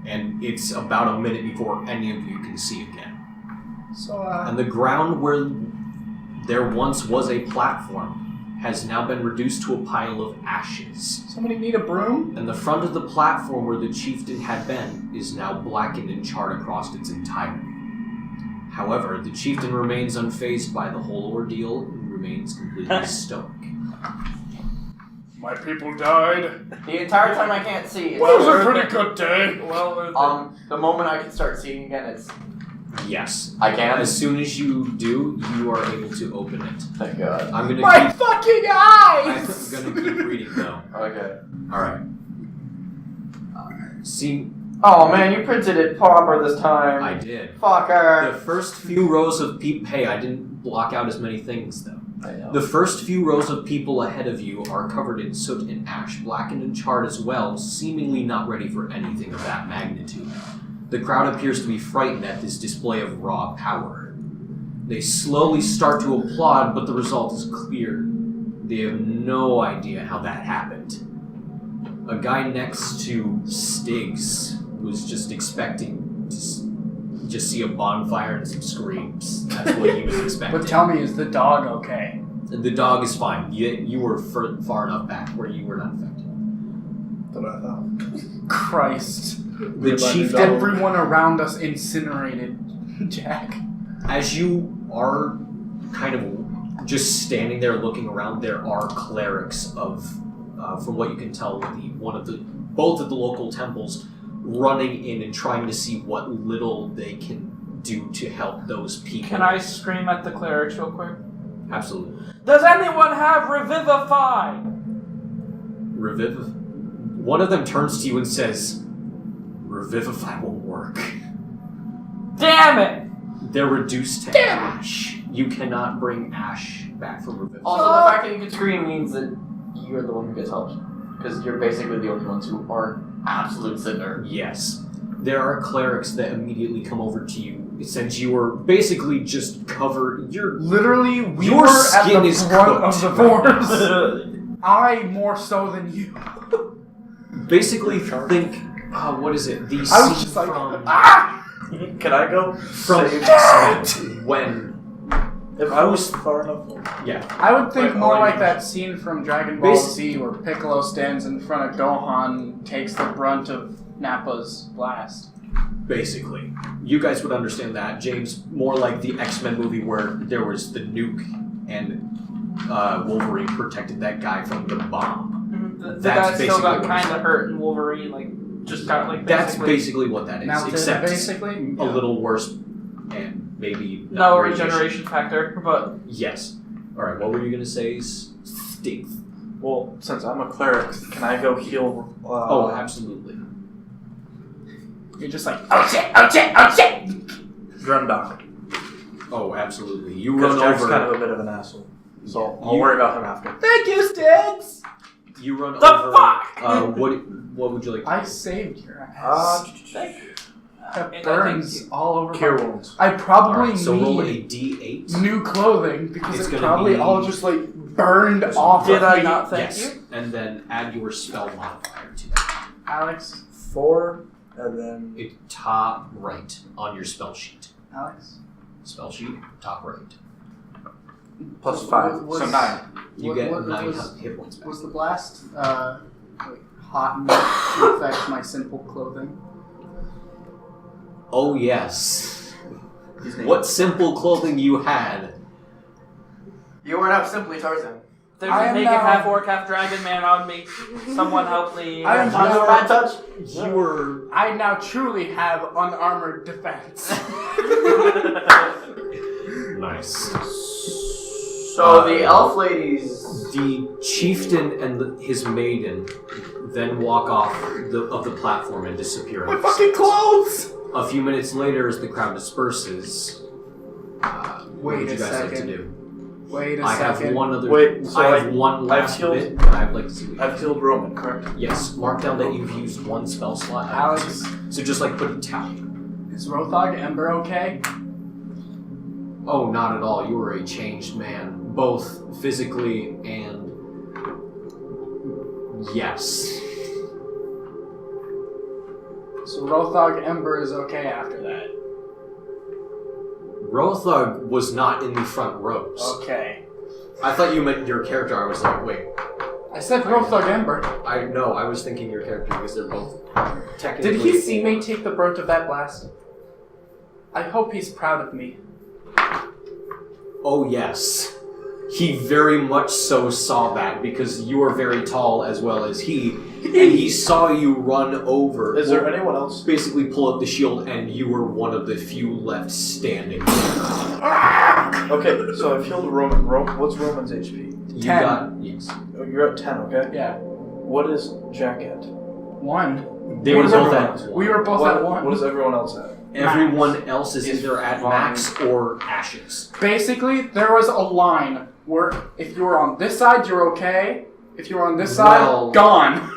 and it's about a minute before any of you can see again. So, And the ground where there once was a platform has now been reduced to a pile of ashes. somebody need a broom? And the front of the platform where the chieftain had been is now blackened and charred across its entirety. However, the chieftain remains unfazed by the whole ordeal and remains completely stoic. My people died. The entire time I can't see. It's Well, it was a worth pretty it. good day. Well, worth it. The moment I can start seeing again, it's... Yes. I can? As soon as you do, you are able to open it. Thank God. I'm gonna My keep. fucking I'm eyes! gonna keep reading though. Okay. All right. See, Oh man, you printed it proper this time. I did. Fucker. The first few rows of people. Hey, I didn't block out as many things though. I know. The first few rows of people ahead of you are covered in soot and ash, blackened and charred as well, seemingly not ready for anything of that magnitude. The crowd appears to be frightened at this display of raw power. They slowly start to applaud, but the result is clear. They have no idea how that happened. A guy next to Stigs was just expecting to just see a bonfire and some screams. That's what he was expecting. But tell me, is the dog okay? The dog is fine. You were far enough back where you were not affected. That's what I thought. Christ. The chieftain, Everyone around us incinerated. Jack. as you are kind of just standing there looking around, there are clerics of, from what you can tell, both of the local temples running in and trying to see what little they can do to help those people. Can I scream at the clerics real quick? Absolutely. Does anyone have Revivify? One of them turns to you and says, Revivify won't work. Damn it! They're reduced to ash. You cannot bring ash back from Revivify. Also, the fact that you can scream means that you're the one who gets helped. Because you're basically the only ones who aren't absolute sinner. Yes. There are clerics that immediately come over to you since you were basically just covered. Literally, we Your were at skin the is front of cooked the right force. I more so than you. Basically, think. What is it? The I was scene just like, from Can I go? from Save- X-Men when. If I was far enough. Yeah. I would think Wait, more oh, like you- that scene from Dragon Ball Z where Piccolo stands in front of Gohan and takes the brunt of Nappa's blast. Basically, you guys would understand that. James, more like the X-Men movie where there was the nuke and Wolverine protected that guy from the bomb. The That's guy still basically got what kind it's of hurt, and Wolverine just got That's basically what that is, Melted, except basically. a little worse and maybe not no radiation. regeneration factor, but Yes. All right. What were you gonna say? Stigs. Well, since I'm a cleric, can I go heal? Oh, absolutely. You're just like, oh shit, oh shit, oh shit! Drendok. Oh, absolutely. You Because run Jack's over. kind of a bit of an asshole. So I'll You- worry about him after. Thank you, Stigs! You run The over. fuck? What would you like? I saved your ass. Have I burns think- all over Cure my... wounds. I probably Alright, so roll a need D8. new clothing because It's it's gonna probably be- all just like burned off Did of I me. not thank Yes, you? and then add your spell modifier to that. Alex? 4, and then It top right on your spell sheet. Alex? Spell sheet, top right. plus 5, Was- so 9. You What- get what 9 was- hit points back. Was the blast like hot enough to affect my simple clothing? Oh yes. What simple clothing you had. You are now simply Tarzan. There's I a am naked now- half-orc, half-dragon man on me. Someone help me. I am Not now- a bad touch. You were I now truly have unarmored defense. nice. So the elf ladies. The chieftain and his maiden then walk off of the platform and disappear. My fucking clothes! A few minutes later, as the crowd disperses, what Wait would you a guys like to second. do? Wait a I second. have one other. Wait, so I have one last killed- bit that I'd like to see. I've healed Roman, correct? Yes, mark down that you've used one spell slot. Alex, So just like put a tally. is Rothog Ember okay? Oh, not at all. You were a changed man, both physically and yes. So Rothog Ember is okay after that. Rothug was not in the front rows. Okay. I thought you meant your character. I was like, wait. I said Rothog Ember. I know. I was thinking your character because they're both technically. Did he see me take the brunt of that blast? I hope he's proud of me. Oh yes, he very much so saw that because you are very tall as well as he, and he saw you run over. Is there anyone else? Basically, pull up the shield, and you were one of the few left standing. Okay, so I've healed Roman. What's Roman's HP? You 10. got yes. Oh, you're at 10, okay? Yeah. What is Jack at? 1. They We were were both both- at. We were both at 1. What is everyone else at? Everyone else is Is either at fine. max or ashes. Basically, there was a line where if you were on this side, you're okay. If you were on this side, Well- gone.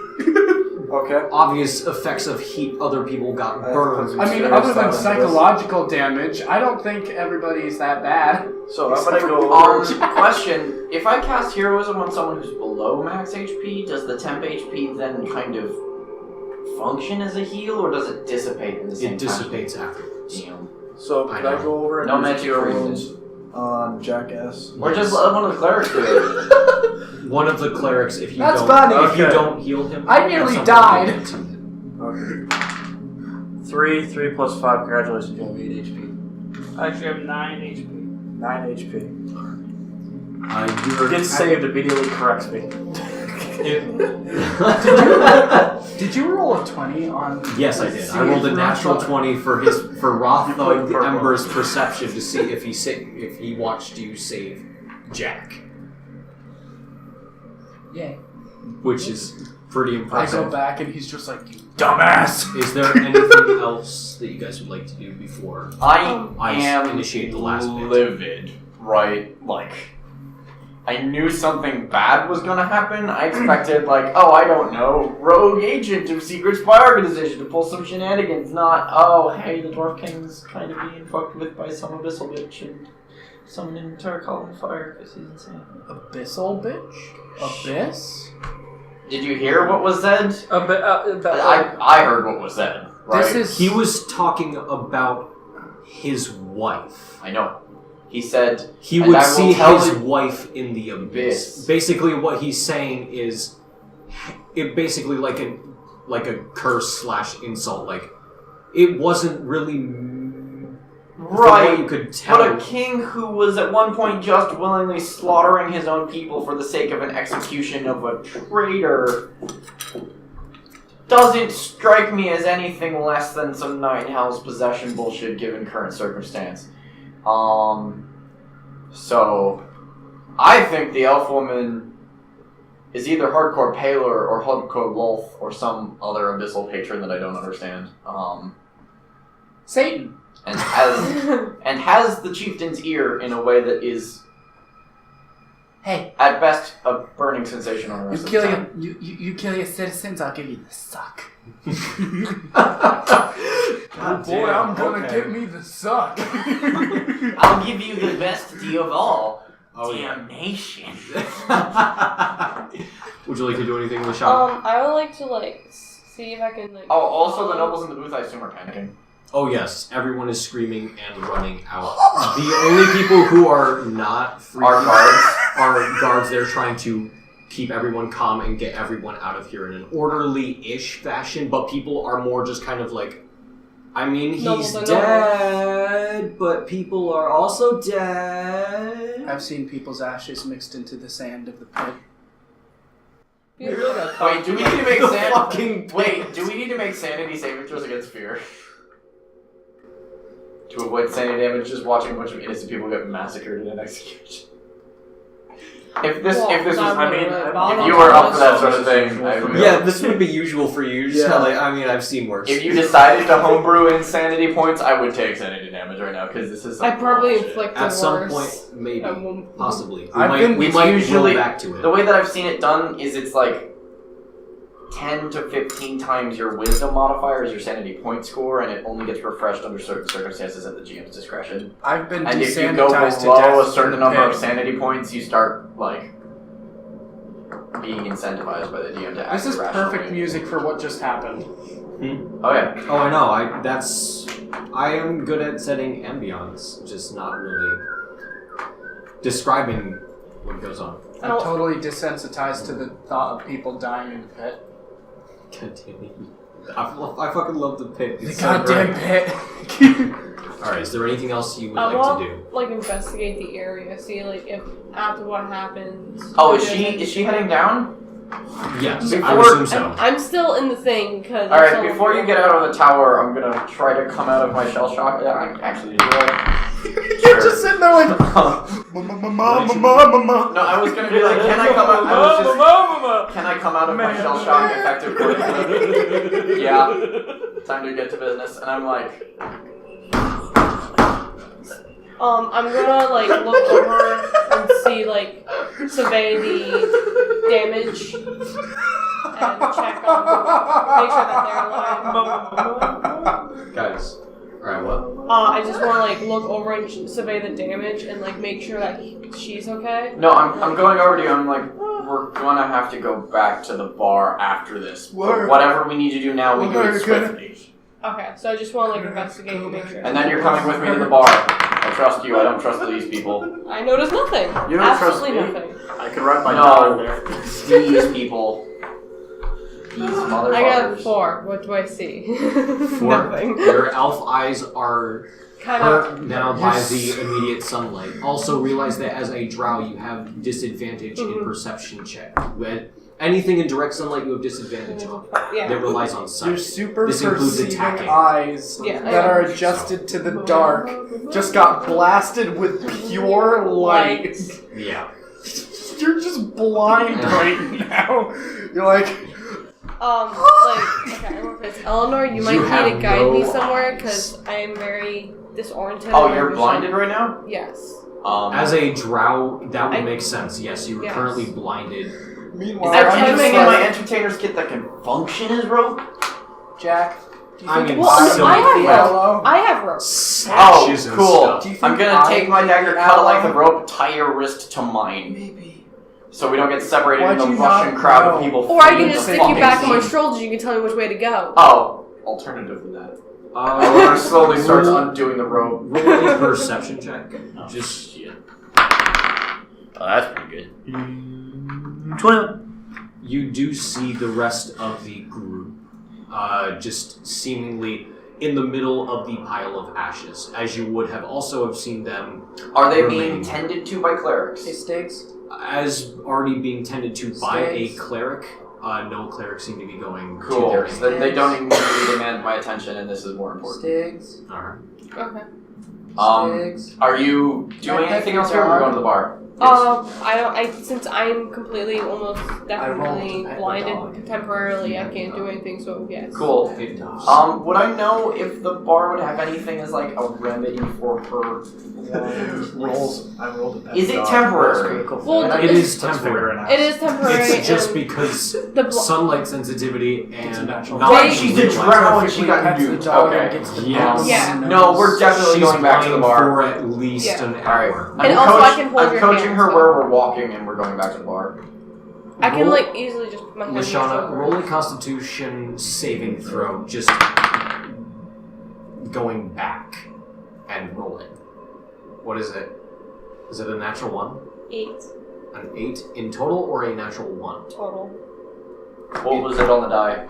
Okay. Obvious effects of heat. Other people got burned. I mean, other than psychological damage, I don't think everybody's that bad. So I'm gonna go. Question: if I cast heroism on someone who's below max HP, does the temp HP then kind of function as a heal, or does it dissipate in the same It dissipates afterwards. time? Damn. So I can I know. go over and No use magic cure or wounds on Jackass? Or just let one of the clerics do it. One of the clerics, if you That's don't, funny. if you Okay. don't heal him, I nearly someone died. will do it to him. Okay. 3 plus 5. Congratulations, you have 8 HP. I actually have 9 HP. 9 HP. You're Gets saved immediately corrects me. Did you roll a 20 on? Yes, I did. I rolled a natural 20 for Rothug purple. Ember's perception to see if he watched you save Jack, Yeah. which is pretty I go impressive. back and he's just like, you dumbass. Is there anything else that you guys would like to do before I I am initiate the last bit? livid, right? Like, I knew something bad was gonna happen. I expected, like, oh, I don't know, rogue agent of secret spy organization to pull some shenanigans, not, oh, hey, the Dwarf King's kind of being fucked with by some abyssal bitch and summoned an entire column of fire because he's insane. Abyssal bitch? Abyss? Did you hear what was said? I heard what was said, right? He was talking about his wife. I know. He said he would see his wife in the abyss. Basically, what he's saying is, it basically like a curse / insult. Like, it wasn't really right. What you could tell. But a king who was at one point just willingly slaughtering his own people for the sake of an execution of a traitor doesn't strike me as anything less than some Night in Hell's possession bullshit given current circumstance. So, I think the elf woman is either hardcore Paler or hardcore Lolth or some other abyssal patron that I don't understand. Satan. And has the chieftain's ear in a way that is, hey, at best, a burning sensation on the rest of the time. You kill your citizens, I'll give you the suck. God boy, I'm gonna give me the suck. I'll give you the best deal of all. Oh, damnation. Would you like to do anything with the shop? I would like to see if I can Oh, also the nobles in the booth, I assume, are panicking. Oh yes, everyone is screaming and running out. The only people who are not free are guards. Are guards. They're trying to keep everyone calm and get everyone out of here in an orderly-ish fashion, but people are more just kind of like, I mean, he's dead, but people are also dead. I've seen people's ashes mixed into the sand of the pit. Wait, do we need to make sanity saving throws against fear? To avoid sanity damage, just watching a bunch of innocent people get massacred in an execution. If this was, if you were up for that sort of thing, this would be usual for you. Just I've seen worse. If you decided to homebrew insanity points, I would take sanity damage right now because this is. I probably inflict at some point, maybe, possibly. We might usually roll back to it. The way that I've seen it done is it's like 10 to 15 times your wisdom modifier is your sanity point score, and it only gets refreshed under certain circumstances at the GM's discretion. I've been and if you desensitized go to below death a certain number of sanity points, you start being incentivized by the DM to act. This is perfect music for what just happened. Oh yeah. Oh, I know. I am good at setting ambience, just not really describing what goes on. I'm totally desensitized to the thought of people dying in the pit. I fucking love the pit. The goddamn pit. Alright, is there anything else you would like to do? Investigate the area, see if after what happens. Oh, is she heading down? Yes, I would assume so. I'm still in the thing because. All right, before you get out of the tower, I'm gonna try to come out of my shell shock. Yeah, I actually do that. You're just sitting there like. No, I was gonna be like, can I come out? Can I come out of my shell shock effectively? Yeah. Time to get to business, and I'm like. I'm gonna look over and see survey the damage and check on make sure that they're alive. Guys, alright, what? I just wanna look over and survey the damage and make sure that she's okay. No, I'm going over to you. I'm like, we're gonna have to go back to the bar after this. Whatever we need to do now, we do it swiftly. Okay, so I just want to investigate and make sure. And then you're coming with me to the bar. I trust you. I don't trust these people. I noticed nothing. You don't trust Absolutely me? nothing. I could run my daughter there. These people. These motherfuckers. I got 4. What do I see? 4. Nothing. Your elf eyes are kind hurt now by the immediate sunlight. Also realize that as a drow, you have disadvantage in perception check. Anything in direct sunlight, you have disadvantage on. Yeah. That relies on sight. Your super This includes perceiving attacking. eyes that are adjusted to the dark just got blasted with pure light. Yeah. You're just blind right now. You're like... Elanor, you might need to guide me somewhere because I am very disoriented. Oh, you're blinded right now? Yes. As a drow, that would make sense. Yes, you were Yes. currently blinded. Is Meanwhile, there I'm anything in trying to my make entertainer's kit that can function as rope? Jack, do you I think mean, it's Well, so I have yellow? I have rope. Sashes and cool. stuff. Do you think I'm gonna take my I'm dagger, the cut it like ally? the rope, tie your wrist to mine. Maybe. So we don't get separated Why'd in the you Russian not crowd of know? people. Or I can fleeing just the stick you fucking back on my scene. shoulders. You can tell me which way to go. Oh, alternatively that. Elanor slowly starts undoing the rope. Roll a perception check. Just Oh, that's pretty good. 21. you do see the rest of the group, just seemingly in the middle of the pile of ashes, as you would have also have seen them Are they remaining. being tended to by clerics? Hey, Stigs. as already being tended to by a Stigs. cleric. No clerics seem to be going to Cool. their So they don't immediately demand my attention, and this is more important. Stigs. Alright. Okay. Stigs. Are you doing anything else here, or are we going to the bar? Since I'm completely, almost definitely rolled to pet the blinded dog. temporarily, I can't do anything. So yes. Cool. It does. Would I know if the bar would have anything as like a remedy for her blindness? I rolled a pet Is it dog. temporary? Critical Well, fail. it is That's temporary. fair enough. It is temporary. It's just and because the sunlight sensitivity It's a and natural- not Right, she's a realizing- drow and she got Pets the duped. dog Okay. and gets the Yes. dog. Yeah. No, we're definitely She's going back to the blind bar. for at least Yeah. an Alright. hour. And also I can hold I'm your coaching hand, her so- where we're walking, and we're going back to the bar. I can Roll- like easily just put my hand on your Leshanna, shoulder. roll a Constitution saving throw, just going back and rolling. What is it? Is it a natural 1? 8 An 8 in total, or a natural 1? total. What was it on the die?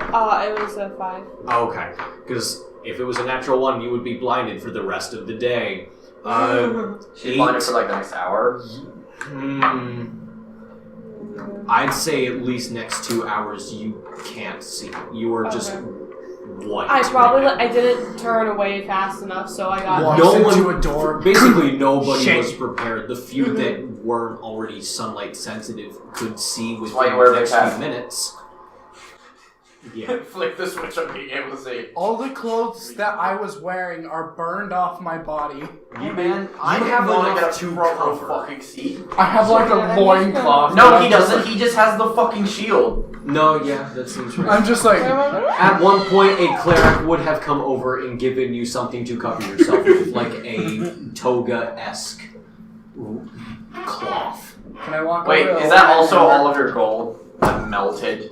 It was a 5. Okay, because if it was a natural 1, you would be blinded for the rest of the day. She's blinded for like the next hour. I'd say at least next 2 hours you can't see. You are just Okay. white. I probably right now. I didn't turn away fast enough, so I got. Walks No into one- a door. Basically, nobody Shake. was prepared. The few Mhm. that weren't already sunlight sensitive could see That's why within you wear the a next cap. few minutes. Yeah. Flick the switch on being able to see. All the clothes that I was wearing are burned off my body. You man, I you have have want to enough get a to front row cover. fucking seat. I have like Yeah, a loincloth. No, that he I'm just doesn't. He just has the fucking shield. No, yeah, that seems right. I'm just like, At one point, a cleric would have come over and given you something to cover yourself with, like a toga-esque cloth. can I walk Wait, over to is the that old also man? all of your gold that melted?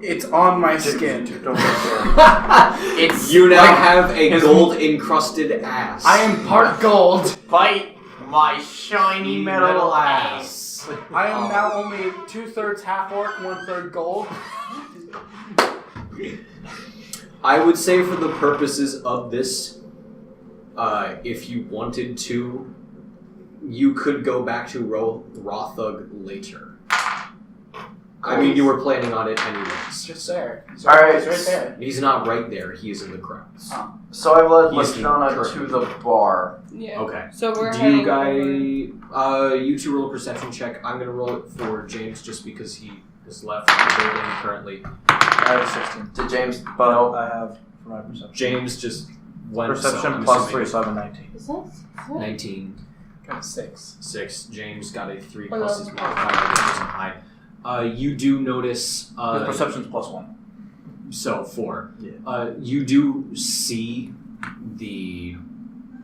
It's on my skin. Don't care. It's You now like, have a his- gold-encrusted ass. I am part gold. bite my shiny metal ass. I am now only 2/3 half-orc, 1/3 gold. I would say for the purposes of this, if you wanted to, you could go back to Rothug later. I mean, you were planning on it It's anyways. just there. It's Alright. It's right there. He's not right there, he is in the crowds. So I've led He's Leshanna current. to the bar. Yeah. Okay. So we're Do heading you over. guys, you two roll a perception check. I'm gonna roll it for James just because he has left the building currently. I have 16. Did James? But No. I have, for my perception. James just went Perception so I'm plus assuming 3, so I have a 19. Is that? 19. Got a 6. 6. James got a 3 Oh, plus his no. modifier, which isn't high. You do notice. His perception's plus 1. So 4. Yeah. You do see the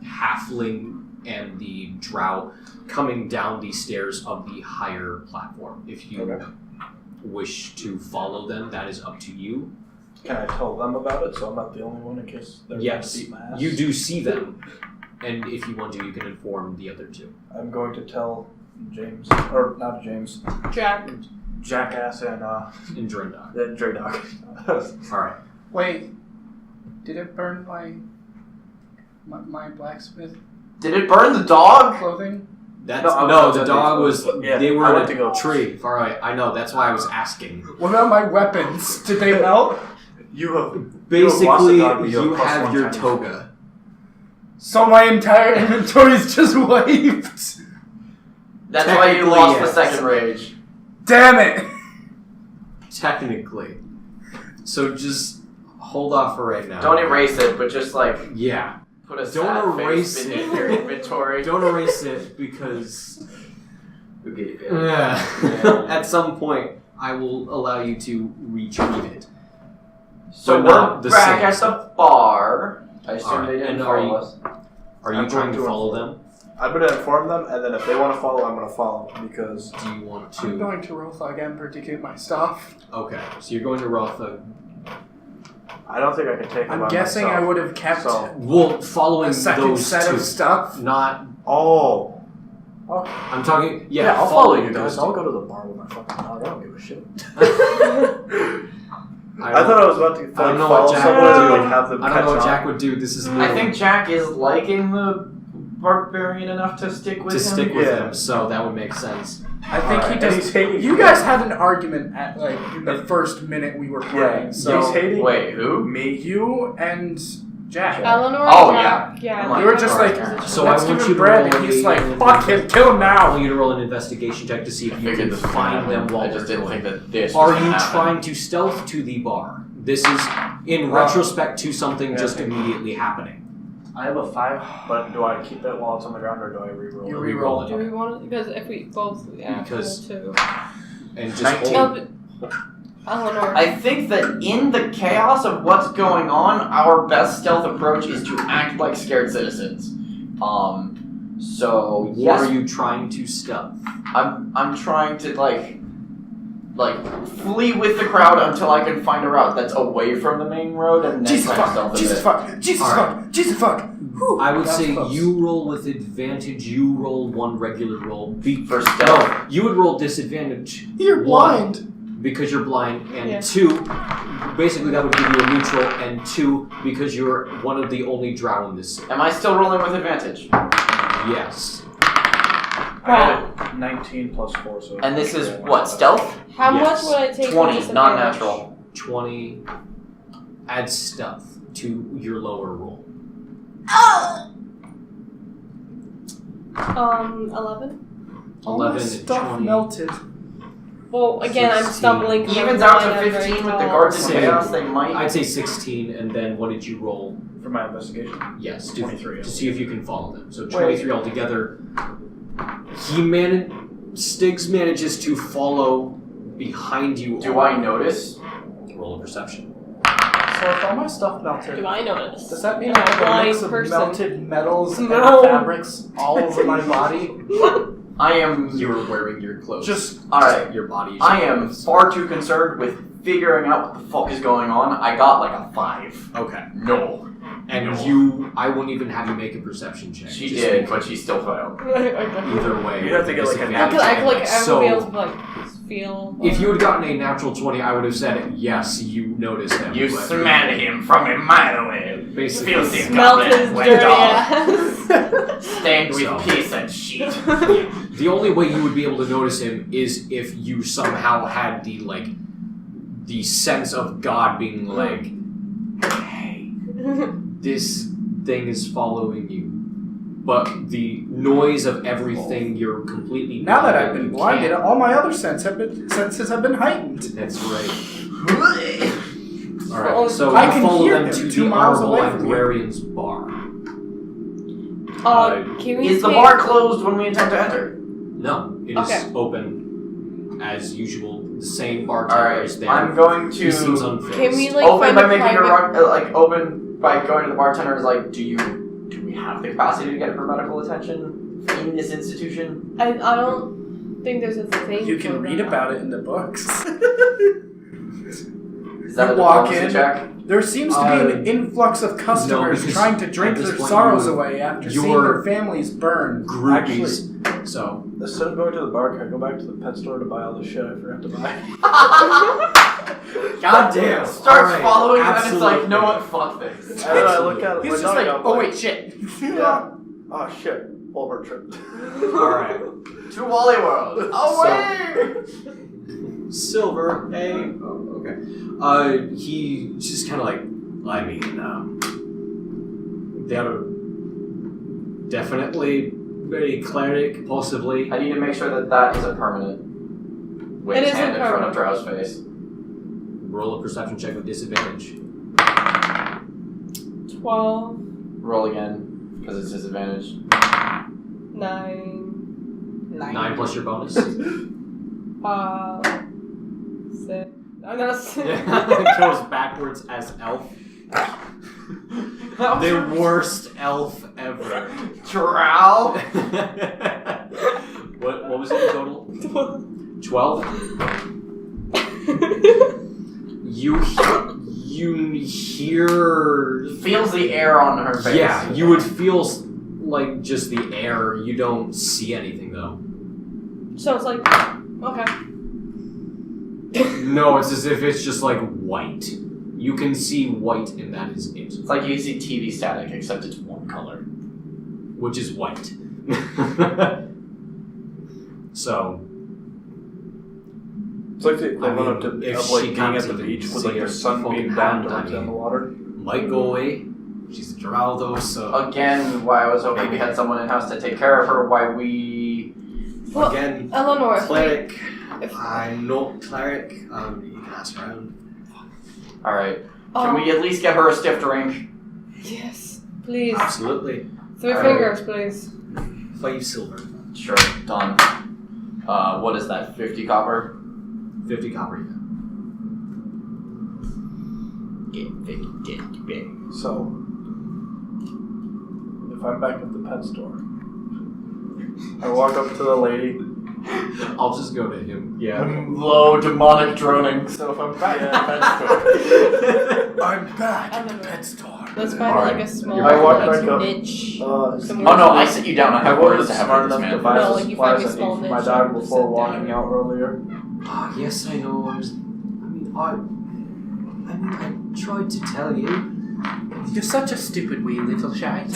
halfling and the drow coming down the stairs of the higher platform. If you Okay. wish to follow them, that is up to you. Can I tell them about it so I'm not the only one in case they're Yes, going to beat my ass? you do see them, and if you want to, you can inform the other two. I'm going to tell James, or not James, Jack. Jackass and In Drendok. Drendok. Alright. Wait, did it burn my blacksmith Did it burn the dog? clothing? That's, No, I was no, outside the the dog was. explosive. Yeah, they were I in went a to go- tree. Alright, I know, that's why I was asking. What about my weapons? Did they melt? You have Basically, lost the dog, but you have you plus have one your time. toga. So my entire inventory is just wiped. That's why you Technically, lost yes. the second rage. Damn it! Technically. So just hold off for right now. Don't erase it, but just like Yeah. Put a Don't sad erase face it. beneath your inventory. Don't erase it because Okay. at some point I will allow you to retrieve it. So But we're not the back same at the bar. I assume Alright, they didn't and are follow you- us. Are you I'm trying going to to follow them? I'm gonna inform them, and then if they want to follow, I'm gonna follow because Do you want I'm to? going to roll thug Ember to get my stuff. Okay, so you're going to Rotha. I don't think I can take them I'm by guessing myself. I would have kept So- Well, following a second those set two, of stuff. not. Oh. I'm talking. Yeah, I'll follow following you those guys. I'll two. go to the bar with my fucking dog. I don't give a shit. I I thought I was about to I don't know follow what Jack someone would and do. like, have them I catch don't know what on. Jack would do. This is new. I think Jack is liking the barbarian enough to stick with to him. stick with Yeah. him, so that would make sense. I think Alright, he and does. he's hating You me. guys had an argument at like in the first minute we were playing. Yeah, So he's hating Wait, who? me. you and Jack. Elanor. Oh, Jack, yeah. You were just Alright. like, So let's I give want him you to bread, roll and he's a- like, fuck him, kill him I now. want you to roll an investigation check to see if you Figured can this was find gonna them happen. while I just they're didn't going. think that this Are was you gonna happen. trying to stealth to the bar? This is in retrospect to something just immediately happening. I have a 5, but do I keep it while it's on the ground or do I reroll You it? reroll Do we want to? Because if we both, yeah, Because- roll two. And just 19. hold. Elanor. I think that in the chaos of what's going on, our best stealth approach is to act like scared citizens. So What yes, are you trying to stealth? I'm trying to like flee with the crowd until I can find a route that's away from the main road and then Jesus try to fuck, stealth a Jesus bit. fuck, Jesus Alright. fuck, Jesus fuck. Whew, I would that's say close. you roll with advantage. You roll one regular roll. For stealth. No, you would roll disadvantage. You're One, blind. because you're blind, and Yeah. 2, basically that would give you a neutral, and 2, because you're one of the only drow in this city. Am I still rolling with advantage? Yes. I got a 19 plus 4, so... And this is what, stealth? How Yes. much would I take? 20, for non-natural. 20. Add stealth to your lower roll. 11. All my 11 and stuff 20. melted. Well, again, I'm 16. stumbling. 'cause Evens I'm out blind, to I'm very 15 with the tall. guards in Same. chaos, they might. I'd say 16, and then what did you roll? For my investigation. Yes, 23. to see if you can follow them. So 23 altogether. Stigs manages to follow behind you. Do I notice? Roll a perception. So if all my stuff melted, Do I notice? does that mean I'm I a have a blind mix of person. melted metals and No. fabrics all over my body? I am. You're wearing your clothes. Just Alright. your body. is I your am clothes. far too concerned with figuring out what the fuck is going on. I got like a 5. Okay. No. And No. I won't even have you make a perception check. She just did, because but she still failed. either way. You'd have to get, like, a disadvantage I could like anyway. I So, would be able to like feel. if you had gotten a natural 20, I would have said yes. You noticed him. You but smelled him from a mile away. Basically, Filthy Smelt goblin his went dirty off. ass. Stained with So. piss and shit. the only way you would be able to notice him is if you somehow had the sense of God being like, hey, this thing is following you. But the noise of everything, you're completely now that blinded, I've been you blinded, can't- all my other senses have been heightened. That's right. Well, Alright, so I you can follow hear them him to 2 the miles Honorable away from you. Librarian's bar. Can we Is the take- bar closed when we attempt to enter? No, it is Okay. open as usual. The same bartender is Alright, there. I'm going He seems to unfazed. Can we like open find by a making private? open by going to the bartender is like, do we have the capacity to get her medical attention in this institution? I don't think there's a thing. You can for read that. about it in the books. Is that You a walk diplomacy in. check? There seems to be an influx of customers because trying to drink at this their point sorrows you- away after seeing you're- their families burn. Groupies. So Instead of going to the bar, can I go back to the pet store to buy all the shit I forgot to buy? goddamn. Starts following and then it's like, absolutely. no what, fuck this. And then I look at it. He's my just dog, like, I'm oh wait, shit. Yeah. Oh shit. Over tripped. Alright. To Wally World. Away! Silver, hey. Oh, okay. He just kind of like, I mean, they're definitely a cleric, possibly. I need to make sure that that is a permanent. With It his is hand in front of permanent. Drow's face. Roll a perception check with disadvantage. 12. Roll again, because it's disadvantage. 9. 9 plus your bonus. 6. I'm gonna say. It goes backwards as elf. The worst elf ever. Drow? What was it in total? 12? You hear... Feels the air on her face. Yeah, you would feel like just the air. You don't see anything though. So it's like, okay. No, it's as if it's just like white. You can see white and that is it. It's like you see TV static, except it's one color. Which is white. So... It's like the equivalent of if like she being comes at the in beach and with see like her the sun being fucking down hand towards on you in the you. water. Might go away. She's a drow though, so... Again, why I was hoping we had someone in-house to take care of her, why we... Well, Again, Elanor, cleric. if- I'm not cleric. You can ask around. Alright. Can we at least get her a stiff drink? Yes, please. Absolutely. 3 Alright. fingers, please. 5 silver. Sure, done. What is that, 50 copper? 50 copper, yeah. So, if I'm back at the pet store, I walk up to the lady. I'll just go to him. Yeah. I'm low demonic droning, so if I'm back at the pet store... I'm back at the pet store. Let's find Alright. like a small I walk like, back up. niche. Oh no, I sit you down, I have I orders wasn't to have smart for this enough to man. buy No, the like, you find supplies me I need small for my niche dog and before sit walking down. out earlier. Ah, yes, I know. I tried to tell you. You're such a stupid wee little shite.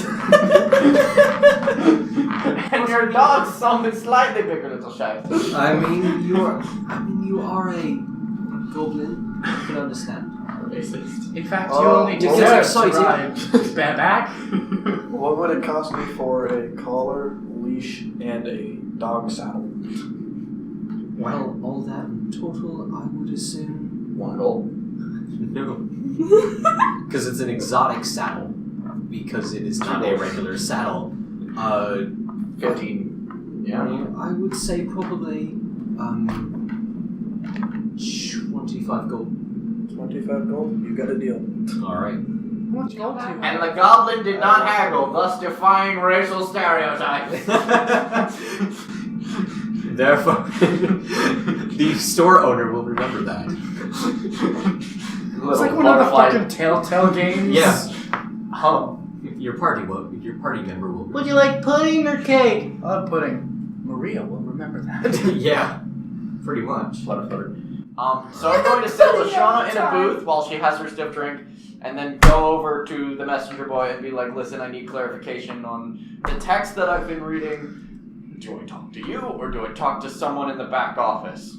And your dog's something slightly bigger little shite. I mean, you are a goblin. I can understand. Racist. In fact, you Oh, only well, deserve that's to ride bareback. What would it cost me for a collar, leash, and a dog saddle? Well, all that in total, I would assume. 1 gold. No. Because it's an exotic saddle. Because it is not a regular saddle. 15. Yeah. I would say probably 25 gold. 25 gold? You got a deal. Alright. How much gold do you And the goblin did not haggle, thus defying racial stereotypes. Therefore, the store owner will remember that. It's like one of the fucking Telltale games. Yeah. Huh. Your party member will. Would you like pudding or cake? Pudding. Maria will remember that. Yeah, pretty much. So I'm going to sit Leshanna in a booth while she has her stiff drink, and then go over to the messenger boy and be like, listen, I need clarification on the text that I've been reading. Do I talk to you, or do I talk to someone in the back office?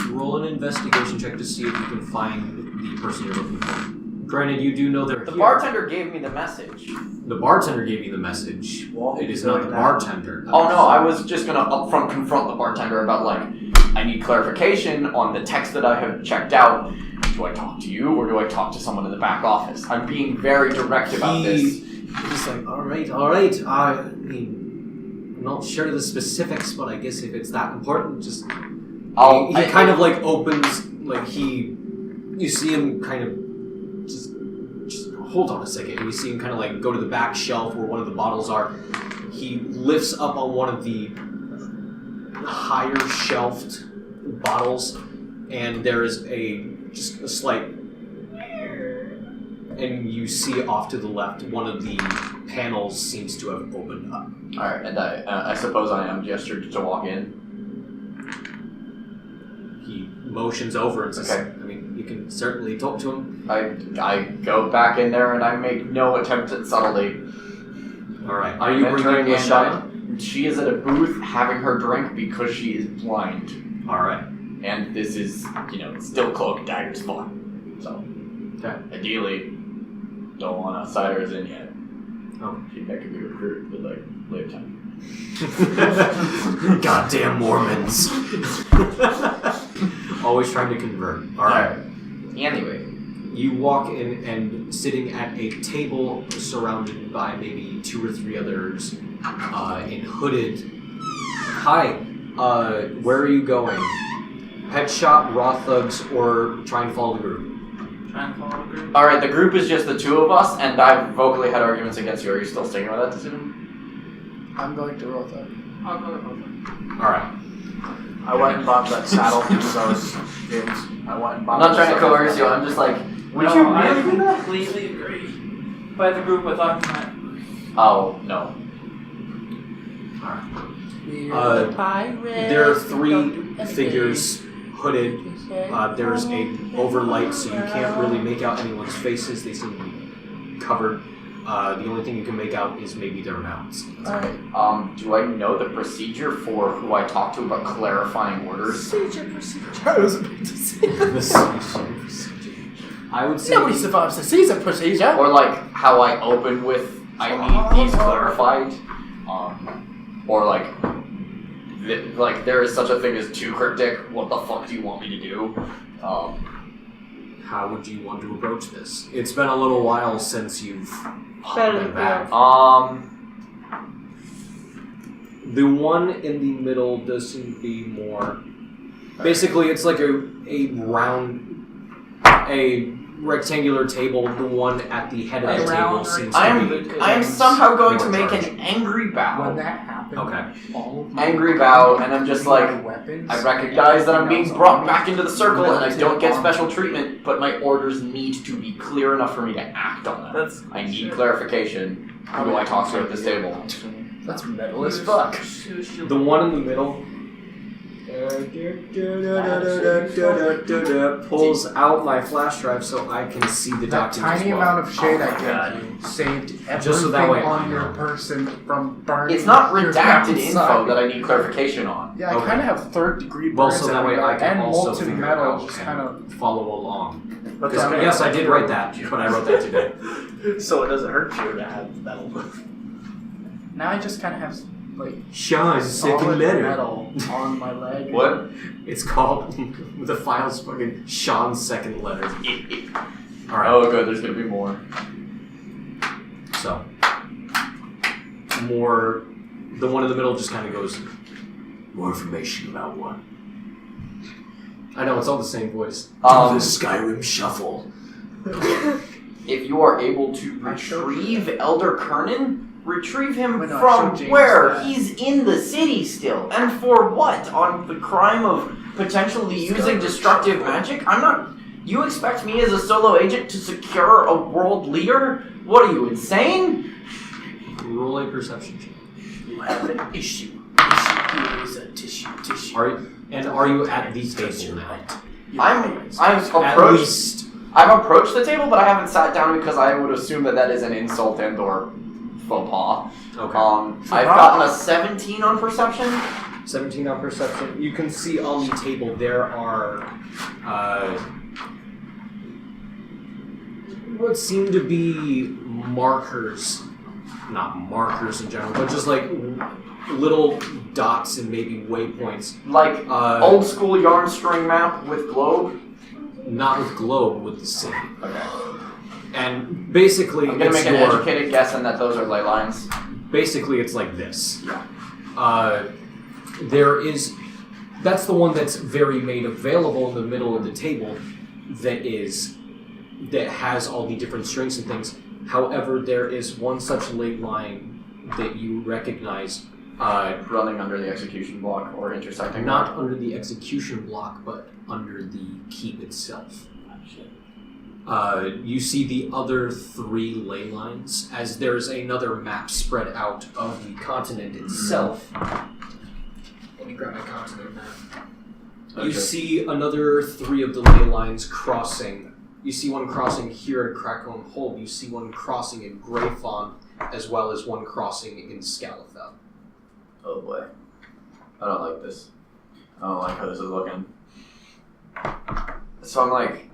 Roll an investigation check to see if you can find the person you're looking for. Granted, you do know they're The here. bartender gave me the message. The bartender gave you the message. Well, It is he's not doing the that. bartender. Oh no, I was just gonna upfront confront the bartender about like, I need clarification on the text that I have checked out. Do I talk to you or do I talk to someone in the back office? I'm being very direct about this. He's like, alright. I mean, I'm not sure of the specifics, but I guess if it's that important, just... He kind of like opens, like you see him kind of just hold on a second, and you see him kind of like go to the back shelf where one of the bottles are. He lifts up on one of the higher shelved bottles, and there is just a slight, and you see off to the left, one of the panels seems to have opened up. Alright, and I suppose I am gestured to walk in. He motions over and says, Okay. I mean, you can certainly talk to him. I go back in there and I make no attempt at subtlety. Alright. Are you bringing Leshanna? She is at a booth having her drink because she is blind. Alright. And this is, still cloak dagger's fun. So, Okay. ideally, don't want outsiders in yet. Oh. That could be recruited, but like, later time. Goddamn Mormons. Always trying to convert. Alright. Anyway, You walk in and sitting at a table surrounded by maybe 2 or 3 others in hooded. Hi, where are you going? Pet shop, raw thugs, or trying to follow the group? Trying to follow the group. Alright, the group is just the 2 of us, and I've vocally had arguments against you. Are you still sticking with that decision? I'm going to roll that. I'll go with Oakland. Alright. I went and bought that saddle because I was. I went and bought. I'm not trying to coerce you, I'm just like, would No, you I really do that? completely agree. By the group I thought you meant. Oh, no. There are 3 figures hooded. There's a overlight, so you can't really make out anyone's faces. They seem to be covered. The only thing you can make out is maybe their mouths. Alright. Do I know the procedure for who I talk to about clarifying orders? Procedure. I was about to say I would say nobody survives the Caesar procedure. Or like how I open with, I need these clarified. Or like there is such a thing as too cryptic. What the fuck do you want me to do? how would you want to approach this? It's been a little while since you've been back. The one in the middle does seem to be more... Basically, it's like a rectangular table. The one at the head of the table seems to be... I am somehow going to more make charged. an angry bow. When that happened, Okay. all of my Angry bow, and I'm just like, weapons, I recognize that I'm being brought back into the circle and I don't get special treatment, but my orders need to be clear enough for me to act on them. I need clarification. Who do I talk to at this table? That's metal as fuck. The one in the middle pulls out my flash drive so I can see the That documents. tiny well. amount of shade Oh I my God. gave you saved everything Just so that way I on your know. person from burning. It's not your redacted info outside. that I need clarification on. Yeah, I Okay. kind of have third-degree Well, burns so that way I everywhere, can and also molten figure metal out just and kind of. follow along. But Because yes, I did write that, but I wrote that today. So it doesn't hurt you to have metal. Now I just kind of have like Sean's second solid letter. metal on my leg. What? It's called the file's fucking Sean's second letter. Alright, Oh, good, there's gonna be more. so more the one in the middle just kinda goes more information about one. I know it's all the same voice. Skyrim shuffle. If you are able to retrieve Elder Kernan, retrieve him Wait, no, I from showed James where? that. He's in the city still. And for what? On the crime of potentially using destructive magic? I'm not... You expect me as a solo agent to secure a world leader? What are you, insane? Roll a perception check. You have an issue. Issue is a tissue. Are you at the table now? I've At approached... least I've approached the table, but I haven't sat down because I would assume that is an insult and or faux pas. okay. I've gotten a 17 on perception. 17 on perception. You can see on the table there are what seem to be markers. Not markers in general, but just like little dots and maybe waypoints. Like old school yarn string map with globe. Not with globe, with the city. Okay. And basically I'm gonna it's make an your... educated guess in that those are ley lines. Basically it's like this. Yeah. There is... That's the one that's very made available in the middle of the table that has all the different strings and things. However, there is one such ley line that you recognize Running under the execution block or intersecting. not under the execution block, but under the keep itself. You see the other 3 ley lines as there's another map spread out of the continent itself. Let me grab my continent map. You Okay. see another 3 of the ley lines crossing. You see one crossing here at Cra'Khone Hold. You see one crossing in Greyfawn, as well as one crossing in Scalefell. Oh boy. I don't like this. I don't like how this is looking. So I'm like,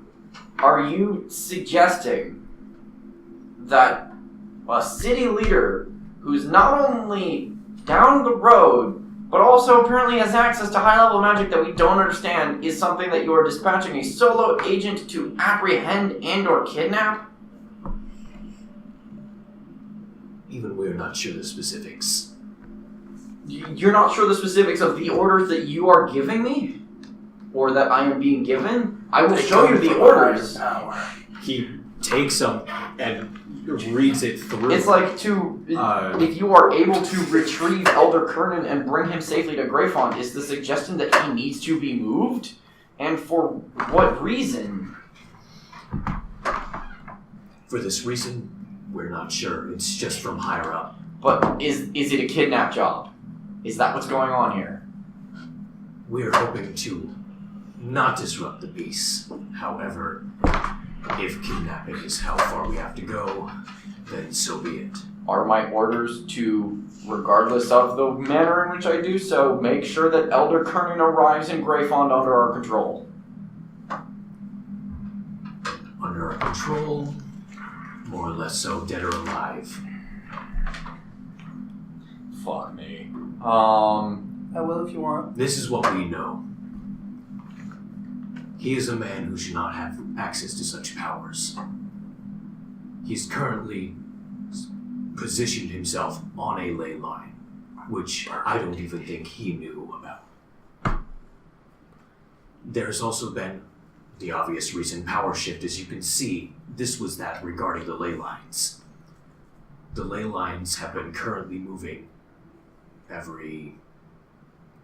are you suggesting that a city leader who's not only down the road, but also apparently has access to high-level magic that we don't understand, is something that you are dispatching a solo agent to apprehend and or kidnap? Even we're not sure the specifics. You're not sure the specifics of the orders that you are giving me? Or that I am being given? I will show you the orders. He takes them and reads it through. It's like if you are able to retrieve Elder Kernan and bring him safely to Greyfond, is the suggestion that he needs to be moved? And for what reason? For this reason, we're not sure. It's just from higher up. But is it a kidnap job? Is that what's going on here? We're hoping to not disrupt the peace. However, if kidnapping is how far we have to go, then so be it. Are my orders to, regardless of the manner in which I do so, make sure that Elder Kernan arrives in Greyfond under our control? Under our control, more or less so, dead or alive. Fuck me. I will if you want. This is what we know. He is a man who should not have access to such powers. He's currently positioned himself on a ley line, which I don't even think he knew about. There's also been the obvious recent power shift. As you can see, this was that regarding the ley lines. The ley lines have been currently moving every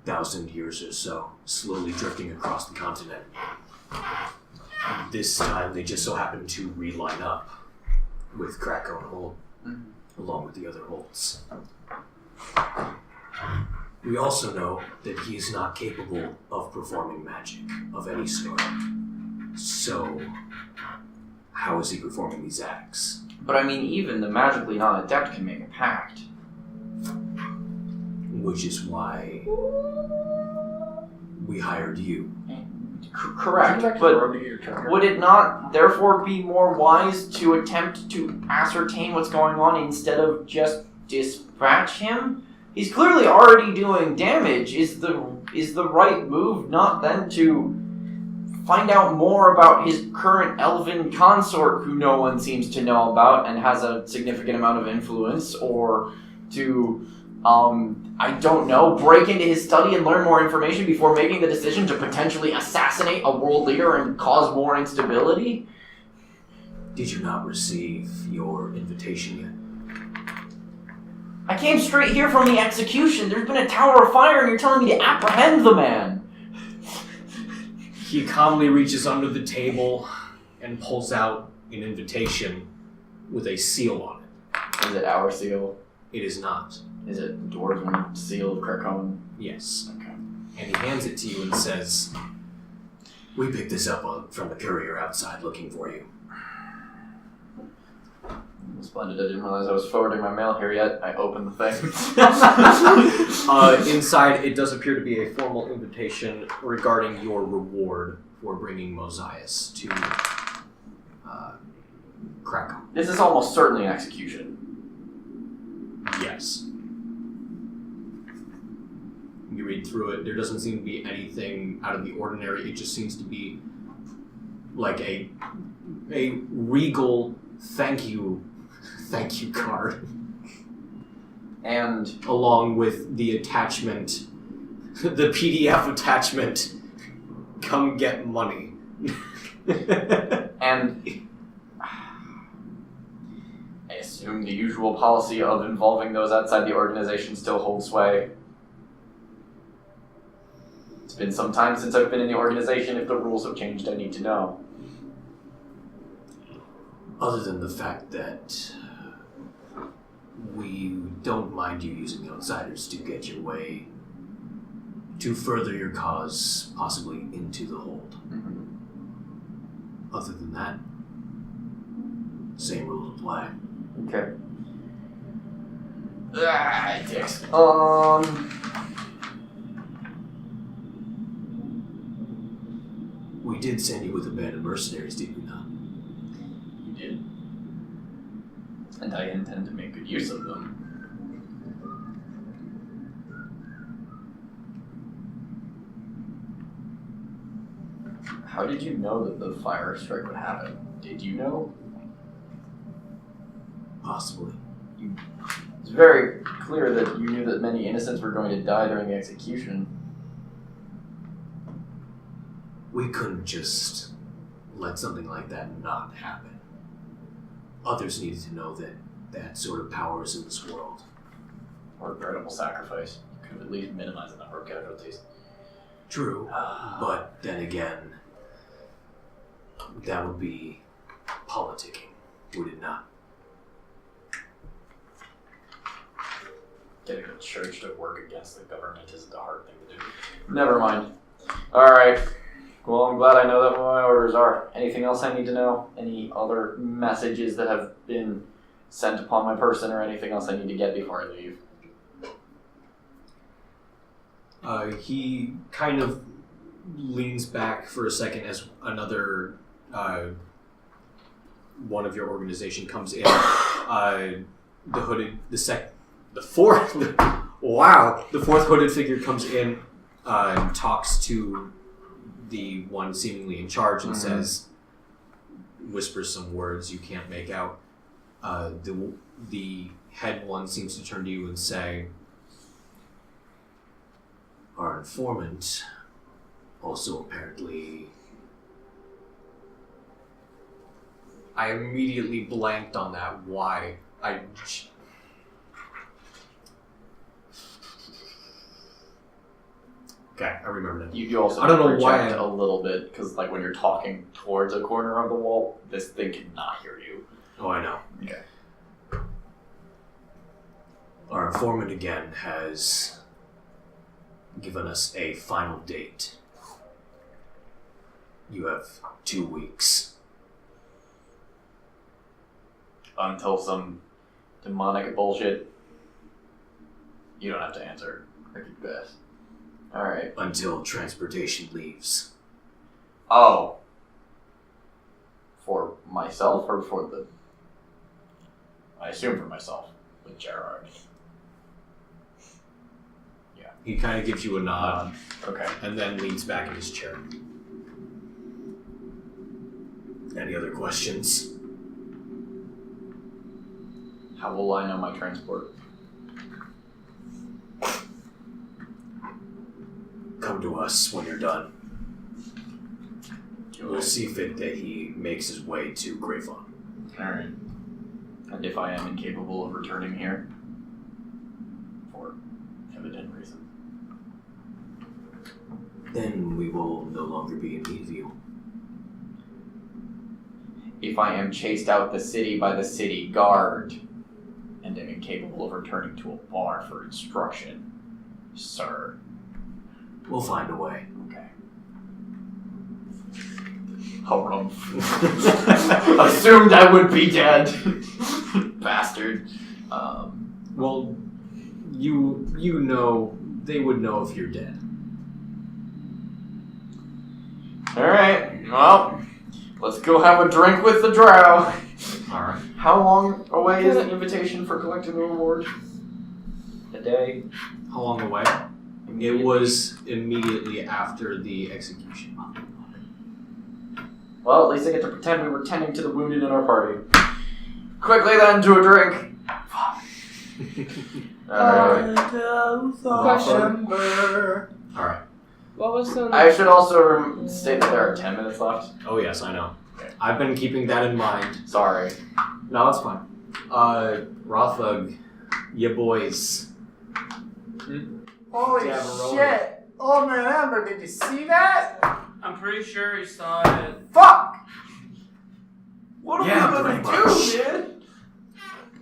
1,000 years or so, slowly drifting across the continent. This time they just so happen to reline up with Cra'Khone Hold, along with the other holds. We also know that he is not capable of performing magic of any sort. So, how is he performing these acts? But I mean, even the magically non-adept can make a pact. Which is why we hired you. Correct, but would it not therefore be more wise to attempt to ascertain what's going on instead of just dispatch him? He's clearly already doing damage. Is the right move not then to find out more about his current elven consort who no one seems to know about and has a significant amount of influence, or to I don't know, break into his study and learn more information before making the decision to potentially assassinate a world leader and cause more instability? Did you not receive your invitation yet? I came straight here from the execution. There's been a tower of fire and you're telling me to apprehend the man. He calmly reaches under the table and pulls out an invitation with a seal on it. Is it our seal? It is not. Is it the Dwarven seal of Cra'Khone? Yes. Okay. And he hands it to you and says, "We picked this up from the courier outside looking for you." Splendid, I didn't realize I was forwarding my mail here yet. I opened the thing. Inside, it does appear to be a formal invitation regarding your reward for bringing Mosias to Cra'Khone. This is almost certainly an execution. Yes. You read through it, there doesn't seem to be anything out of the ordinary. It just seems to be like a regal thank you card. And along with the attachment, the PDF attachment, come get money. and I assume the usual policy of involving those outside the organization still holds sway. It's been some time since I've been in the organization. If the rules have changed, I need to know. Other than the fact that we don't mind you using outsiders to get your way, to further your cause, possibly into the hold. Other than that, same rules apply. Okay. Dicks. We did send you with a band of mercenaries, did we not? You did. And I intend to make good use of them. How did you know that the fire strike would happen? Did you know? Possibly. It's very clear that you knew that many innocents were going to die during the execution. We couldn't just let something like that not happen. Others needed to know that that sort of power is in this world. Regrettable sacrifice. You could have at least minimized the number of casualties. True, but then again, that would be politicking, would it not? Getting the church to work against the government isn't a hard thing to do. Never mind. Alright. Well, I'm glad I know that what my orders are. Anything else I need to know? Any other messages that have been sent upon my person or anything else I need to get before I leave? He kind of leans back for a second as another one of your organization comes in. The fourth hooded figure comes in and talks to the one seemingly in charge and whispers some words you can't make out. The head one seems to turn to you and say, our informant also apparently... I immediately blanked on that. Why? Okay, I remember that. You also I don't know why a little bit, because like when you're talking towards a corner of the wall, this thing cannot hear you. Oh, I know. Okay. Our informant again has given us a final date. You have 2 weeks. Until some demonic bullshit. You don't have to answer. I could guess. Alright. Until transportation leaves. Oh. For myself or for the... I assume for myself. With Gerard. Yeah. He kind of gives you a nod. Okay. And then leans back in his chair. Any other questions? How will I know my transport? Come to us when you're done. We'll see fit that he makes his way to Cra'Khone. Alright. And if I am incapable of returning here? For evident reason. Then we will no longer be in need of you. If I am chased out the city by the city guard, and am incapable of returning to a bar for instruction, sir. We'll find a way. Okay. Assumed I would be dead. Bastard. Well, you know, they would know if you're dead. Alright, well, let's go have a drink with the Drow. Alright. How long away is the invitation for collecting the reward? A day? How long away? It was immediately after the execution. Well, at least I get to pretend we were tending to the wounded in our party. Quickly then, to a drink. Alright. Question. Alright. What was the... I should also state that there are 10 minutes left. Oh yes, I know. Okay. I've been keeping that in mind. Sorry. No, it's fine. Rothug, ya boys. Holy Yeah, we're rolling. shit! Oh man, Amber, did you see that? I'm pretty sure he saw it. Fuck! What are Yeah, we gonna pretty much. do, man?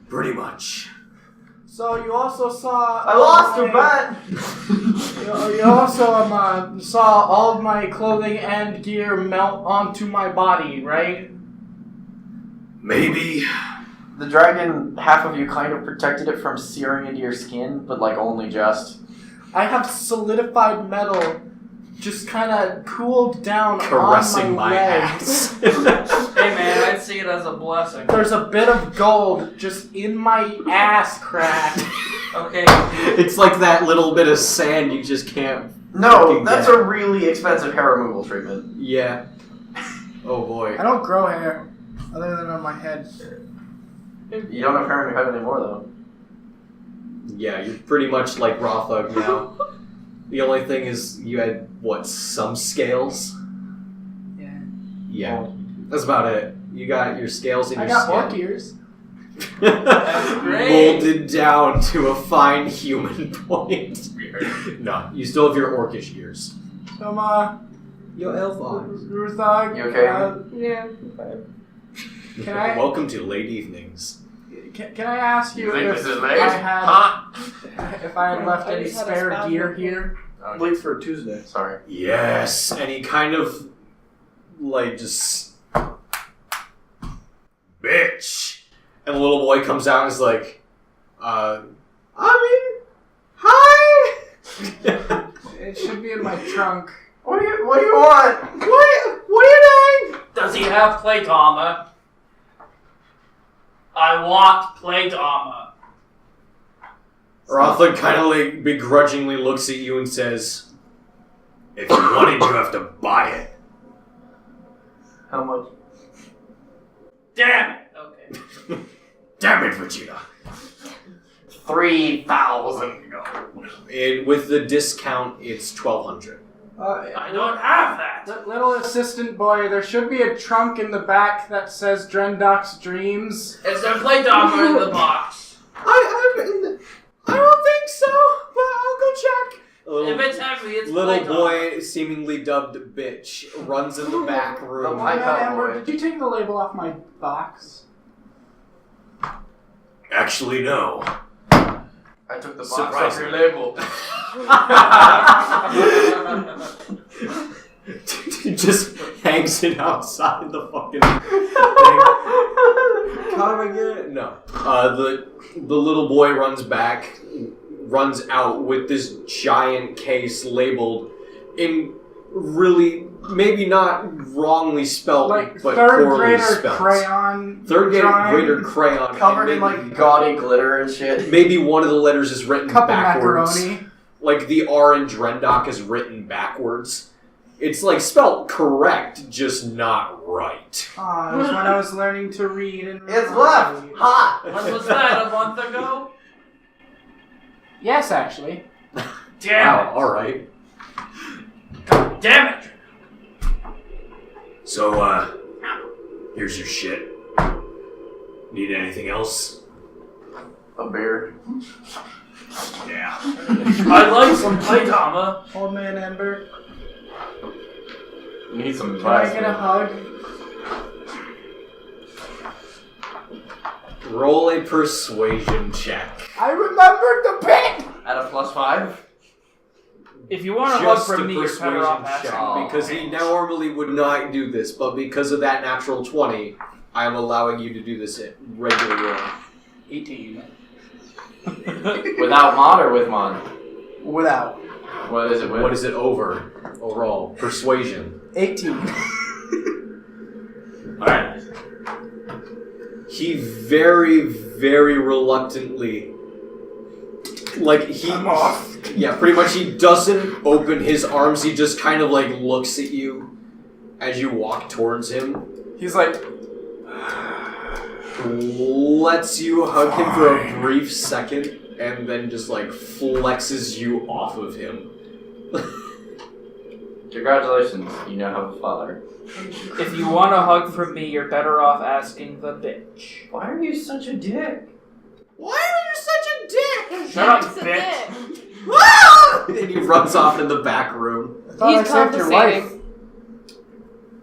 Pretty much. So you also saw... I lost a bet! You also saw all of my clothing and gear melt onto my body, right? Maybe. The dragon, half of you kind of protected it from searing into your skin, but like only just. I have solidified metal just kind of cooled down Caressing on my my legs. ass. Hey man, I'd see it as a blessing. There's a bit of gold just in my ass crack. Okay. It's like that little bit of sand you just can't. No, fucking that's get. a really expensive hair removal treatment. Yeah. Oh boy. I don't grow hair, other than on my head. You don't have hair on your head anymore, though. Yeah, you're pretty much like Rothug now. The only thing is you had, what, some scales? Yeah. Yeah. That's about it. You got your scales in I your got skin. orc ears. That's great. Molded down to a fine human point. No, you still have your orcish ears. Some, Your elf eyes. Ruthog. You okay? Yeah, I'm fine. Can I- Welcome to late evenings. Can I ask you, You think if this is late? I had if I had left I any just had a spare spasm. gear here? Late for Tuesday. Sorry. Yes, and he kind of, like, just... Bitch! And the little boy comes out and is like, hi! It should be in my trunk. What do you want? What are you doing? Does he have plate armor? I want plate armor. Rothland kind of, like, begrudgingly looks at you and says, if you want it, you have to buy it. How much? Damn it! Okay. Damn it, Vegeta. 3,000 gold. And with the discount, it's 1,200. I don't have that. Little assistant boy, there should be a trunk in the back that says Drendok's Dreams. Is there plate armor in the box? I don't think so, but I'll go check. If it's heavy, it's Little plate armor. boy, seemingly dubbed bitch, runs in the back room. The High Cowboy. Amber, did you take the label off my box? Actually, no. I took the box off your label. He just hangs it outside the fucking thing. Come and get it? No. The little boy runs out with this giant case labeled in really, maybe not wrongly spelled, Like but third poorly grader spelled. crayon. Third drawing. grader crayon. Covered and in maybe- like gaudy glitter and shit. Maybe one of the letters is written Cup of backwards. macaroni. Like the R in Drendok is written backwards. It's like spelled correct, just not right. It was when I was learning to read and It's write. left. Ha! When was that? A month ago? Yes, actually. Damn Wow, alright. it! God damn it! So, here's your shit. Need anything else? A beer. Yeah. I'd like some plate armor. Old man Ember. Need some Can I advice. get a hug? Roll a persuasion check. I remembered the bit! At a +5? If you want a hug Just from a me, you're better off persuasion asking. check, because he normally would not do this, but because of that natural 20, I am allowing you to do this at regular roll. 18. Without mod or with mod? Without. What is it with? What is it over? Overall. Persuasion. 18. Alright. He very, very reluctantly, like he, yeah, pretty much he doesn't open his arms, he just kind of like looks at you as you walk towards him. He's like, Lets you hug him for a brief second, and then just like flexes you off of him. Congratulations, you now have a father. If you want a hug from me, you're better off asking the bitch. Why are you such a dick? Why are you such a dick? Shut up, It's a bitch. dick. And he runs off in the back room. I thought I He's saved your wife. compensating.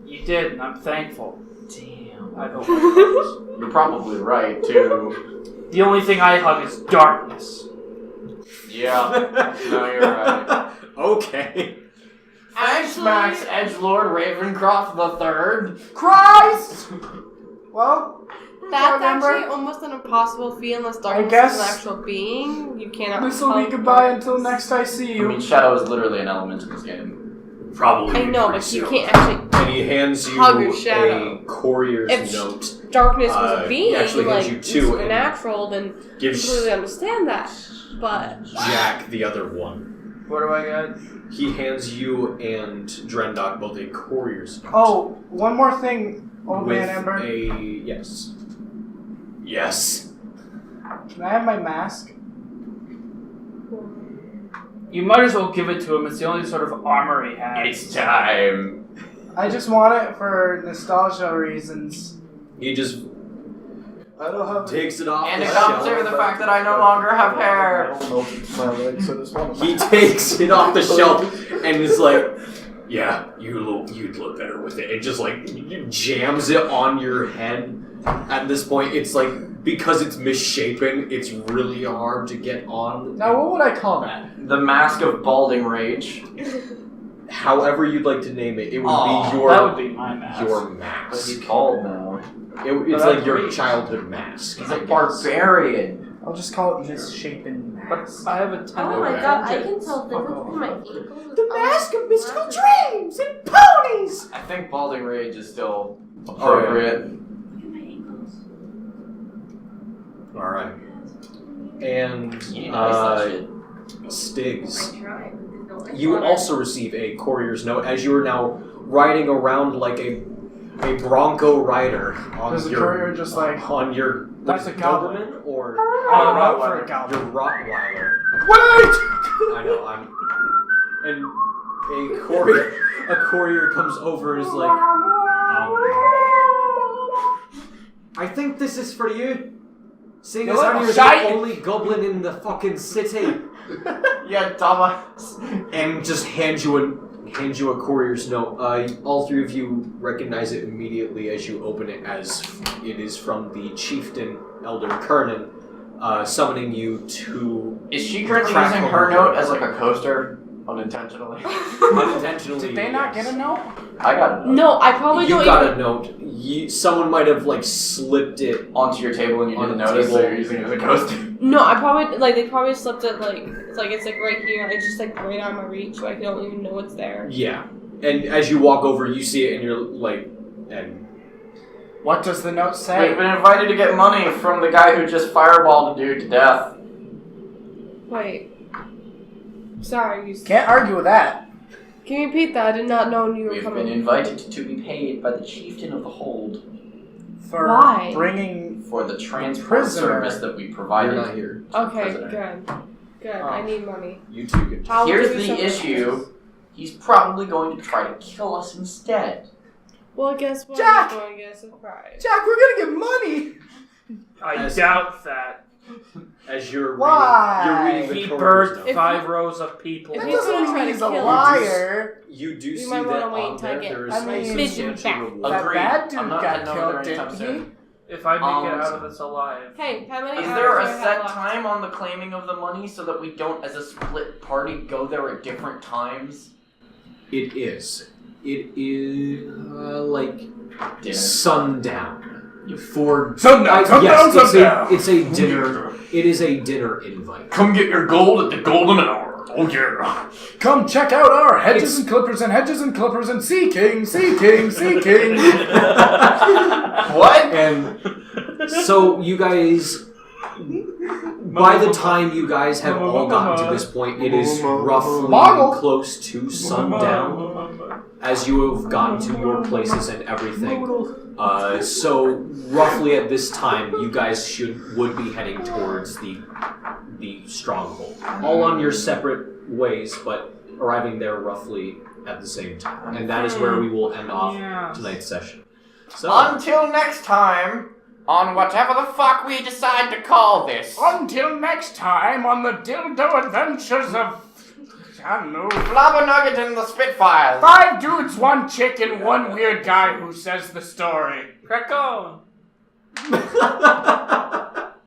You did, and I'm thankful. Damn. I don't. You're probably right, too. The only thing I hug is darkness. Yeah. No, you're right. Okay. Thanks, Max Edgelord Ravencroft III. Christ! Well, That's remember? actually almost an impossible feat unless darkness guess is an actual being. You cannot. this will be hug goodbye darkness. until next I see I you. mean, Shadow is literally an element in this game. Probably. I know, pretty but you soon. can't actually. And he hands you Hug your a shadow. courier's If note. Darkness was a He being, actually like hands you two and supernatural, then gives completely understand that. But Jack the other one. What do I get? He hands you and Drendok both a courier's note. Oh, one more thing, old with man Ember. Yes. Yes. Can I have my mask? You might as well give it to him. It's the only sort of armor he has. It's time. I just want it for nostalgia reasons. He just I don't have takes it off And the it shelf. comes through the fact that I no longer have hair. My legs, so this one. He takes it off the shelf and is like, "Yeah, you'd look better with it." It just like jams it on your head. At this point, it's like because it's misshapen, it's really hard to get on. Now, what would I call that? The Mask of Balding Rage. However you'd like to name it, it would Aw, be your That would be my mask. your What's mask. he called now? It's But like your great. childhood mask. He's a barbarian. I'll just call it misshapen But mask. I have a 10. Oh my Okay. god, I can tell difference between my ankles. The mask of mystical dreams. dreams and ponies! I think Balding Rage is still Oh, appropriate. All right. And You need to ice that shit. Stigs, you also receive a courier's note as you are now riding around like a bronco rider on Does the your courier just like... on your That's what is a it, goblin. Doberman or I'm out for a your goblin. Rottweiler. Wait! I know and a courier comes over and is like, I think this is for you. Seeing You as how little you're shite. the only goblin in the fucking city. Yeah, dumbass. And just hand you a courier's note. All three of you recognize it immediately as you open it, as it is from the chieftain, Elder Kernan, summoning you to Is she currently Cra'Khone using her Hold. note as like a coaster? Unintentionally. unintentionally. Did they not get a note? I got a note. No, I probably You don't got even. a note. Someone might have like slipped it. Onto your table and you On didn't the notice, so table. you're using it as a coaster. No, I probably they probably slipped it it's like right here. It's just like right out of my reach, so I don't even know it's there. Yeah. And as you walk over, you see it, and you're like, and What does the note say? We've been invited to get money from the guy who just fireballed a dude to death. Wait. Sorry, you. Can't argue with that. Can you repeat that? I did not know you were We've coming. been invited to be paid by the chieftain of the hold For Why? bringing... for the transport Prisoner. service that we provided. you're not here. Okay, Prisoner. good. I need money. You two can. How Here's do we the separate issue. this? He's probably going to try to kill us instead. Well, guess what? Jack! I'm going to get a surprise. Jack, we're gonna get money! I doubt that. As you're Why? reading He the courier's burned note. 5 rows of people. If That he's doesn't gonna mean try to he's a kill us. liar. You do You see might that wanna wait on until I there, get there is I a mean- substantial back. reward. That Agreed. bad dude I'm not got heading over killed, there anytime didn't soon. he? If I make it out of this alive. Hey, how many Is hours there do a I have set left? time on the claiming of the money so that we don't, as a split party, go there at different times? It is. It is like Dinner. sundown. For Sundown, yes, sundown. it's a dinner. It is a dinner invite. Come get your gold at the golden hour. Oh yeah. Come check out our hedges It's- and clippers and hedges and clippers and sea king, sea king, sea king. What? And so you guys, by the time you guys have all gotten to this point, it is roughly Boggle. close to sundown as you have gotten to your places and everything. So roughly at this time, you guys would be heading towards the stronghold, all on your separate ways, but arriving there roughly at the same time. And that is where we will end off tonight's session. So. Until next time, on whatever the fuck we decide to call this. Until next time on the dildo adventures of... I don't know. Flabbernuggets and the Spitfires. 5 dudes, 1 chick, and 1 weird guy who says the story. Cra'Khone!